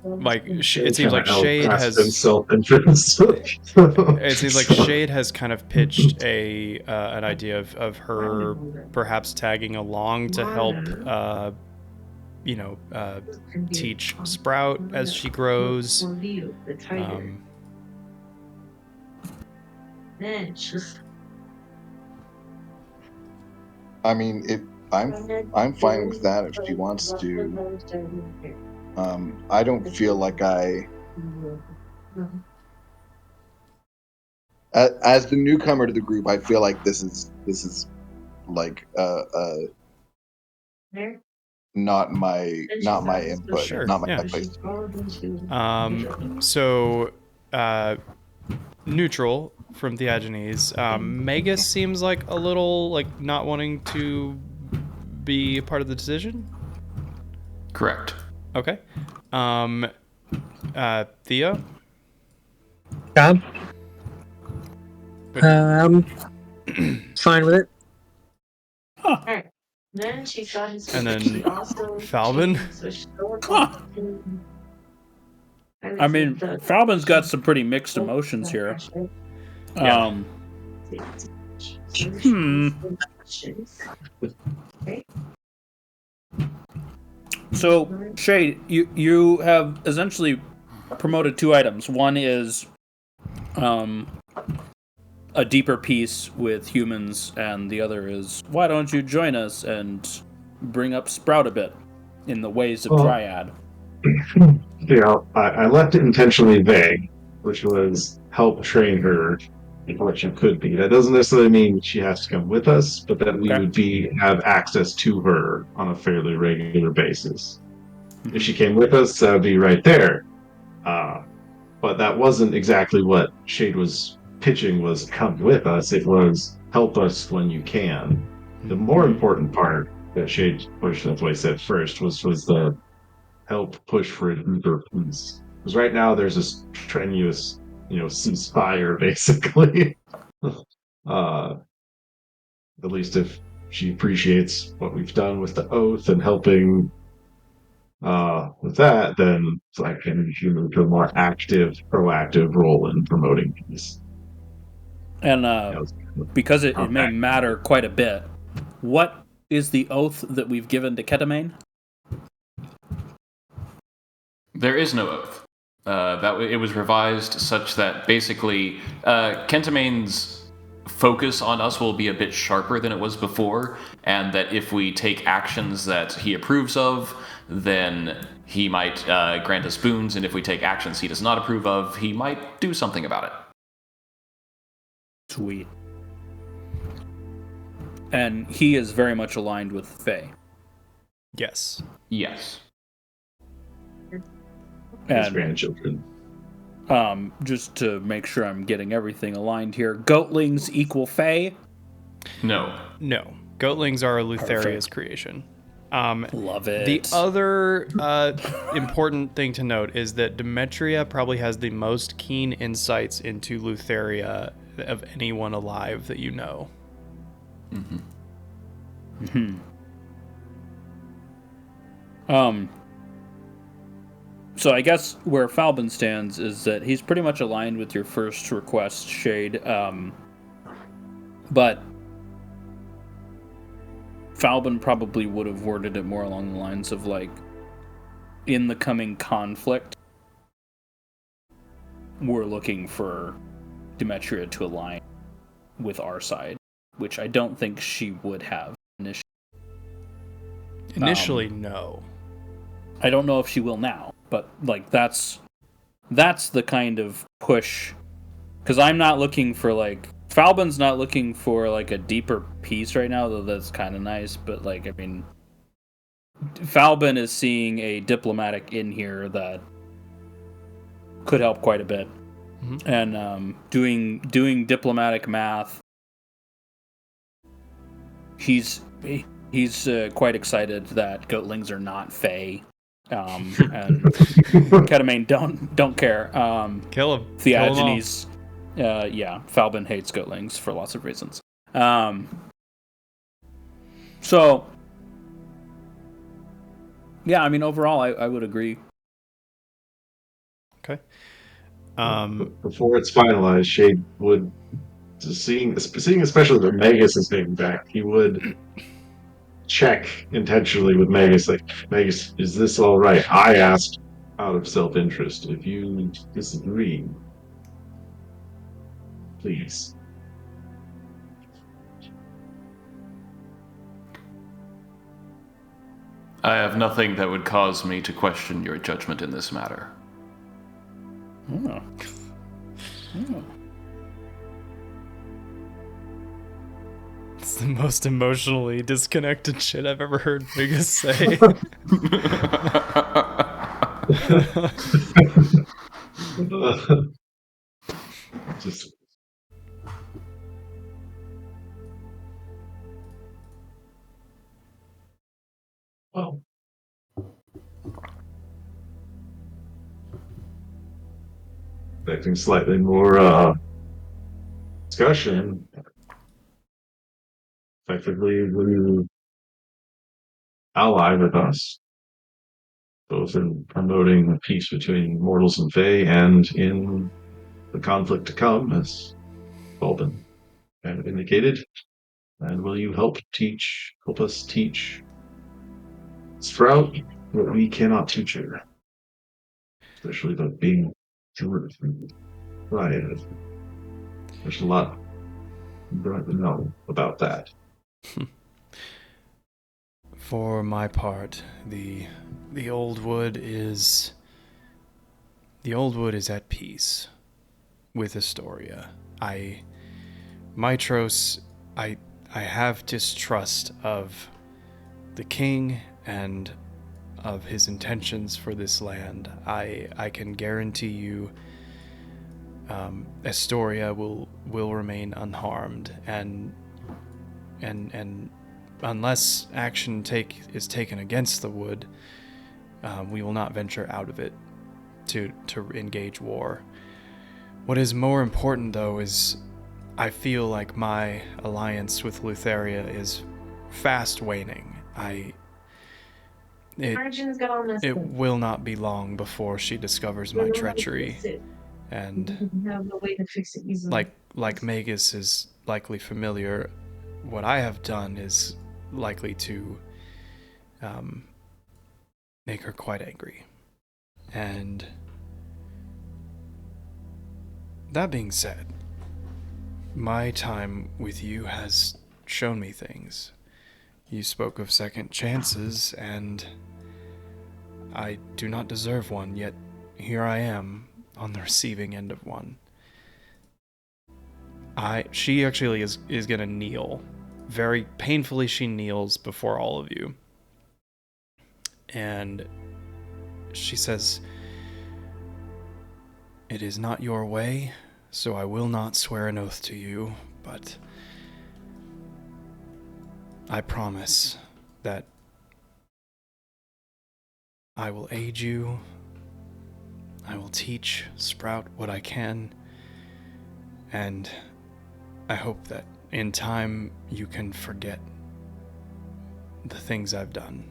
Like it seems like Shade has self-interest. It seems like Shade has kind of pitched an idea of her perhaps tagging along to help teach Sprout as she grows. I mean, I'm fine with that if she wants to. I don't feel like as the newcomer to the group, I feel like this is like not my input, sure, not my yeah. advice. So neutral from Theagenes. Magus seems like a little like not wanting to be a part of the decision. Correct. Okay. Theo? Yeah. Fine with it. Alright. Then she got his And then Falbin. I mean, Falbin's got some pretty mixed emotions here. Yeah. So, Shade, you have essentially promoted two items. One is a deeper peace with humans, and the other is, why don't you join us and bring up Sprout a bit in the ways of Dryad? I left it intentionally vague, which was help train her in what she could be. That doesn't necessarily mean she has to come with us, but that we would have access to her on a fairly regular basis. If she came with us, that would be right there. But that wasn't exactly what Shade was pitching, was come with us. It was help us when you can. The more important part that Shade pushed, that's what I said first, was the help push for a deeper peace. Because right now there's this strenuous, ceasefire, basically. At least if she appreciates what we've done with the oath and helping with that, then it's like she moved to a more active, proactive role in promoting peace. And because it may matter quite a bit, what is the oath that we've given to Ketamane? There is no oath. It was revised such that basically Kentamane's focus on us will be a bit sharper than it was before, and that if we take actions that he approves of, then he might grant us boons, and if we take actions he does not approve of, he might do something about it. Sweet. And he is very much aligned with Faye. Yes. Yes. His grandchildren. Just to make sure I'm getting everything aligned here, Goatlings equal Fae? No. Goatlings are a Lutheria's creation. Love it. The other important thing to note is that Demetria probably has the most keen insights into Lutheria of anyone alive that you know. So I guess where Falbin stands is that he's pretty much aligned with your first request, Shade. But Falbin probably would have worded it more along the lines of like, in the coming conflict, we're looking for Demetria to align with our side, which I don't think she would have initially. Initially, no. I don't know if she will now, but like that's the kind of push. Because I'm not looking for like Falbin's not looking for like a deeper peace right now, though that's kind of nice. But like, I mean, Falbin is seeing a diplomatic in here that could help quite a bit, and doing diplomatic math. He's quite excited that goatlings are not Fae, and Ketamine don't care. Kill him. Theagenes, yeah, Falbin hates goatlings for lots of reasons. So, yeah, I mean, overall, I would agree. Okay. Before it's finalized, Shade would, seeing especially that Magus is being back, he would check intentionally with Magus, like, Magus, is this all right? I asked out of self-interest. If you disagree, please. I have nothing that would cause me to question your judgment in this matter. Oh. Oh. It's the most emotionally disconnected shit I've ever heard Vegas say. Just well, expecting slightly more discussion. Effectively, will you ally with us, both in promoting peace between mortals and Fae and in the conflict to come, as Balbin kind of indicated? And will you help us teach Sprout what we cannot teach her? Especially about being true. Right. There's a lot you don't know about that. For my part, the old wood is at peace with Astoria. Mitros, I have distrust of the king and of his intentions for this land. I can guarantee you Astoria will remain unharmed, and unless action is taken against the wood, we will not venture out of it to engage war. What is more important, though, is I feel like my alliance with Lutheria is fast waning. It will not be long before she discovers my treachery, and like Magus is likely familiar, what I have done is likely to make her quite angry. And that being said, my time with you has shown me things. You spoke of second chances, and I do not deserve one, yet here I am on the receiving end of one. She actually is gonna kneel. Very painfully she kneels before all of you. And she says, "It is not your way, so I will not swear an oath to you, but I promise that I will aid you. I will teach Sprout what I can, and I hope that in time you can forget the things I've done.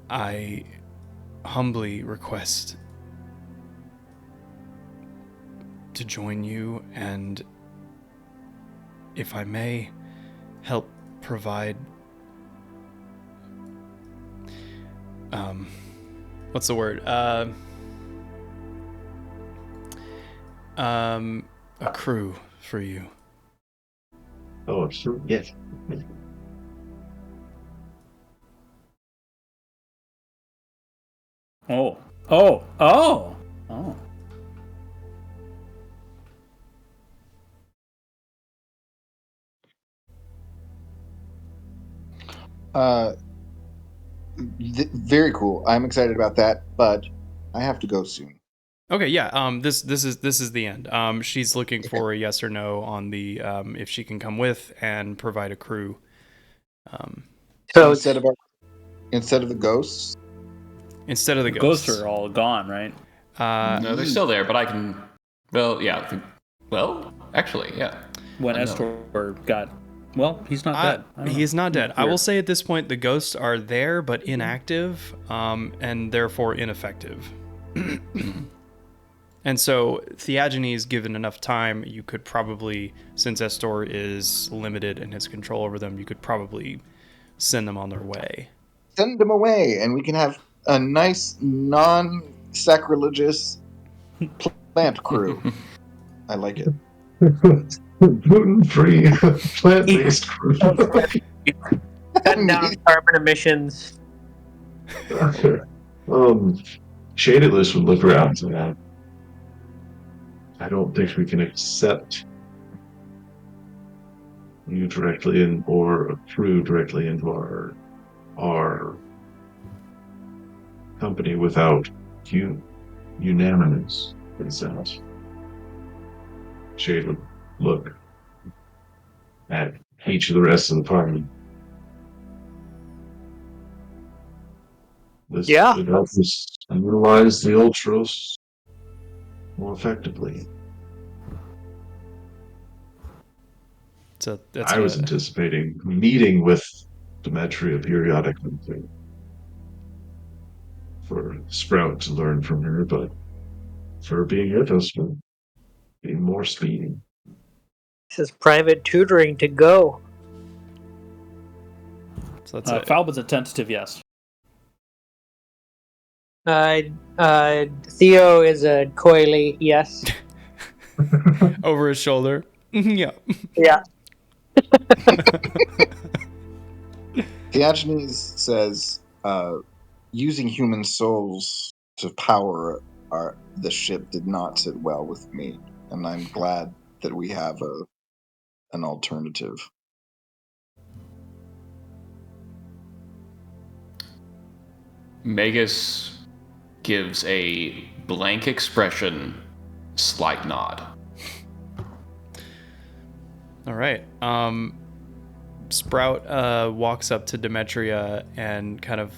I humbly request to join you and, if I may, help provide what's the word? A crew for you. Oh, sure. Yes. Oh. Very cool. I'm excited about that, but I have to go soon. Okay, yeah. This is the end. She's looking for a yes or no on the if she can come with and provide a crew. So instead of the ghosts. Instead of the ghosts are all gone, right? No, they're still there, but I can. Well, yeah. Well, actually, yeah. When Estor got. Well, he's not dead. He is not dead. I will say at this point the ghosts are there but inactive, and therefore ineffective. And so Theagenes, given enough time, you could probably, since Estor is limited in his control over them, you could probably send them on their way. Send them away, and we can have a nice, non-sacrilegious plant crew. I like it. Gluten-free, plant-based crew. cutting down carbon emissions. Shadedless would look around to that. I don't think we can accept you directly in, or a crew directly into our company without unanimous consent. Shade would look at each of the rest of the party. This would help us utilize the Ultros more effectively. So I was anticipating meeting with Demetria periodically for Sprout to learn from her, but for being with us would be more speedy. This is private tutoring to go. So that's Falbin's a tentative yes. Theo is a coyly yes. Over his shoulder. Yeah. Yeah. Theagenes says, using human souls to power the ship did not sit well with me, and I'm glad that we have an alternative. Magus gives a blank expression, slight nod. All right. Sprout walks up to Demetria and kind of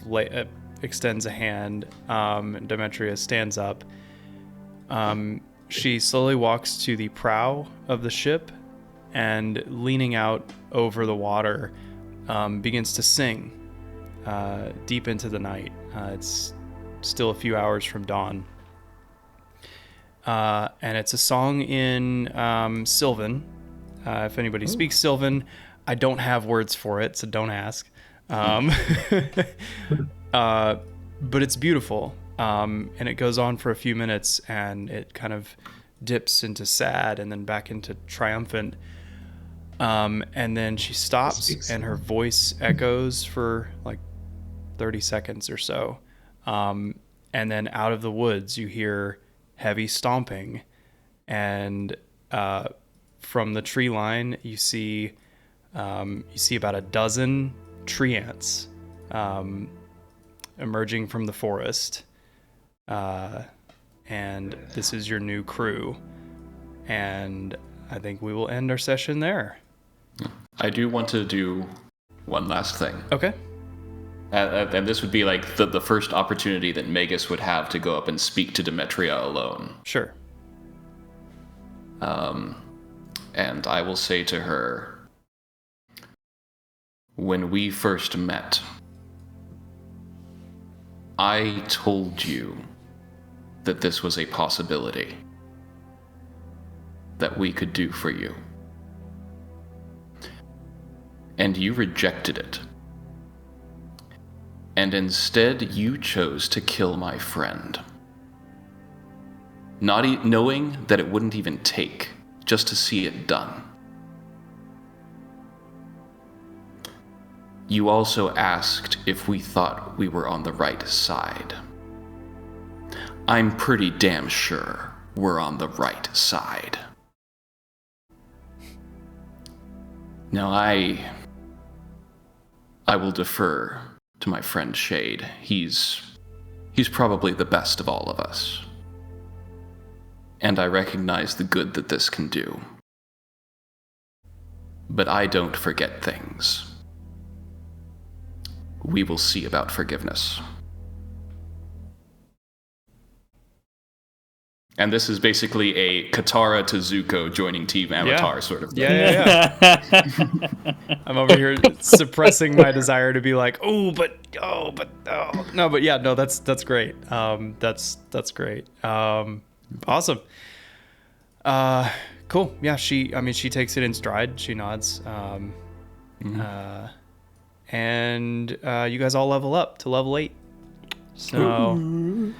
extends a hand. Demetria stands up. She slowly walks to the prow of the ship and, leaning out over the water, begins to sing deep into the night. It's still a few hours from dawn. And it's a song in Sylvan. If anybody speaks Sylvan, I don't have words for it, so don't ask. But it's beautiful. And it goes on for a few minutes, and it kind of dips into sad and then back into triumphant. And then she stops, and her voice echoes for like 30 seconds or so. And then out of the woods, you hear heavy stomping, and from the tree line, you see about a dozen tree ants emerging from the forest. And this is your new crew. And I think we will end our session there. I do want to do one last thing. Okay. And this would be like the first opportunity that Magus would have to go up and speak to Demetria alone. Sure. And I will say to her, when we first met, I told you that this was a possibility that we could do for you. And you rejected it. and instead you chose to kill my friend. Not knowing that it wouldn't even take just to see it done. You also asked if we thought we were on the right side. I'm pretty damn sure we're on the right side. Now I will defer to my friend Shade. He's probably the best of all of us. And I recognize the good that this can do. But I don't forget things. We will see about forgiveness. And this is basically a Katara to Zuko joining Team Avatar sort of thing. Yeah. I'm over here suppressing my desire to be like, no, but yeah, no, that's great. That's great. Awesome. Cool. Yeah, she takes it in stride. She nods. And you guys all level up to level 8. So,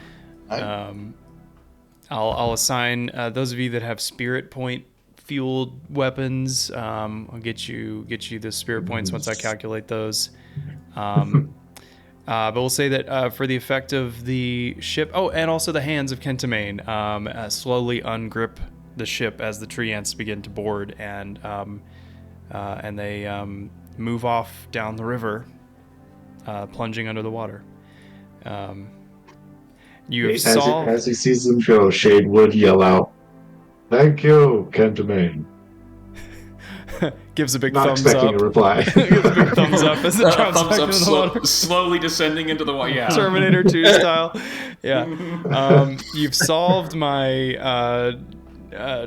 I'll assign those of you that have spirit point fueled weapons. I'll get you the spirit points once I calculate those. But we'll say that for the effect of the ship, and also the hands of Kentamane slowly ungrip the ship as the tree ants begin to board, and they move off down the river, plunging under the water. As he sees them go, Shade would yell out, "Thank you, Kentamane." Gives a big Not thumbs expecting up. a reply. Gives a big thumbs up as it drops back into the water. Slowly descending into the water. Yeah. Terminator 2 style. Yeah. You've solved my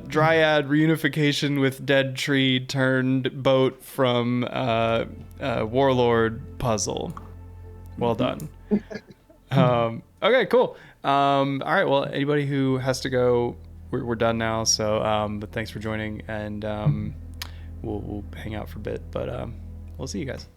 dryad reunification with dead tree turned boat from warlord puzzle. Well done. Okay, cool. All right, well, anybody who has to go, we're done now. So, but thanks for joining, and we'll hang out for a bit. But we'll see you guys.